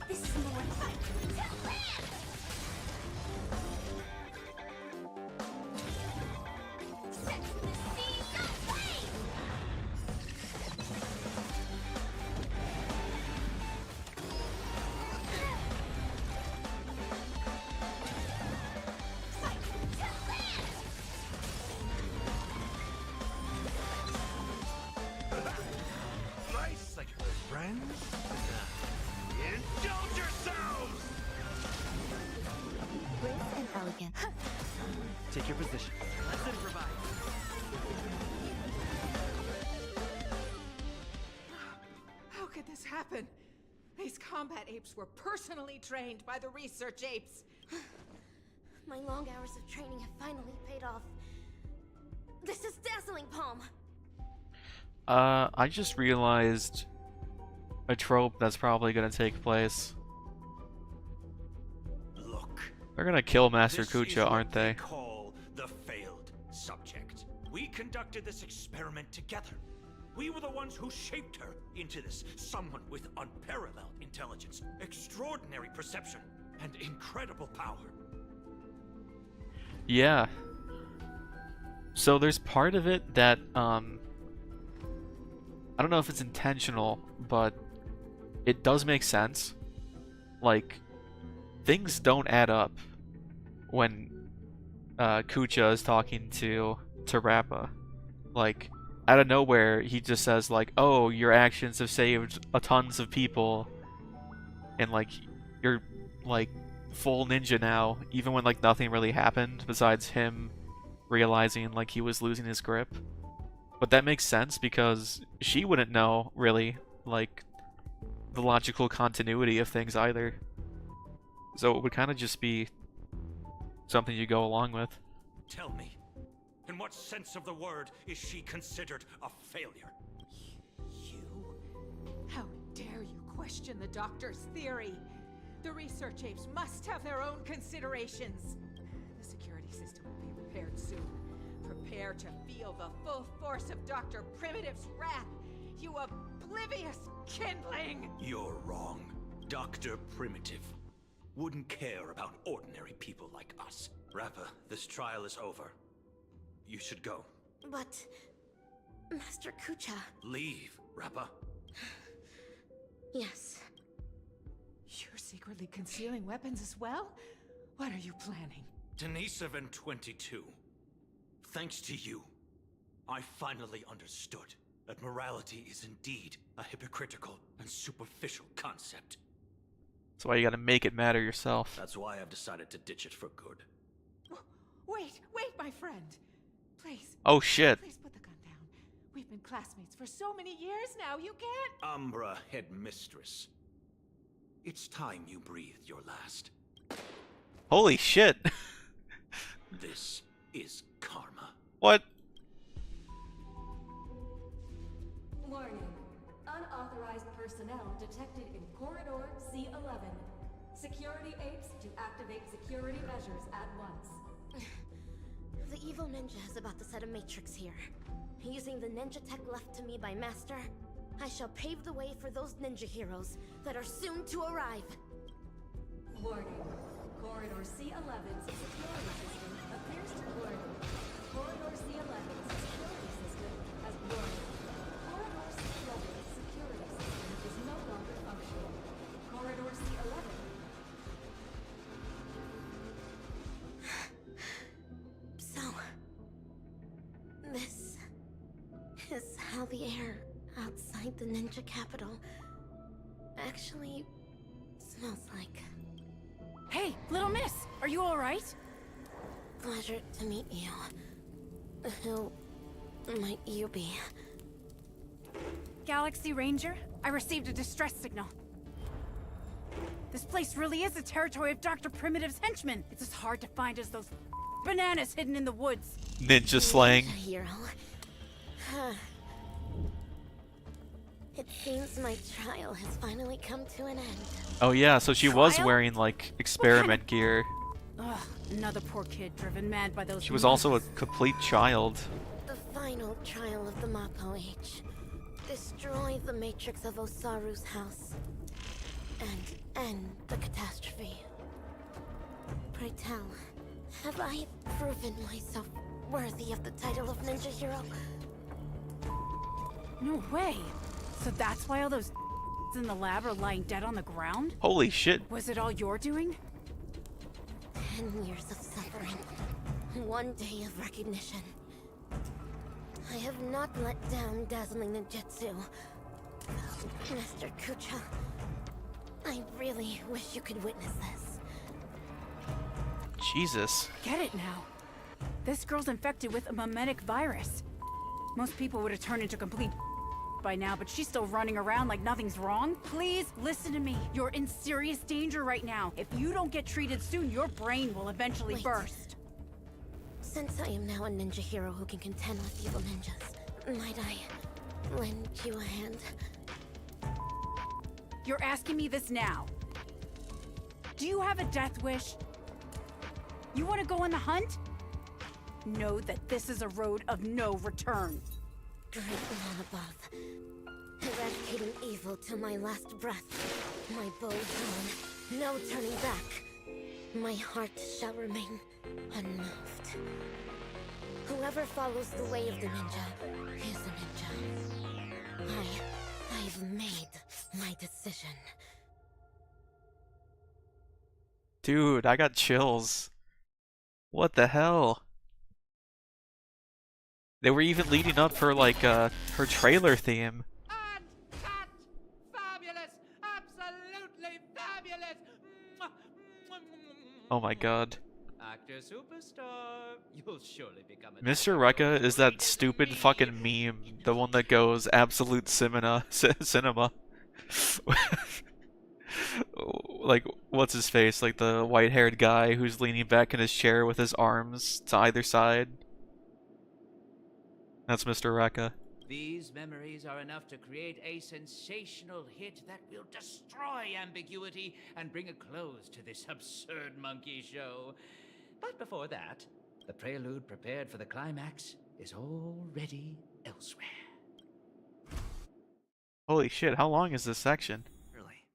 This is more fight to land! Set the seas aflame! Fight to land! Nice, like friends. Indulge yourselves. Grace and elegant. Take your position. Let's improvise. How could this happen? These combat apes were personally trained by the research apes. My long hours of training have finally paid off. This is Dazzling Palm. I just realized a trope that's probably gonna take place. Look. They're gonna kill Master This is Kucha, what aren't they? Call the failed subject. We conducted this experiment together. We were the ones who shaped her into this someone with unparalleled intelligence, extraordinary perception, and incredible power. Yeah. So there's part of it that, I don't know if it's intentional, but it does make sense. Like, things don't add up when Kucha is talking to Rappa. Like, out of nowhere, he just says, like, oh, your actions have saved tons of people, and, like, you're, like, full ninja now, even when, like, nothing really happened besides him realizing, like, he was losing his grip. But that makes sense because she wouldn't know, really, like, the logical continuity of things either. So it would kind of just be something you go along with. Tell me, in what sense of the word is she considered a failure? You? How dare you question the doctor's theory? The research apes must have their own considerations. The security system will be repaired soon. Prepare to feel the full force of Dr. Primitive's wrath, you oblivious kindling! You're wrong. Dr. Primitive wouldn't care about ordinary people like us. Rappa, this trial is over. You should go. But... Master Kucha... Leave, Rappa. Yes. You're secretly concealing weapons as well? What are you planning? Denisovin 22. Thanks to you, I finally understood that morality is indeed a hypocritical and superficial concept. That's why you gotta make it matter yourself. That's why I've decided to ditch it for good. Wait, my friend. Please. Oh shit. Please put the gun down. We've been classmates for so many years now, you can't... Umbra Headmistress. It's time you breathed your last. Holy shit. This is karma. What? Warning. Unauthorized personnel detected in Corridor C11. Security apes to activate security measures at once. The evil ninja is about to set a matrix here. Using the ninja tech left to me by Master, I shall pave the way for those ninja heroes that are soon to arrive. Warning. Corridor C11's security system appears to work. Corridor C11's security system has warned. Corridor C11's security system is no longer functional. Corridor C11... So... This... is how the air outside the ninja capital actually smells like. Hey, little miss, are you alright? Pleasure to meet you. Who might you be? Galaxy Ranger, I received a distress signal. This place really is the territory of Dr. Primitive's henchmen. It's as hard to find as those bananas hidden in the woods. Ninja slang. Hero. It seems my trial has finally come to an end. Oh yeah, so she was Trial? wearing like experiment gear. Ugh, another poor kid driven mad by those. She was also a complete child. The final trial of the Mappo Age. Destroy the matrix of Osaru's house. And end the catastrophe. Pray tell, have I proven myself worthy of the title of Ninja Hero? No way. So that's why all those in the lab are lying dead on the ground? Holy shit. Was it all your doing? 10 years of suffering. 1 day of recognition. I have not let down dazzling ninjutsu. Mr. Kucha, I really wish you could witness this. Jesus. Get it now. This girl's infected with a mimetic virus. Most people would have turned into complete by now, but she's still running around like nothing's wrong. Please listen to me. You're in serious danger right now. If you don't get treated soon, your brain will eventually burst. Since I am now a ninja hero who can contend with evil ninjas, might I lend you a hand? You're asking me this now. Do you have a death wish? You want to go on the hunt? Know that this is a road of no return. Great man above. Eradicating evil till my last breath. My bow drawn. No turning back. My heart shall remain unmoved. Whoever follows the way of the ninja is a ninja. I've made my decision. Dude, I got chills. What the hell? They were even leading up for like her trailer theme. Fabulous! Absolutely fabulous! Oh my god. Actor superstar. You'll surely become a Mr. Rekka is that stupid fucking meme, the one that goes absolute cinema. Like, what's his face? Like the white-haired guy who's leaning back in his chair with his arms to either side. That's Mr. Rekka. These memories are enough to create a sensational hit that will destroy ambiguity and bring a close to this absurd monkey show. But before that, the prelude prepared for the climax is already elsewhere. Holy shit, how long is this section? Really?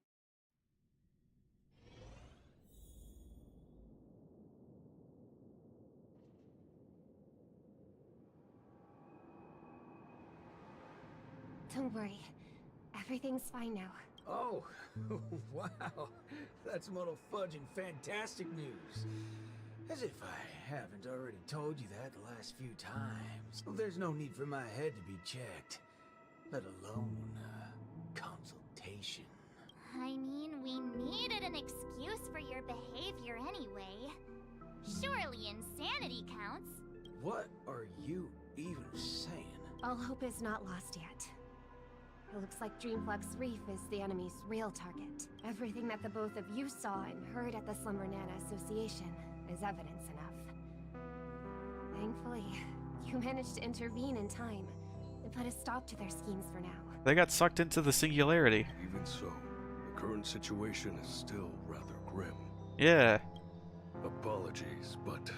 Don't worry. Everything's fine now. Oh, wow. That's muddle fudging fantastic news. As if I haven't already told you that the last few times. There's no need for my head to be checked, let alone consultation. I mean, we needed an excuse for your behavior anyway. Surely insanity counts. What are you even saying? All hope is not lost yet. It looks like Dreamflux Reef is the enemy's real target. Everything that the both of you saw and heard at the Slumber Nana Association is evidence enough. Thankfully, you managed to intervene in time and put a stop to their schemes for now. They got sucked into the singularity. Even so, the current situation is still rather grim. Yeah. Apologies, but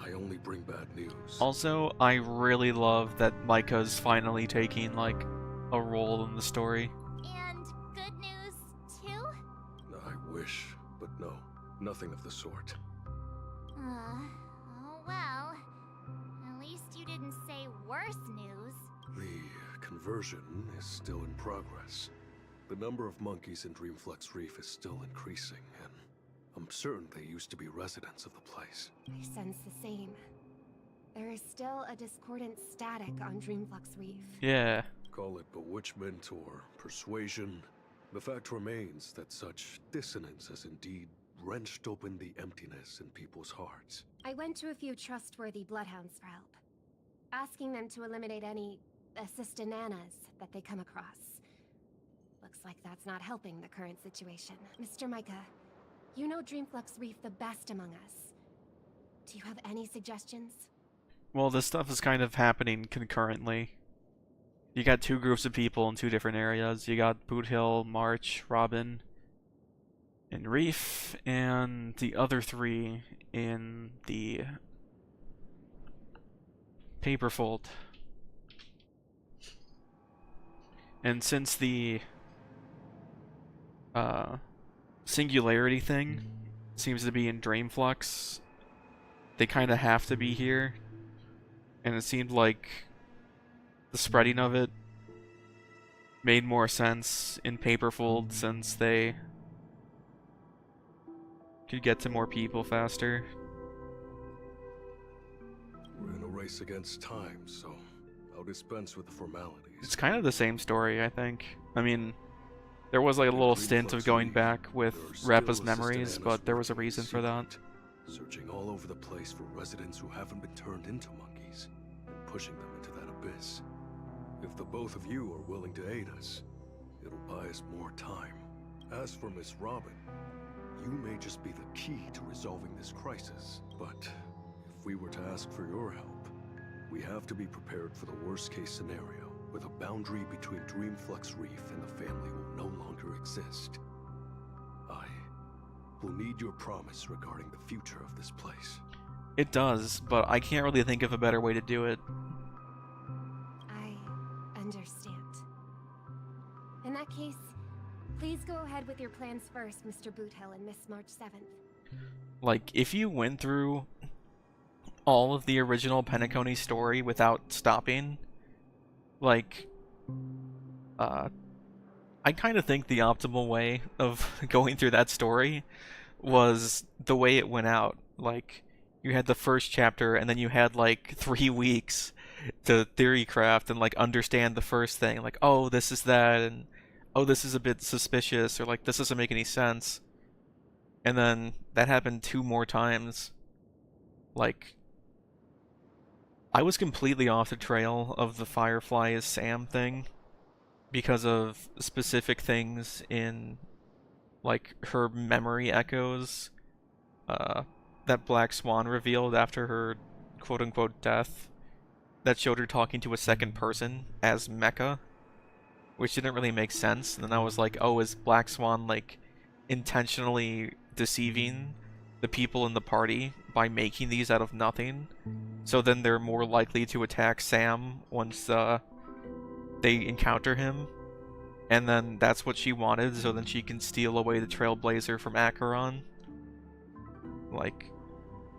I only bring bad news. Also, I really love that Micah's finally taking, like, a role in the story. And good news, too? I wish, but no, nothing of the sort. Oh well. At least you didn't say worse news. The conversion is still in progress. The number of monkeys in Dreamflux Reef is still increasing, and I'm certain they used to be residents of the place. I sense the same. There is still a discordant static on Dreamflux Reef. Yeah. Call it bewitchment or persuasion. The fact remains that such dissonance has indeed wrenched open the emptiness in people's hearts. I went to a few trustworthy bloodhounds for help, asking them to eliminate any assistananas that they come across. Looks like that's not helping the current situation. Mr. Micah, You know Dreamflux Reef the best among us. Do you have any suggestions? Well, this stuff is kind of happening concurrently. You got two groups of people in two different areas. You got Boot Hill, March, Robin, and Reef, and the other three in the Paperfold. And since the singularity thing seems to be in Dreamflux, they kind of have to be here. And it seemed like the spreading of it made more sense in Paperfold since they could get to more people faster. We're in a race against time, so I'll dispense with the formalities. It's kind of the same story, I think. I mean, there was like a little stint of going back with Rappa's memories, but there was a reason for that. Searching all over the place for residents who haven't been turned into monkeys, and pushing them into that abyss. If the both of you are willing to aid us, it'll buy us more time. As for Miss Robin, you may just be the key to resolving this crisis, but if we were to ask for your help, we have to be prepared for the worst-case scenario, where the boundary between Dreamflux Reef and the family will no longer exist. I will need your promise regarding the future of this place. It does, but I can't really think of a better way to do it. I understand. In that case, please go ahead with your plans first, Mr. Boothill and Miss March 7th. Like, if you went through all of the original Penacony story without stopping, like, I kind of think the optimal way of going through that story was the way it went out. Like, you had the first chapter, and then you had, like, 3 weeks to theory craft and, like, understand the first thing. Like, oh, this is that, and oh, this is a bit suspicious, or, like, this doesn't make any sense. And then that happened 2 more times. Like, I was completely off the trail of the Firefly is Sam thing because of specific things in, like, her memory echoes that Black Swan revealed after her quote-unquote death that showed her talking to a second person as Mecha, which didn't really make sense. And then I was like, oh, is Black Swan, like, intentionally deceiving the people in the party by making these out of nothing? So then they're more likely to attack Sam once they encounter him. And then that's what she wanted, so then she can steal away the Trailblazer from Acheron. Like,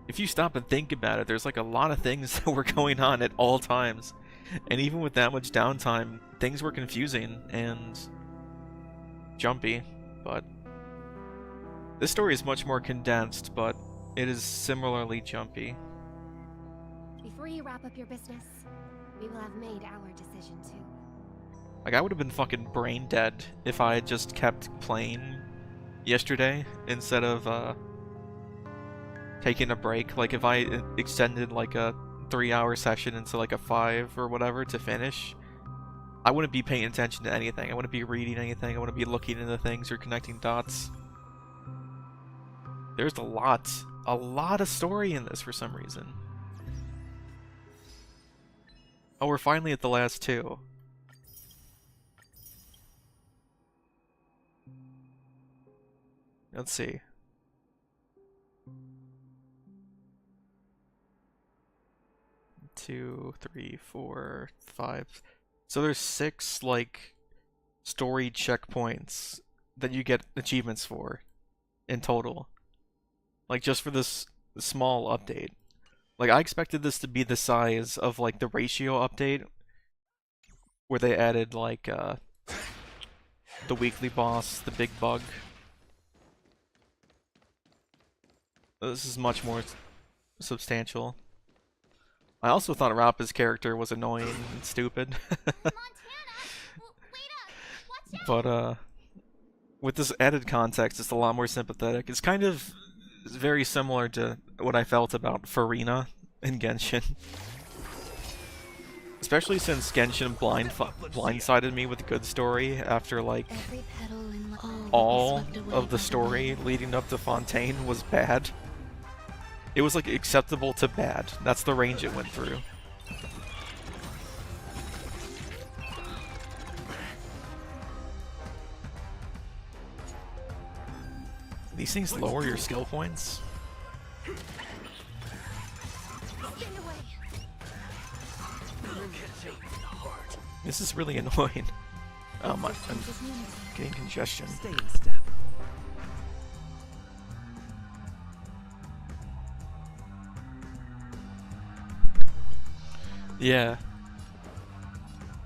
if you stop and think about it, there's like a lot of things that were going on at all times. And even with that much downtime, things were confusing and jumpy. But this story is much more condensed, but it is similarly jumpy. Before you wrap up your business, we will have made our decision too. Like, I would have been fucking brain dead if I had just kept playing yesterday instead of taking a break. Like, if I extended like a 3-hour session into like a 5 or whatever to finish, I wouldn't be paying attention to anything. I wouldn't be reading anything. I wouldn't be looking into things or connecting dots. There's a lot of story in this for some reason. Oh, we're finally at the last 2. Let's see. Two, 3, 4, 5. So there's 6, like, story checkpoints that you get achievements for in total. Like, just for this small update. Like, I expected this to be the size of, like, the ratio update, where they added, like, the weekly boss, the big bug. This is much more substantial. I also thought Rappa's character was annoying and stupid. But, with this added context, it's a lot more sympathetic. It's kind of very similar to what I felt about Farina in Genshin. Especially since Genshin blindsided me with a good story after, like, all of the story leading up to Fontaine was bad. It was, like, acceptable to bad. That's the range it went through. These things lower your skill points? This is really annoying. I'm getting congestion. Stay in step. Yeah.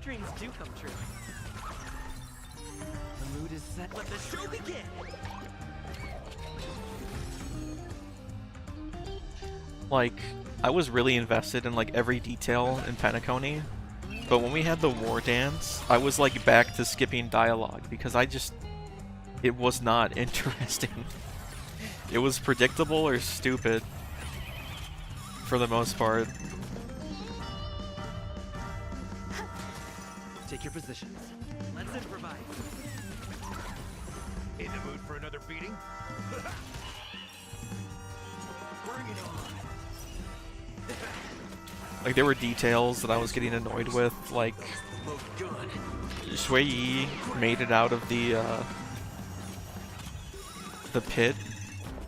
Dreams do come true. The mood is set. Let the show begin. Like, I was really invested in, like, every detail in Penacony, but when we had the war dance, I was, like, back to skipping dialogue, because it was not interesting. It was predictable or stupid, for the most part. Take your positions. Let's improvise. In the mood for another beating? Bring it on. Like, there were details that I was getting annoyed with, like, Shui Yi made it out of the pit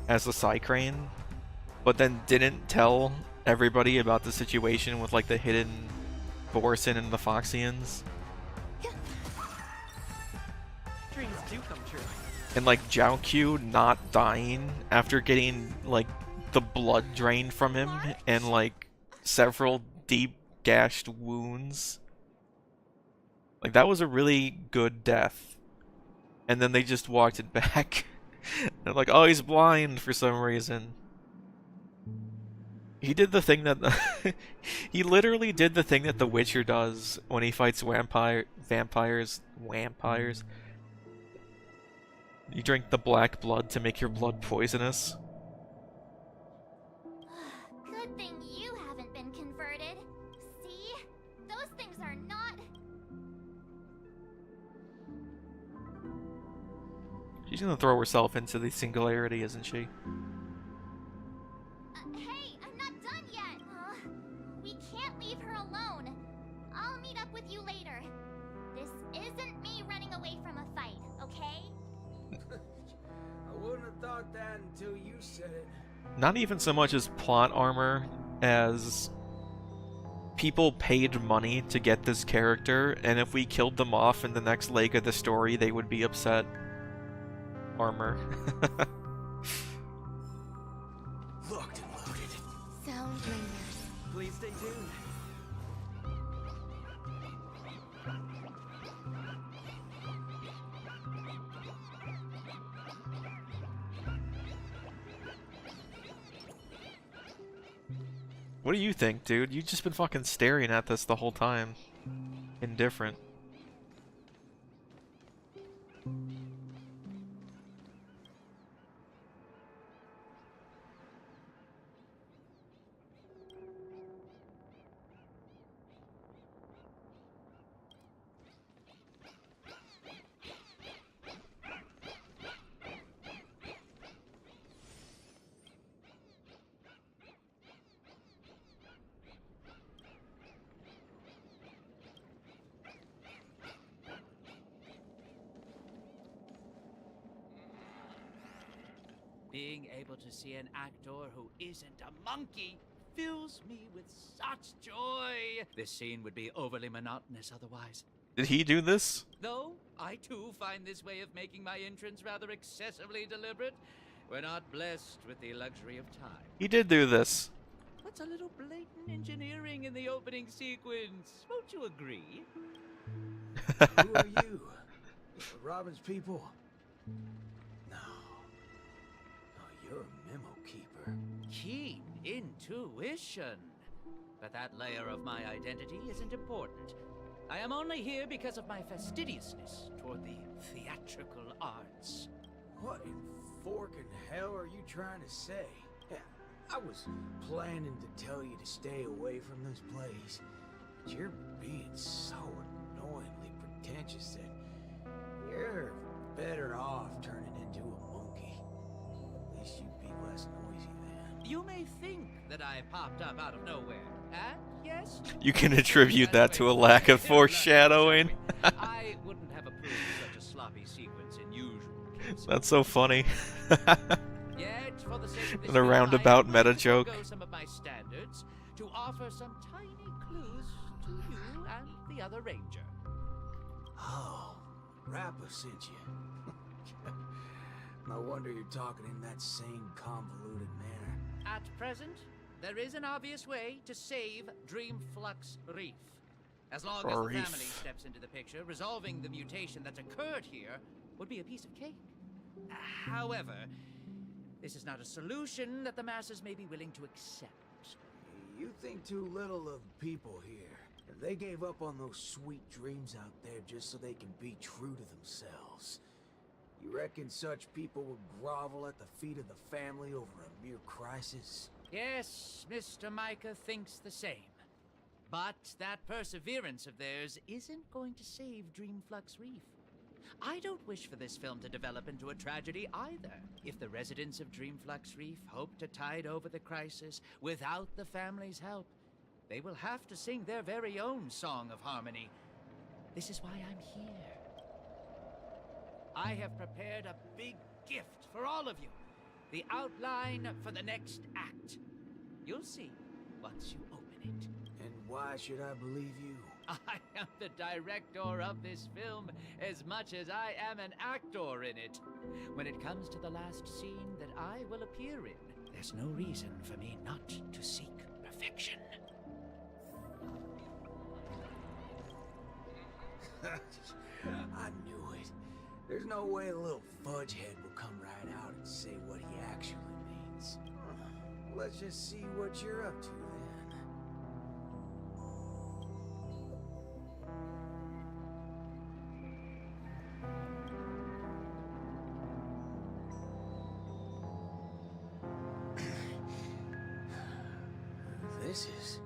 as a Psycrane, but then didn't tell everybody about the situation with, like, the hidden Borson and the Foxians. Dreams do come true. And, like, Jiaoqiu not dying after getting, like, the blood drained from him and, like, several deep gashed wounds. Like, that was a really good death. And then they just walked it back. They're like, oh, he's blind for some reason. He did the thing that... he literally did the thing that The Witcher does when he fights vampires. You drink the black blood to make your blood poisonous. Good thing you haven't been converted. See? Those things are not... She's gonna throw herself into the singularity, isn't she? Hey, I'm not done yet! We can't leave her alone. I'll meet up with you later. This isn't me running away from a fight, okay? I wouldn't have thought that until you said it. Not even so much as plot armor as people paid money to get this character, and if we killed them off in the next leg of the story, they would be upset. Armor. Locked and loaded. Sound lingers. Please stay tuned. What do you think, dude? You've just been fucking staring at this the whole time. Indifferent. Being able to see an actor who isn't a monkey fills me with such joy. This scene would be overly monotonous otherwise. Did he do this? Though, I too find this way of making my entrance rather excessively deliberate. We're not blessed with the luxury of time. He did do this. What's a little blatant engineering in the opening sequence? Won't you agree? Who are you? Robin's people? No. Oh, you're a memo keeper. Keen intuition. But that layer of my identity isn't important. I am only here because of my fastidiousness toward the theatrical arts. What in forking hell are you trying to say? Yeah, I was planning to tell you to stay away from this place. you're being so annoyingly pretentious that you're better off turning into a monkey. At least you'd be less noisy then. You may think that I popped up out of nowhere, and yes, You can attribute that to a lack of foreshadowing. I wouldn't have approved such a sloppy sequence in usual cases. That's so funny. Yet, for the sake of this A film, roundabout I am willing meta to joke. forego some of my standards to offer some tiny clues to you and the other ranger. Oh, Rappa sent you. No wonder you're talking in that same convoluted manner. At present, there is an obvious way to save Dreamflux Reef. As long as the Reef. family steps into the picture, resolving the mutation that's occurred here would be a piece of cake. However, this is not a solution that the masses may be willing to accept. You think too little of people here. They gave up on those sweet dreams out there just so they can be true to themselves. You reckon such people would grovel at the feet of the family over a mere crisis? Yes, Mr. Micah thinks the same. But that perseverance of theirs isn't going to save Dreamflux Reef. I don't wish for this film to develop into a tragedy either. If the residents of Dreamflux Reef hope to tide over the crisis without the family's help, they will have to sing their very own song of harmony. This is why I'm here. I have prepared a big gift for all of you. The outline for the next act. You'll see once you open it. And why should I believe you? I am the director of this film as much as I am an actor in it. When it comes to the last scene that I will appear in, there's no reason for me not to seek perfection. I knew it. There's no way a little fudgehead will come right out and say what he actually means. Let's just see what you're up to then. This is...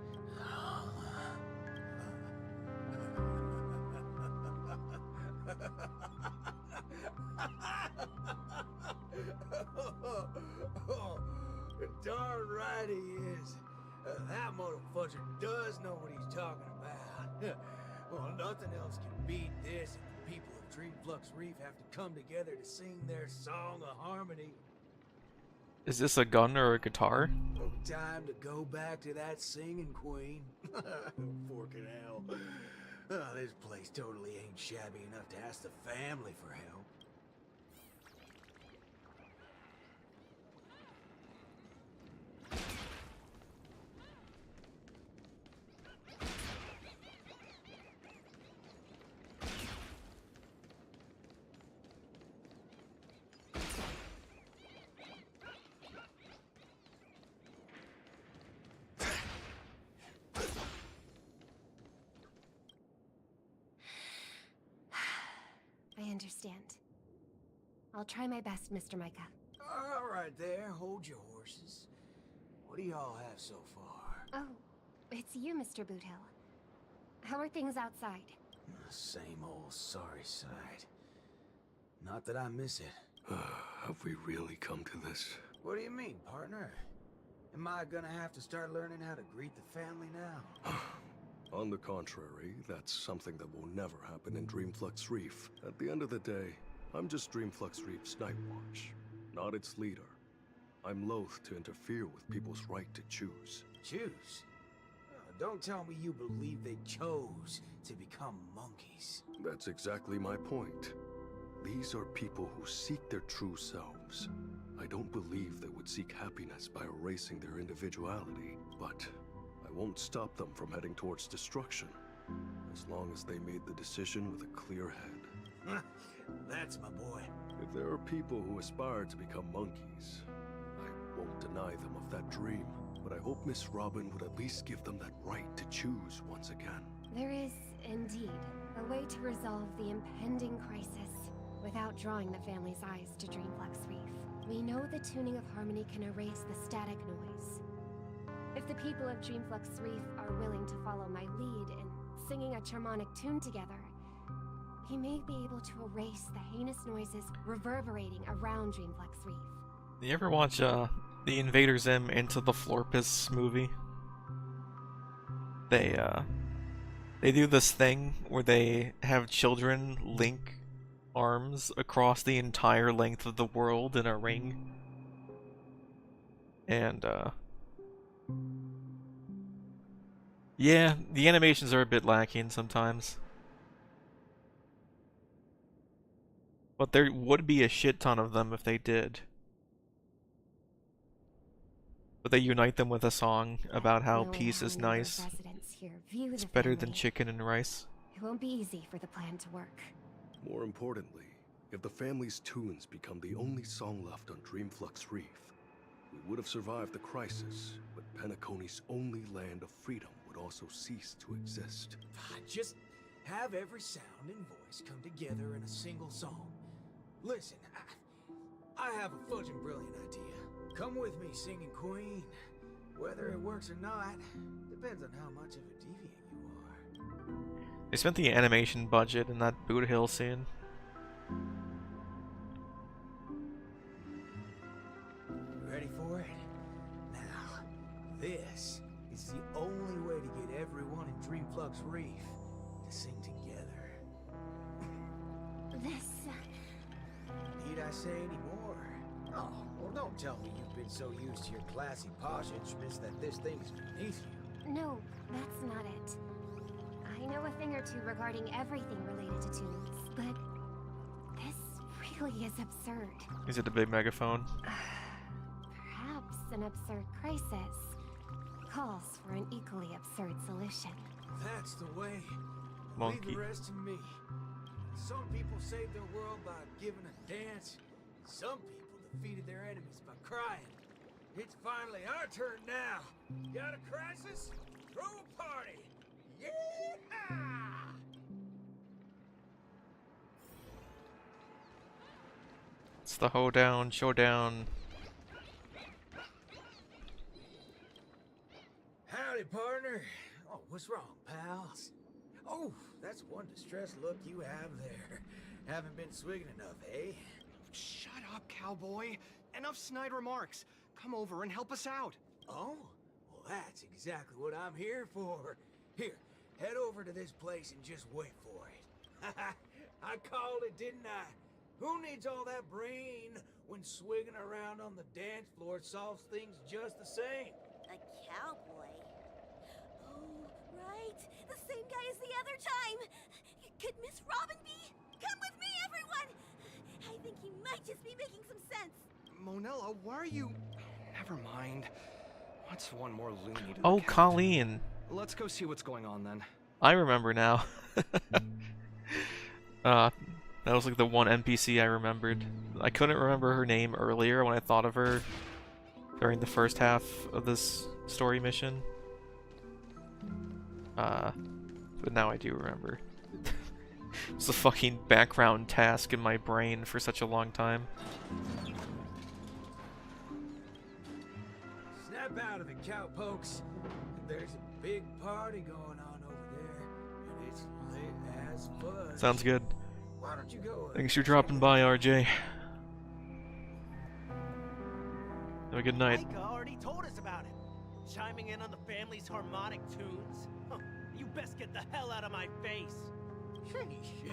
Darn right he is. That motherfucker does know what he's talking about. Well, nothing else can beat this if the people of Dreamflux Reef have to come together to sing their song of harmony. Is this a gun or a guitar? No time to go back to that singing queen. Forking hell. Oh, this place totally ain't shabby enough to ask the family for help. I understand. I'll try my best, Mr. Micah. All right there, hold your horses. What do y'all have so far? Oh, it's you, Mr. Boothill. How are things outside? Same old sorry sight. Not that I miss it. Have we really come to this? What do you mean, partner? Am I gonna have to start learning how to greet the family now? On the contrary, that's something that will never happen in Dreamflux Reef. At the end of the day, I'm just Dreamflux Reef's Night Watch, not its leader. I'm loath to interfere with people's right to choose. Choose? Don't tell me you believe they chose to become monkeys. That's exactly my point. These are people who seek their true selves. I don't believe they would seek happiness by erasing their individuality, but I won't stop them from heading towards destruction, as long as they made the decision with a clear head. That's my boy. If there are people who aspire to become monkeys, I won't deny them of that dream, but I hope Miss Robin would at least give them that right to choose once again. There is, indeed, a way to resolve the impending crisis without drawing the family's eyes to Dreamflux Reef. We know the tuning of harmony can erase the static noise. If the people of Dreamflux Reef are willing to follow my lead in singing a charmonic tune together, we may be able to erase the heinous noises reverberating around Dreamflux Reef. You ever watch the Invader Zim Into the Florpus movie? They do this thing where they have children link arms across the entire length of the world in a ring. And yeah, the animations are a bit lacking sometimes. But there would be a shit ton of them if they did. But they unite them with a song about how peace is nice. It's better than chicken and rice. It won't be easy for the plan to work. More importantly, if the family's tunes become the only song left on Dreamflux Reef, we would have survived the crisis, but Penacony's only land of freedom would also cease to exist. Just have every sound and voice come together in a single song. Listen, I have a fudging brilliant idea. Come with me singing Queen. Whether it works or not, depends on how much of a deviant you are. They spent the animation budget in that Boot Hill scene. Ready for it? Now, this is the only way to get everyone in Dreamflux Reef to sing together. This... Need I say any more? Oh, well, don't tell me you've been so used to your classy posh instruments that this thing is beneath you. No, that's not it. I know a thing or two regarding everything related to tunes, but this really is absurd. Is it a big megaphone? Perhaps an absurd crisis calls for an equally absurd solution. That's the way. Monkey. Leave the rest to me. Some people saved their world by giving a dance. Some people defeated their enemies by crying. It's finally our turn now. Got a crisis? Throw a party. Yeah! It's the hoedown, showdown. Howdy, partner. Oh, what's wrong, pals? Oh, that's one distressed look you have there. Haven't been swigging enough, eh? Shut up, cowboy. Enough snide remarks. Come over and help us out. Oh? Well, that's exactly what I'm here for. Here, head over to this place and just wait for it. I called it, didn't I? Who needs all that brain when swigging around on the dance floor solves things just the same? A cowboy? Oh, right. The same guy as the other time. Could Miss Robin be? Come with me, everyone! I think he might just be making some sense. Monella, why are you... Never mind. What's one more loony to Oh, the count? Colleen. Let's go see what's going on then. I remember now. That was like the one NPC I remembered. I couldn't remember her name earlier when I thought of her during the first half of this story mission. But now I do remember. It's a fucking background task in my brain for such a long time. Snap out of it, cowpokes. There's a big party going on over there, and it's lit as fuzz. Sounds good. Why don't you go? Thanks for dropping by, RJ. Have a good night. Micah already told us about it. Chiming in on the family's harmonic tunes. Huh, you best get the hell out of my face.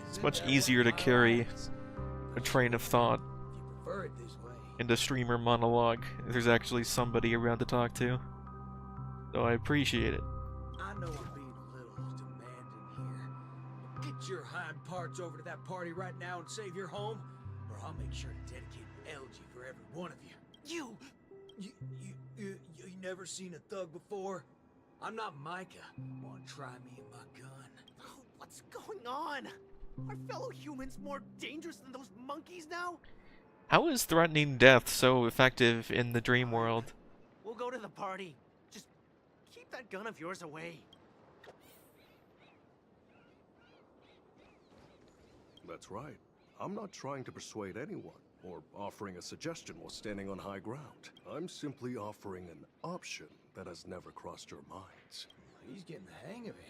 It's much easier to carry a train of thought into streamer monologue if there's actually somebody around to talk to. So I appreciate it. I know I'm being a little demanding here. Get your hind parts over to that party right now and save your home, or I'll make sure to dedicate an elegy for every one of you. You never seen a thug before? I'm not Micah. Wanna try me and my gun? Oh, what's going on? Are fellow humans more dangerous than those monkeys now? How is threatening death so effective in the dream world? We'll go to the party. Just keep that gun of yours away. That's right. I'm not trying to persuade anyone, or offering a suggestion while standing on high ground. I'm simply offering an option that has never crossed your minds. He's getting the hang of it.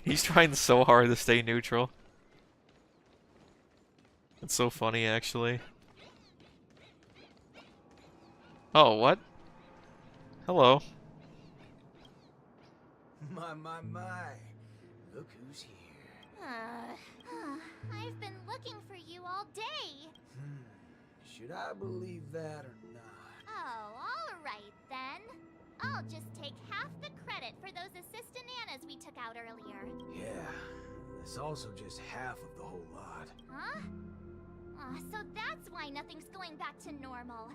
He's trying so hard to stay neutral. It's so funny, actually. Oh, what? Hello. My. Look who's here. I've been looking for you all day. Should I believe that or not? Oh, all right then. I'll just take half the credit for those assistant Annas we took out earlier. Yeah, that's also just half of the whole lot. Huh? So that's why nothing's going back to normal.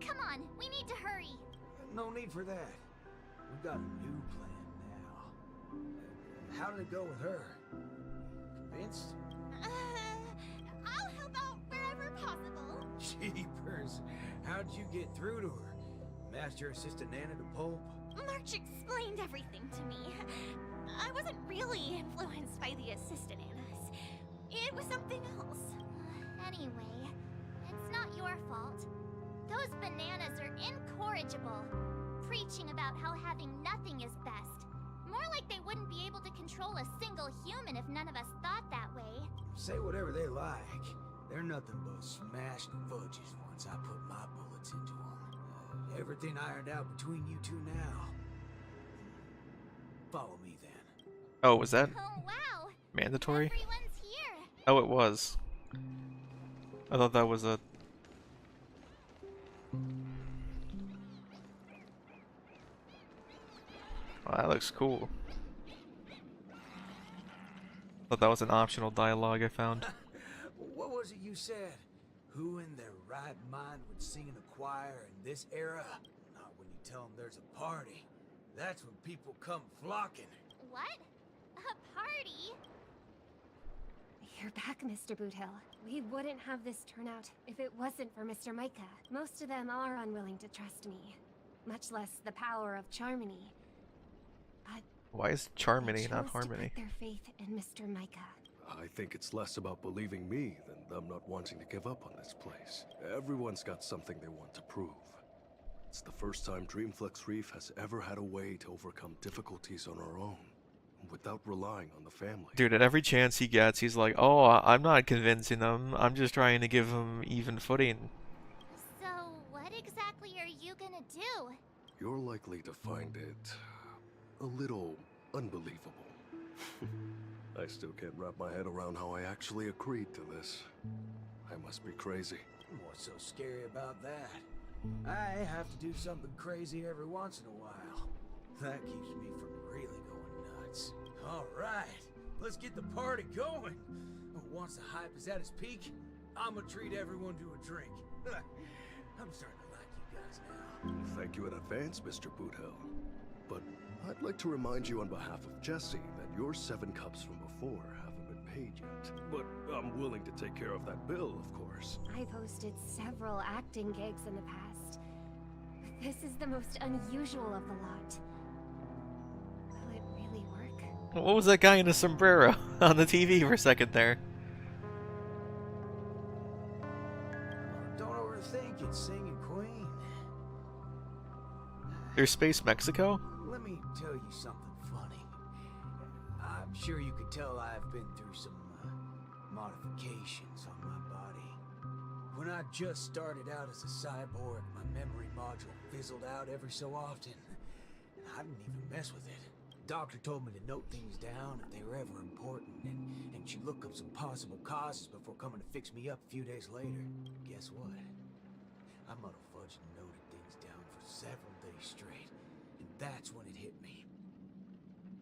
Come on, we need to hurry. No need for that. We've got a new plan now. How did it go with her? Convinced? I'll help out wherever possible. Jeepers, how'd you get through to her? Master Assistant Nana to Pulp? March explained everything to me. I wasn't really influenced by the assistant Annas. It was something else. Anyway, it's not your fault. Those bananas are incorrigible, preaching about how having nothing is best. More like they wouldn't be able to control a single human if none of us thought that way. Say whatever they like. They're nothing but smashed fudges once I put my bullets into them. Everything ironed out between you two now. Follow me then. Oh, was that Oh wow! mandatory? Everyone's here. Oh, it was. I thought that was a... Wow, that looks cool. Thought that was an optional dialogue I found. What was it you said? Who in their right mind would sing in a choir in this era? Not when you tell them there's a party. That's when people come flocking. What? A party? You're back, Mr. Boothill. We wouldn't have this turnout if it wasn't for Mr. Micah. Most of them are unwilling to trust me, much less the power of Charmony. But Why is Charmony, they not chose Harmony? To put their faith in Mr. Micah. I think it's less about believing me than them not wanting to give up on this place. Everyone's got something they want to prove. It's the first time Dreamflex Reef has ever had a way to overcome difficulties on our own, without relying on the family. Dude, at every chance he gets, he's like, oh, I'm not convincing them. I'm just trying to give them even footing. So, what exactly are you gonna do? You're likely to find it a little unbelievable. I still can't wrap my head around how I actually agreed to this. I must be crazy. What's so scary about that? I have to do something crazy every once in a while. That keeps me from really going nuts. All right, let's get the party going. Once the hype is at its peak, I'm gonna treat everyone to a drink. I'm starting to like you guys now. Thank you in advance, Mr. Boothill. But I'd like to remind you on behalf of Jesse that your 7 cups from before haven't been paid yet. But I'm willing to take care of that bill, of course. I've hosted several acting gigs in the past. This is the most unusual of the lot. Will it really work? What was that guy in a sombrero on the TV for a second there? Don't overthink it, singing queen. There's Space Mexico? Let me tell you something funny. I'm sure you could tell I've been through some modifications on my body. When I just started out as a cyborg, my memory module fizzled out every so often. I didn't even mess with it. The doctor told me to note things down if they were ever important, and she'd look up some possible causes before coming to fix me up a few days later. Guess what? I motherfudged and noted things down for several days straight, and that's when it hit me.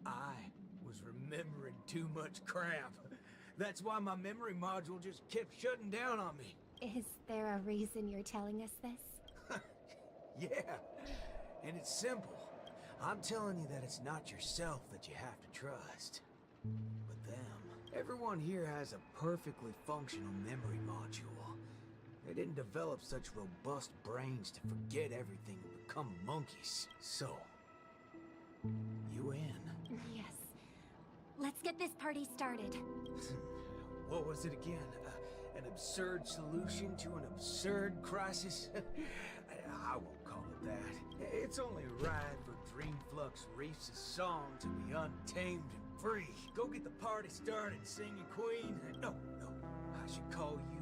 I was remembering too much crap. That's why my memory module just kept shutting down on me. Is there a reason you're telling us this? Yeah, and it's simple. I'm telling you that it's not yourself that you have to trust, but them. Everyone here has a perfectly functional memory module. They didn't develop such robust brains to forget everything and become monkeys. So, you in? Yes. Let's get this party started. What was it again? An absurd solution to an absurd crisis? I won't call it that. It's only right for Dreamflux Reefs' song to be untamed and free. Go get the party started, singing queen. No, I should call you,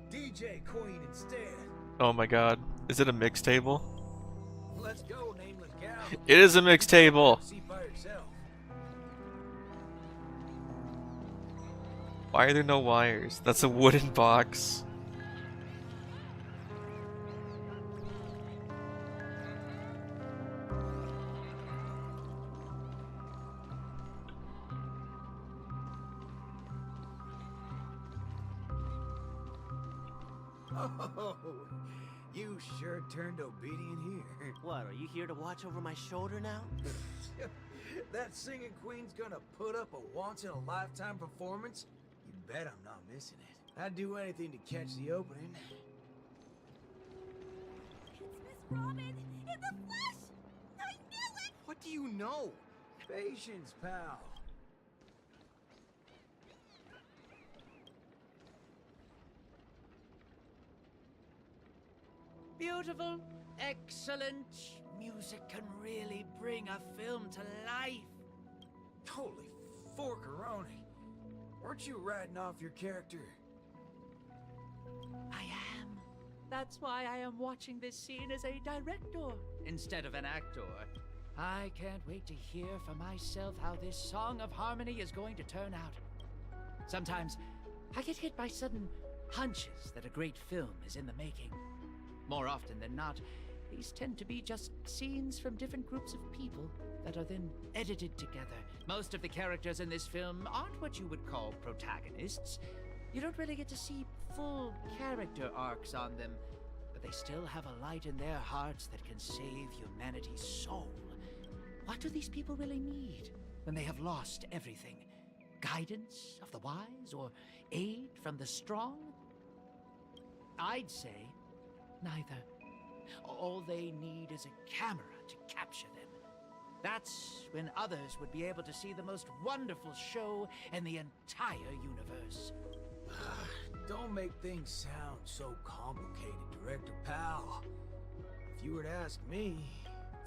DJ Queen instead. Oh my god. Is it a mix table? Let's go, nameless gal. It is a mix table! See by yourself. Why are there no wires? That's a wooden box. Oh, you sure turned obedient here. What, are you here to watch over my shoulder now? That singing queen's gonna put up a once-in-a-lifetime performance? You bet I'm not missing it. I'd do anything to catch the opening. It's Miss Robin! In the flesh! I knew it! What do you know? Patience, pal. Beautiful, excellent. Music can really bring a film to life. Holy forkaroni. Weren't you writing off your character? I am. That's why I am watching this scene as a director instead of an actor. I can't wait to hear for myself how this song of harmony is going to turn out. Sometimes I get hit by sudden hunches that a great film is in the making. More often than not, these tend to be just scenes from different groups of people that are then edited together. Most of the characters in this film aren't what you would call protagonists. You don't really get to see full character arcs on them, but they still have a light in their hearts that can save humanity's soul. What do these people really need when they have lost everything? Guidance of the wise or aid from the strong? I'd say neither. All they need is a camera to capture them. That's when others would be able to see the most wonderful show in the entire universe. Don't make things sound so complicated, Director Pal. If you were to ask me,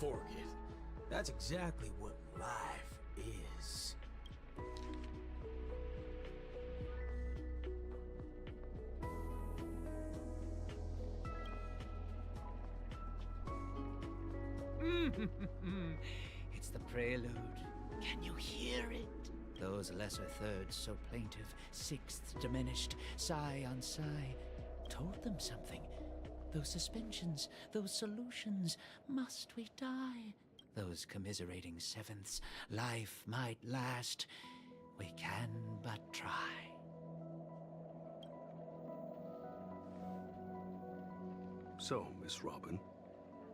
forget. That's exactly what life is. It's the prelude. Can you hear it? Those lesser thirds so plaintive, sixths diminished, sigh on sigh, told them something. Those suspensions, those solutions, must we die? Those commiserating sevenths, life might last. We can but try. So, Miss Robin,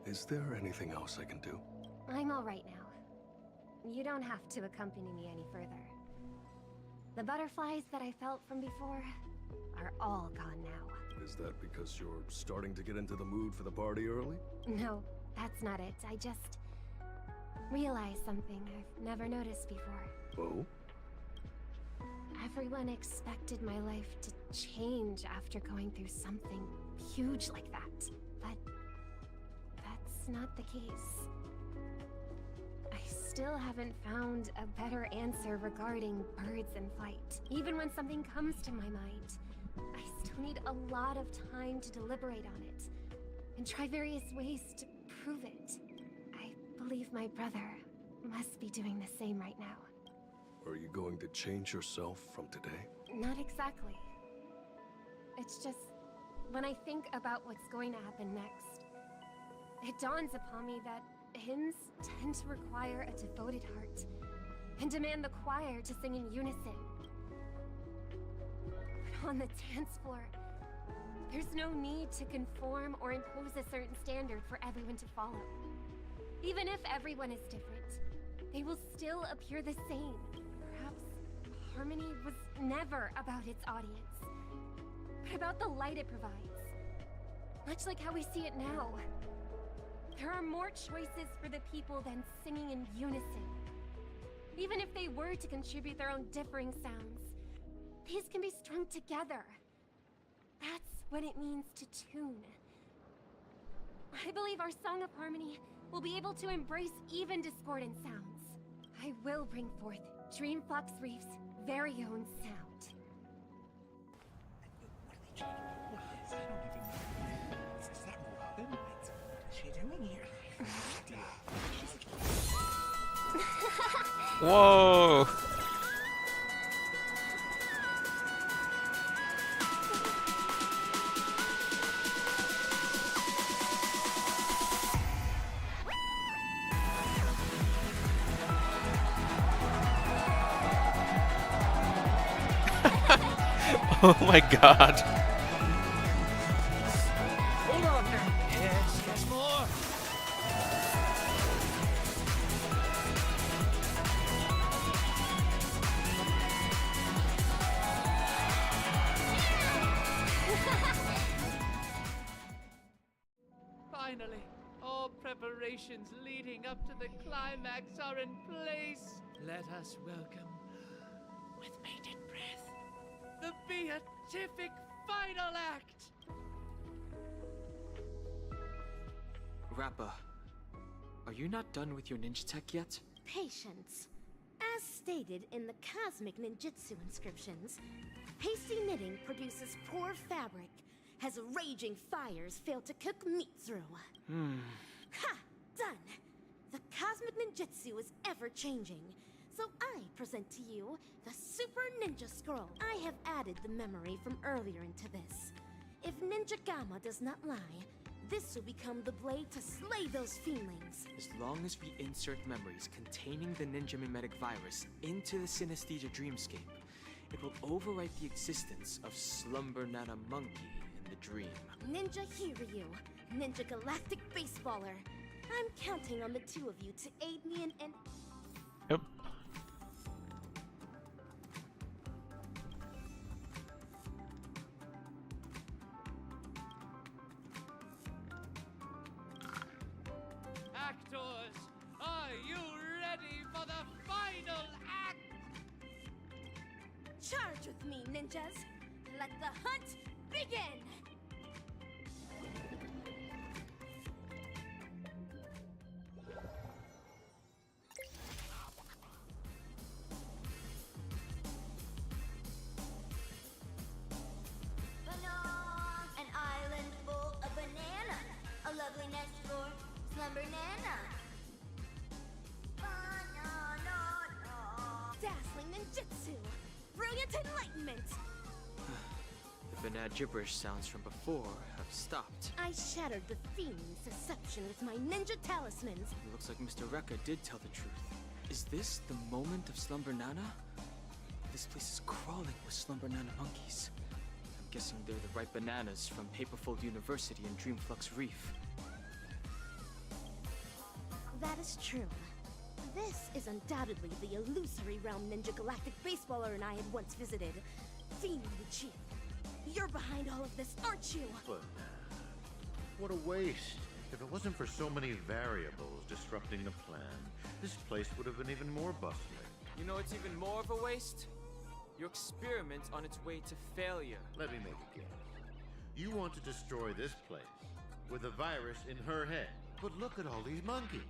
is there anything else I can do? I'm all right now. You don't have to accompany me any further. The butterflies that I felt from before are all gone now. Is that because you're starting to get into the mood for the party early? No, that's not it. I just realized something I've never noticed before. Oh? Everyone expected my life to change after going through something huge like that. But that's not the case. I still haven't found a better answer regarding birds in flight. Even when something comes to my mind, I still need a lot of time to deliberate on it and try various ways to prove it. I believe my brother must be doing the same right now. Are you going to change yourself from today? Not exactly. It's just, when I think about what's going to happen next, it dawns upon me that hymns tend to require a devoted heart and demand the choir to sing in unison. But on the dance floor, there's no need to conform or impose a certain standard for everyone to follow. Even if everyone is different, they will still appear the same. Perhaps harmony was never about its audience, but about the light it provides. Much like how we see it now. There are more choices for the people than singing in unison. Even if they were to contribute their own differing sounds, these can be strung together. That's what it means to tune. I believe our Song of Harmony will be able to embrace even discordant sounds. I will bring forth Dreamflux Reef's very own sound. Is that Robin? What is she doing here? Whoa! Oh my god. Hold on now. Yes, more. Finally, all preparations leading up to the climax are in place. Let us welcome, with bated breath, the beatific final act. Rappa, are you not done with your ninja tech yet? Patience. As stated in the cosmic ninjutsu inscriptions, hasty knitting produces poor fabric, as raging fires fail to cook meat through. Ha! Done! The cosmic ninjutsu is ever-changing, so I present to you the Super Ninja Scroll. I have added the memory from earlier into this. If Ninja Gamma does not lie, this will become the blade to slay those fiendlings. As long as we insert memories containing the ninja mimetic virus into the synesthesia dreamscape, it will overwrite the existence of Slumber Nana Monkey in the dream. Ninja Hiryu, Ninja Galactic Baseballer. I'm counting on the two of you to aid me in Yep. Actors, are you ready for the final act? Charge with me, ninjas! Let the hunt begin! An island full of bananas. A lovely nest for Slumber Nana. Dazzling ninjutsu! Brilliant enlightenment! The banana gibberish sounds from before have stopped. I shattered the fiend's deception with my ninja talismans. It looks like Mr. Rekka did tell the truth. Is this the moment of Slumber Nana? This place is crawling with Slumber Nana monkeys. I'm guessing they're the right bananas from Paperfold University and Dreamflux Reef. That is true. This is undoubtedly the illusory realm Ninja Galactic Baseballer and I had once visited. Fiend the Chief, you're behind all of this, aren't you? But what a waste. If it wasn't for so many variables disrupting the plan, this place would have been even more bustling. You know it's even more of a waste? Your experiment on its way to failure. Let me make a guess. You want to destroy this place with a virus in her head. But look at all these monkeys.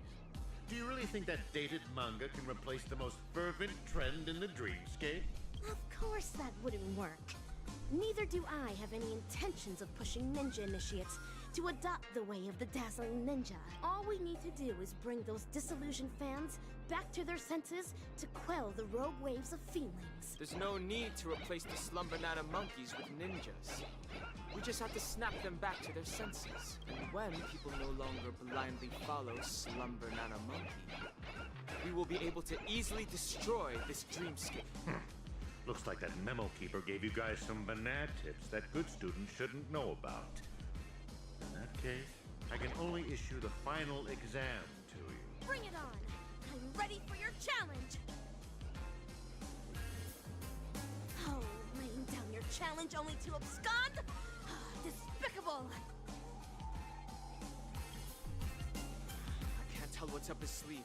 Do you really think that dated manga can replace the most fervent trend in the dreamscape? Of course that wouldn't work. Neither do I have any intentions of pushing ninja initiates to adopt the way of the dazzling ninja. All we need to do is bring those disillusioned fans back to their senses to quell the rogue waves of feelings. There's no need to replace the Slumber Nana monkeys with ninjas. We just have to snap them back to their senses. And when people no longer blindly follow Slumber Nana Monkey, we will be able to easily destroy this dreamscape. Looks like that memo keeper gave you guys some banana tips that good students shouldn't know about. In that case, I can only issue the final exam to you. Bring it on! I'm ready for your challenge! Oh, laying down your challenge only to abscond? Despicable! I can't tell what's up his sleeve,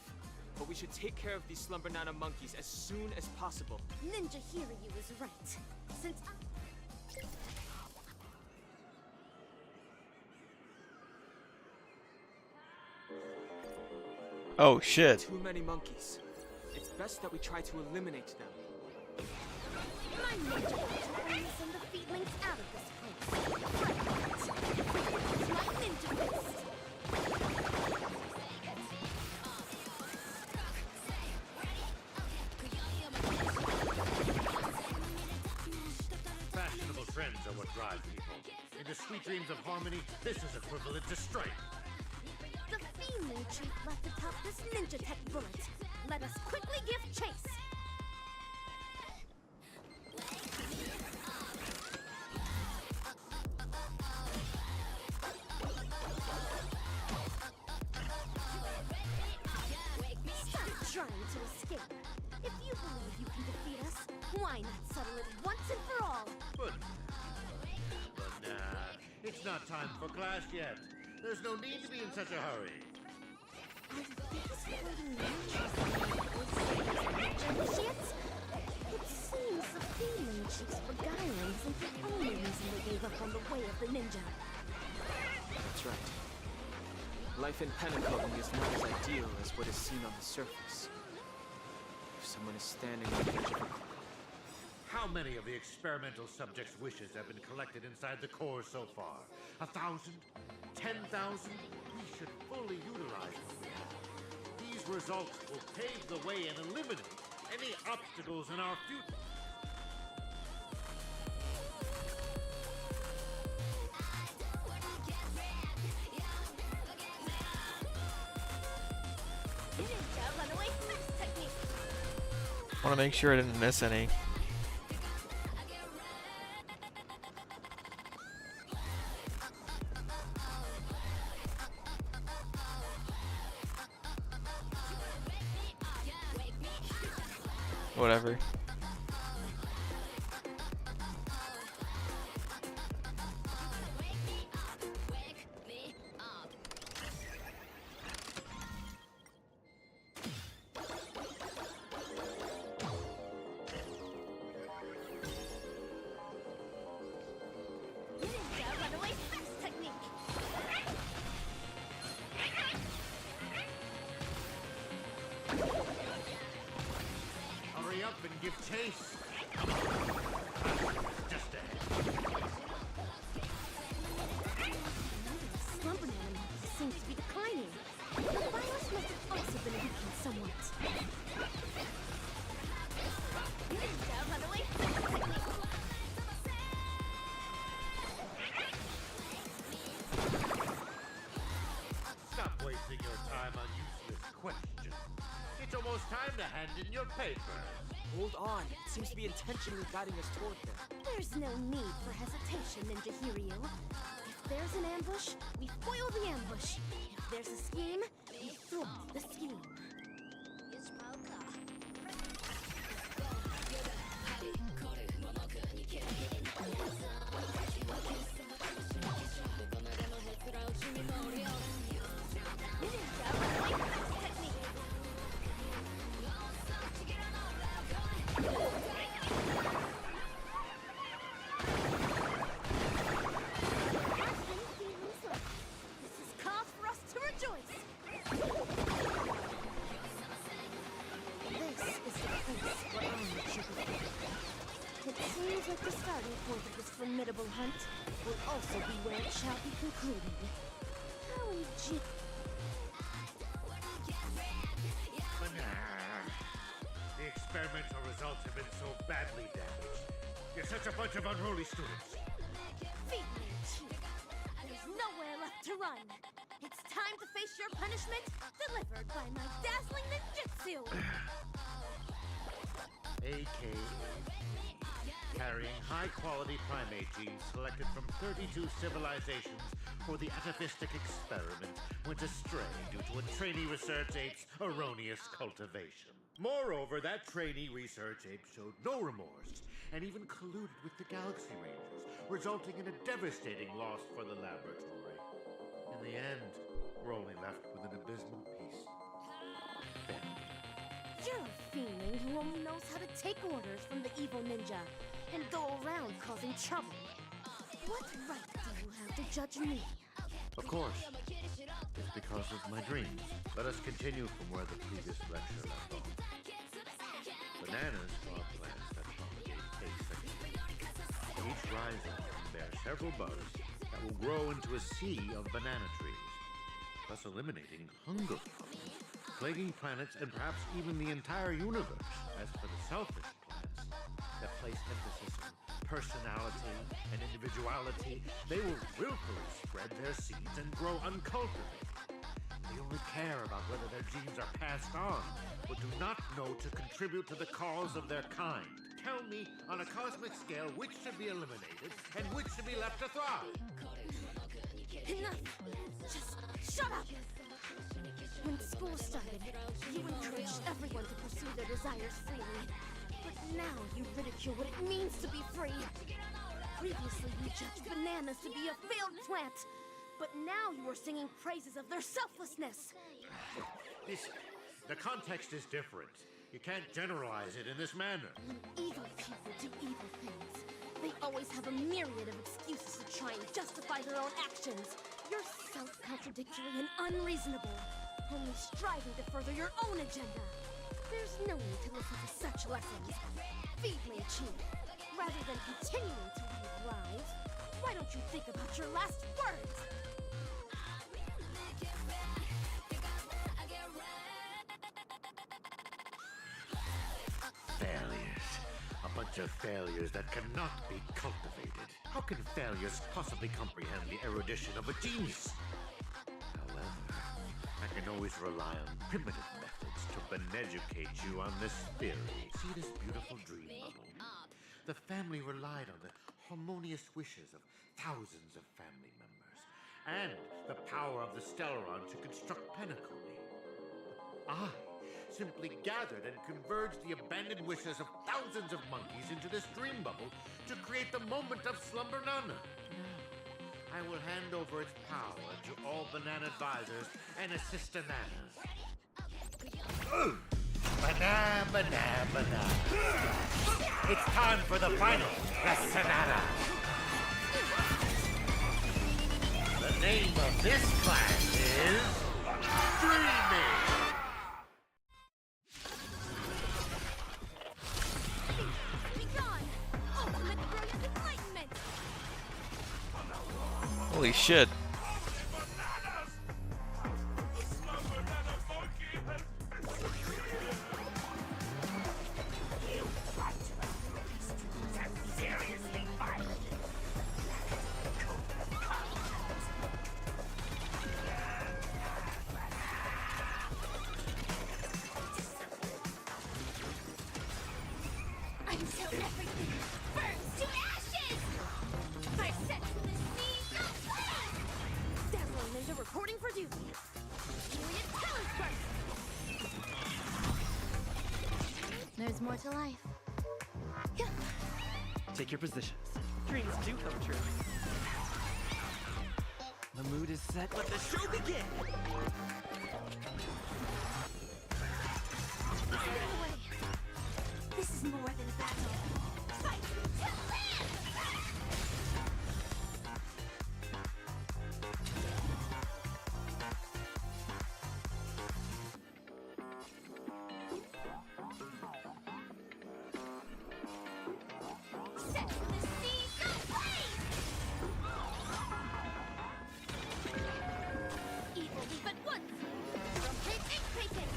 but we should take care of these Slumber Nana monkeys as soon as possible. Ninja Hiryu is right. Since Oh shit. Too many monkeys. It's best that we try to eliminate them. My ninja will send the feedlings out of this place. My ninja fist. Fashionable trends are what drive people. In the sweet dreams of harmony, this is equivalent to strife. The feeling chief left atop this ninja tech bullet. Let us quickly give chase. Stop trying to escape. If you believe you can defeat us, why not settle it once and for all? But nah, it's not time for class yet. There's no need to be in such a hurry. Are these floating ninjas initiates? It seems the feeling chief's beguiling isn't the only reason they gave up on the way of the ninja. That's right. Life in Penacony is not as ideal as what is seen on the surface. If someone is standing on the edge of a cliff. How many of the experimental subjects' wishes have been collected inside the core so far? 1,000? 10,000? We should fully utilize them. These results will pave the way and eliminate any obstacles in our future. Want to make sure I didn't miss any. Whatever. Hurry up and give chase. Just ahead. Slumping animal seems to be declining. The virus must have also been weakened somewhat. Ninja runaway technique. Stop wasting your time on useless questions. It's almost time to hand in your papers. Hold on. It seems to be intentionally guiding us toward them. There's no need for hesitation, Ninja Hiryu. If there's an ambush, we foil the ambush. If there's a scheme, we thwart the scheme. Like the starting point of this formidable hunt will also be where it shall be concluded. How The experimental results have been so badly damaged. You're such a bunch of unruly students. Feed me, Chief. There's nowhere left to run. It's time to face your punishment, delivered by my dazzling ninjutsu. AKA carrying high-quality primate genes selected from 32 civilizations for the atavistic experiment went astray due to a trainee research ape's erroneous cultivation. Moreover, that trainee research ape showed no remorse and even colluded with the Galaxy Rangers, resulting in a devastating loss for the laboratory. In the end, we're only left with an abysmal piece. You're a fiend who only knows how to take orders from the evil ninja and go around causing trouble. What right do you have to judge me? Of course. is because of my dreams. Let us continue from where the previous lecture left off. Bananas are plants that propagate asexually. Each rhizome can bear several buds that will grow into a sea of banana trees, thus eliminating hunger, plaguing planets and perhaps even the entire universe. As for the selfish plants that place emphasis on personality and individuality, they will willfully spread their seeds and grow uncultivated. They only care about whether their genes are passed on, but do not know to contribute to the cause of their kind. Tell me, on a cosmic scale, which should be eliminated and which should be left to thrive? Enough! Just shut up! When school started, you encouraged everyone to pursue their desires freely. But now you ridicule what it means to be free. Previously, you judged bananas to be a failed plant. But now you are singing praises of their selflessness. The context is different. You can't generalize it in this manner. When evil people do evil things, they always have a myriad of excuses to try and justify their own actions. You're self-contradictory and unreasonable, only striving to further your own agenda. There's no need to listen to such lessons. Feed me, Chief. Rather than continuing to read lies, why don't you think about your last words? Failures. A bunch of failures that cannot be cultivated. How can failures possibly comprehend the erudition of a genius? However, I can always rely on primitive methods to beneducate you on this theory. See this beautiful dream bubble? The family relied on the harmonious wishes of thousands of family members and the power of the Stellaron to construct Pinnacle. I simply gathered and converged the abandoned wishes of thousands of monkeys into this dream bubble to create the moment of Slumber Nana. I will hand over its power to all banana advisors and assistananas. Banana, banana, banana. It's time for the final Banana. The name of this class is Dreaming. Holy shit. Until everything burns to ashes! I set to the sea aflame! Dazzling Ninja reporting for duty. Period talent burst! There's more to life. Take your positions. Dreams do come true. The mood is set. Let the show begin! This is more than a battle. Fight to live! Set the seas ablaze! Evil leave at once! Rotate increasing!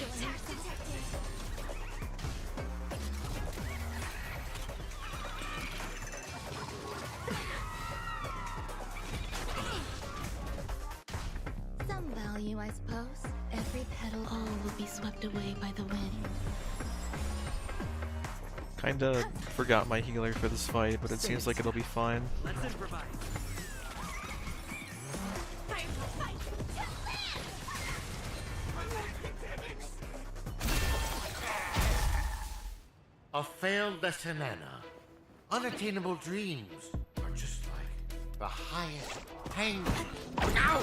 Attack detected! Some value, I suppose. Every petal, all will be swept away by the wind. Kinda forgot my healer for this fight, but it seems like it'll be fine. Let's improvise. A failed Banana. Unattainable dreams are just like the highest hang. Ow!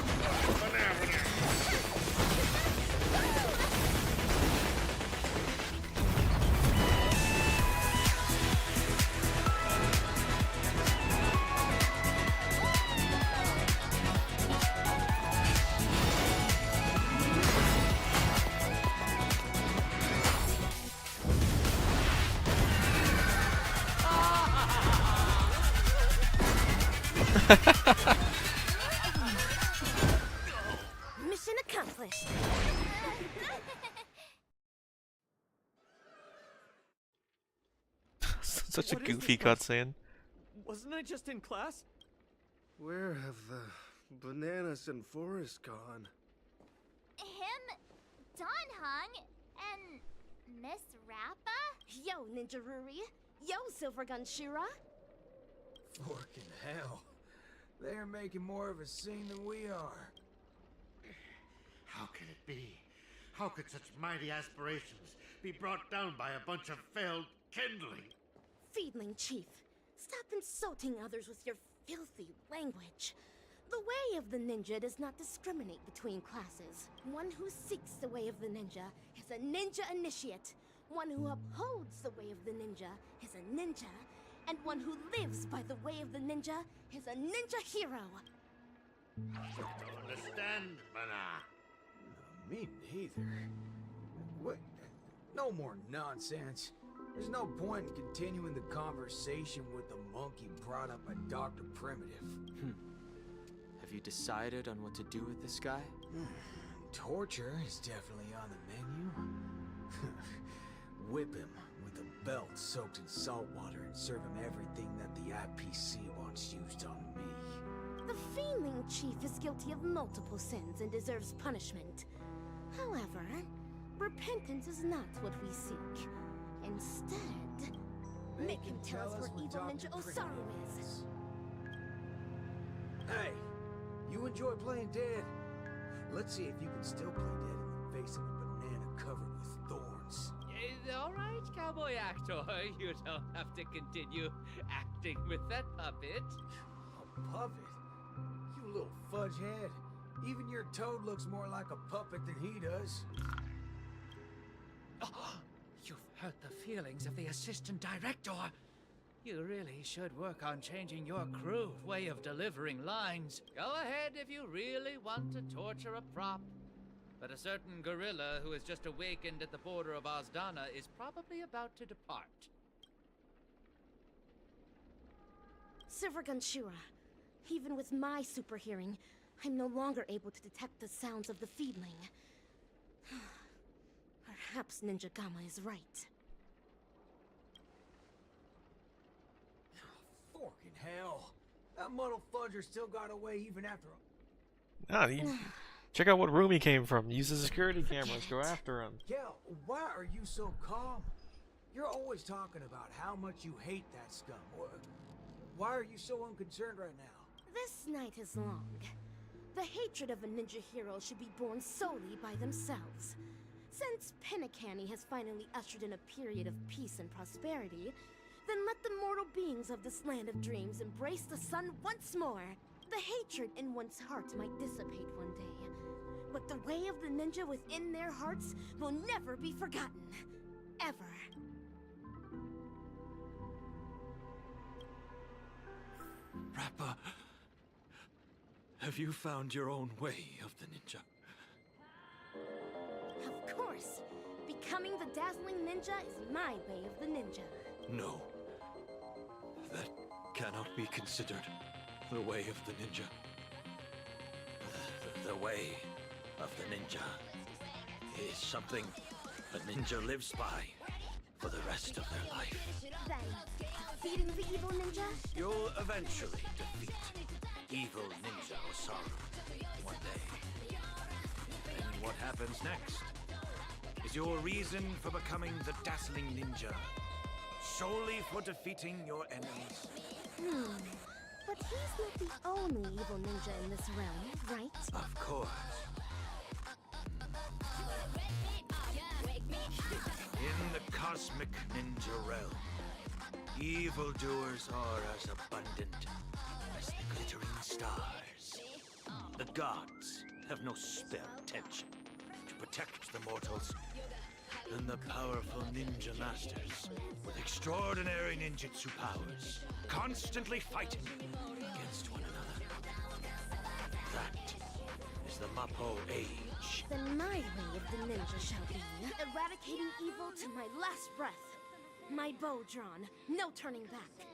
Such a What is goofy this place? cutscene. Wasn't I just in class? Where have the bananas and Forrest gone? Him, Don Hung, and Miss Rappa? Yo, Ninja Ruri. Yo, Silvergun Shira. Forking hell. They're making more of a scene than we are. How can it be? How could such mighty aspirations be brought down by a bunch of failed kindling? Feedling Chief, stop insulting others with your filthy language. The way of the ninja does not discriminate between classes. One who seeks the way of the ninja is a ninja initiate. One who upholds the way of the ninja is a ninja. And one who lives by the way of the ninja is a ninja hero. Don't understand, Mana. Me neither. What? No more nonsense. There's no point in continuing the conversation with the monkey brought up by Dr. Primitive. Have you decided on what to do with this guy? Torture is definitely on the menu. Whip him with a belt soaked in salt water and serve him everything that the IPC wants used on me. The Feeling Chief is guilty of multiple sins and deserves punishment. However, repentance is not what we seek. Instead, make him tell us where evil Ninja Osaru is. Hey, you enjoy playing dead? Let's see if you can still play dead in the face of a banana covered with thorns. All right, cowboy actor. You don't have to continue acting with that puppet. A puppet? You little fudgehead. Even your toad looks more like a puppet than he does. You've hurt the feelings of the assistant director. You really should work on changing your crude way of delivering lines. Go ahead if you really want to torture a prop. But a certain gorilla who has just awakened at the border of Ozdana is probably about to depart. Silvergun Shira, even with my super hearing, I'm no longer able to detect the sounds of the Feedling. Perhaps Ninja Gamma is right. Forking hell. That muddle fudger still got away even after all. Ah, check out what room he came from. Use the security cameras. Go after him. Kel, why are you so calm? You're always talking about how much you hate that scum. Why are you so unconcerned right now? This night is long. The hatred of a ninja hero should be born solely by themselves. Since Penacani has finally ushered in a period of peace and prosperity, then let the mortal beings of this land of dreams embrace the sun once more. The hatred in one's heart might dissipate one day, but the way of the ninja within their hearts will never be forgotten. Ever. Rappa, have you found your own way of the ninja? Of course. Becoming the dazzling ninja is my way of the ninja. No. That cannot be considered the way of the ninja. The way of the ninja is something a ninja lives by for the rest of their life. Then, defeating the evil ninja? You'll eventually defeat evil Ninja Osaru one day. And what happens next is your reason for becoming the dazzling ninja, solely for defeating your enemies. But he's not the only evil ninja in this realm, right? Of course. In the cosmic ninja realm, evildoers are as abundant as the glittering stars. The gods have no spare attention to protect the mortals, and the powerful ninja masters with extraordinary ninjutsu powers constantly fighting against one another. That is the Mappo Age. Then my way of the ninja shall be eradicating evil to my last breath. My bow drawn, no turning back.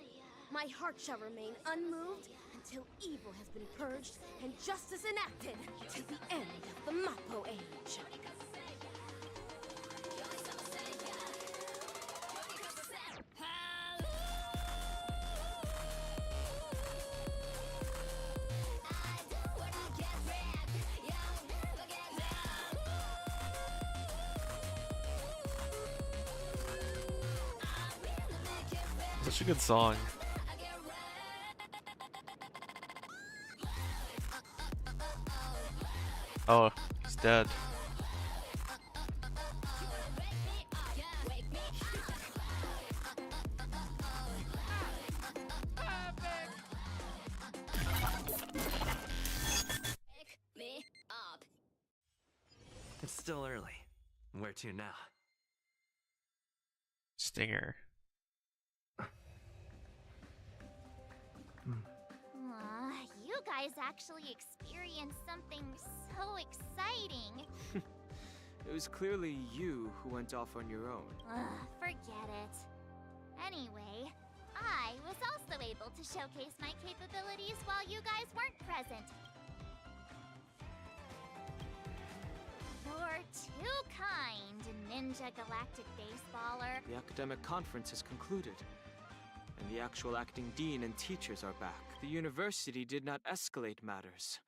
My heart shall remain unmoved until evil has been purged and justice enacted to the end of the Mappo Age. Such a good song. Oh, he's dead. It's still early. Where to now? Stinger. Aw, you guys actually experienced something so exciting. It was clearly you who went off on your own. Ugh, forget it. Anyway, I was also able to showcase my capabilities while you guys weren't present. You're too kind, Ninja Galactic Baseballer. The academic conference has concluded, and the actual acting dean and teachers are back. The university did not escalate matters.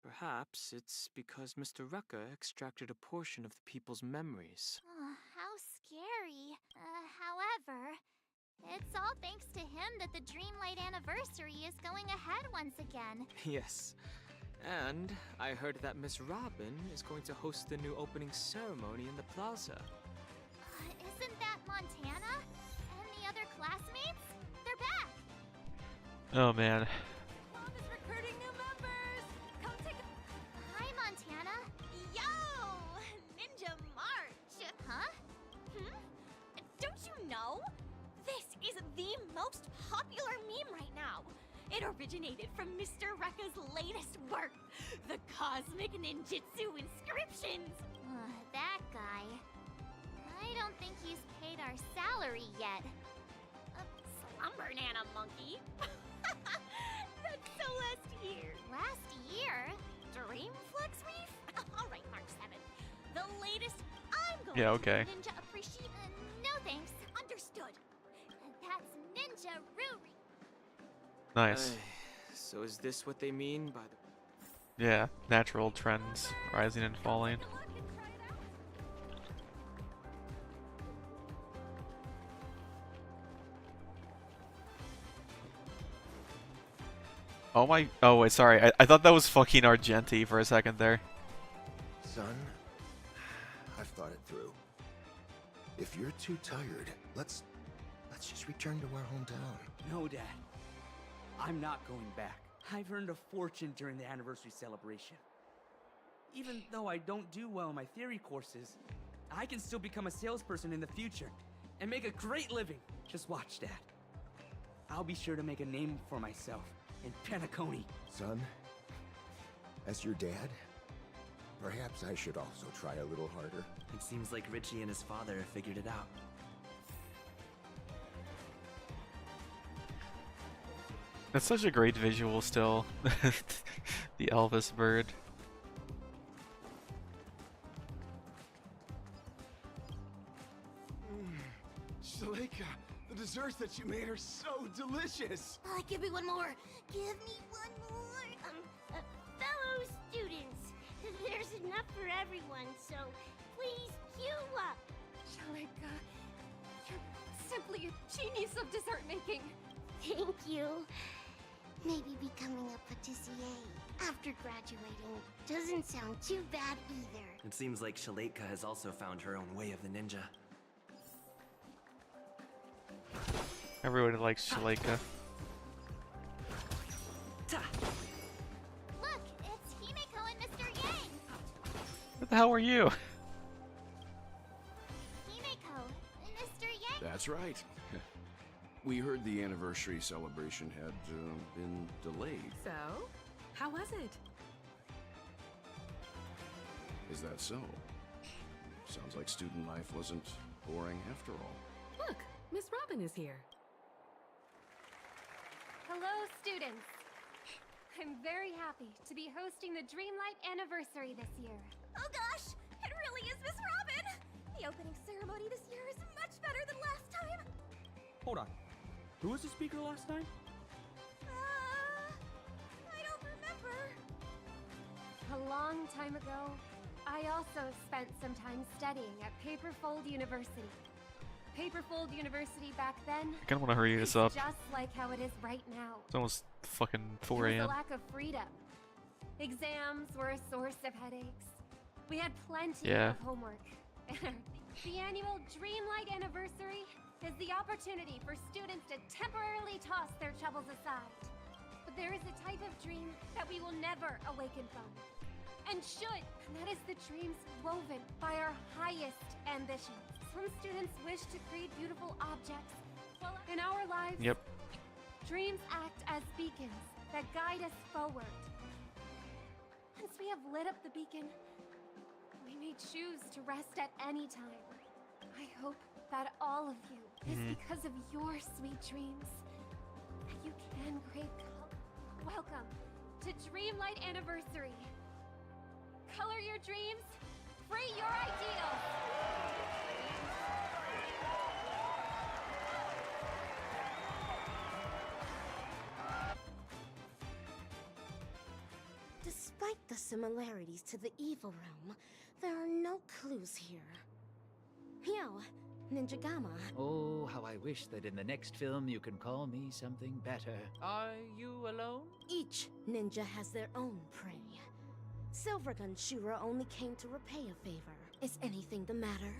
Perhaps it's because Mr. Rekka extracted a portion of the people's memories. How scary. However, it's all thanks to him that the Dreamlight anniversary is going ahead once again. Yes. And I heard that Miss Robin is going to host the new opening ceremony in the plaza. Isn't that Montana? And the other classmates? They're back! Oh man. Mom is recruiting new members! Come take a... Hi, Montana. Yo! Ninja March! Huh? Don't you know? This is the most popular meme right now. It originated from Mr. Rekka's latest work, the Cosmic Ninjutsu Inscriptions. That guy. I don't think he's paid our salary yet. Slumber Nana Monkey. That's so last year. Last year? Dreamflex Reef? Alright, Mark 7. The latest I'm going Yeah, okay. to Ninja Appreciate. No thanks. Understood. That's Ninja Ruri. Nice. So is this what they mean by the... Yeah, natural trends, rising and falling. Oh my, oh wait, sorry, I thought that was fucking Argenti for a second there. Son, I've thought it through. If you're too tired, let's just return to our hometown. No, Dad. I'm not going back. I've earned a fortune during the anniversary celebration. Even though I don't do well in my theory courses, I can still become a salesperson in the future and make a great living. Just watch, Dad. I'll be sure to make a name for myself in Penacony. Son, as your dad, perhaps I should also try a little harder. It seems like Richie and his father have figured it out. That's such a great visual still. The Elvis bird. Shalika, the desserts that you made are so delicious. Give me one more. Give me one more. Fellow students, there's enough for everyone, so please queue up. Shalika, you're simply a genius of dessert making. Thank you. Maybe becoming a patissier after graduating doesn't sound too bad either. It seems like Shalatka has also found her own way of the ninja. Everybody likes Shaleka. Look, it's Himeko and Mr. Yang. What the hell were you? Himeko, Mr. Yang. That's right. We heard the anniversary celebration had been delayed. So, how was it? Is that so? Sounds like student life wasn't boring after all. Look, Miss Robin is here. Hello, students. I'm very happy to be hosting the Dreamlight anniversary this year. Oh gosh, it really is Miss Robin! The opening ceremony this year is much better than last time. Hold on. Who was the speaker last time? I don't remember. A long time ago, I also spent some time studying at Paperfold University. Paperfold University back then. I kinda wanna hurry this is up. just like how it is right now. It's almost fucking 4 There was a a.m. lack of freedom. Exams were a source of headaches. We had plenty Yeah. of homework. The annual Dreamlight Anniversary is the opportunity for students to temporarily toss their troubles aside. But there is a type of dream that we will never awaken from. And should, and that is the dreams woven by our highest ambitions. Some students wish to create beautiful objects, while in our lives, Yep. dreams act as beacons that guide us forward. Once we have lit up the beacon, we may choose to rest at any time. I hope that all of you, is because of your sweet dreams, that you can crave color. Welcome to Dreamlight Anniversary. Color your dreams, free your ideals. Despite the similarities to the evil realm, there are no clues here. Yo, Ninja Gamma. Oh, how I wish that in the next film you can call me something better. Are you alone? Each ninja has their own prey. Silvergun Shura only came to repay a favor. Is anything the matter?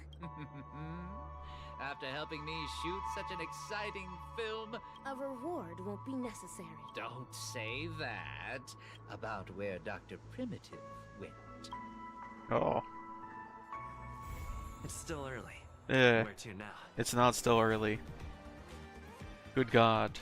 After helping me shoot such an exciting film, A reward won't be necessary. don't say that about where Dr. Primitive went. Oh. It's still early. Yeah. Where to now? It's not still early. Good God.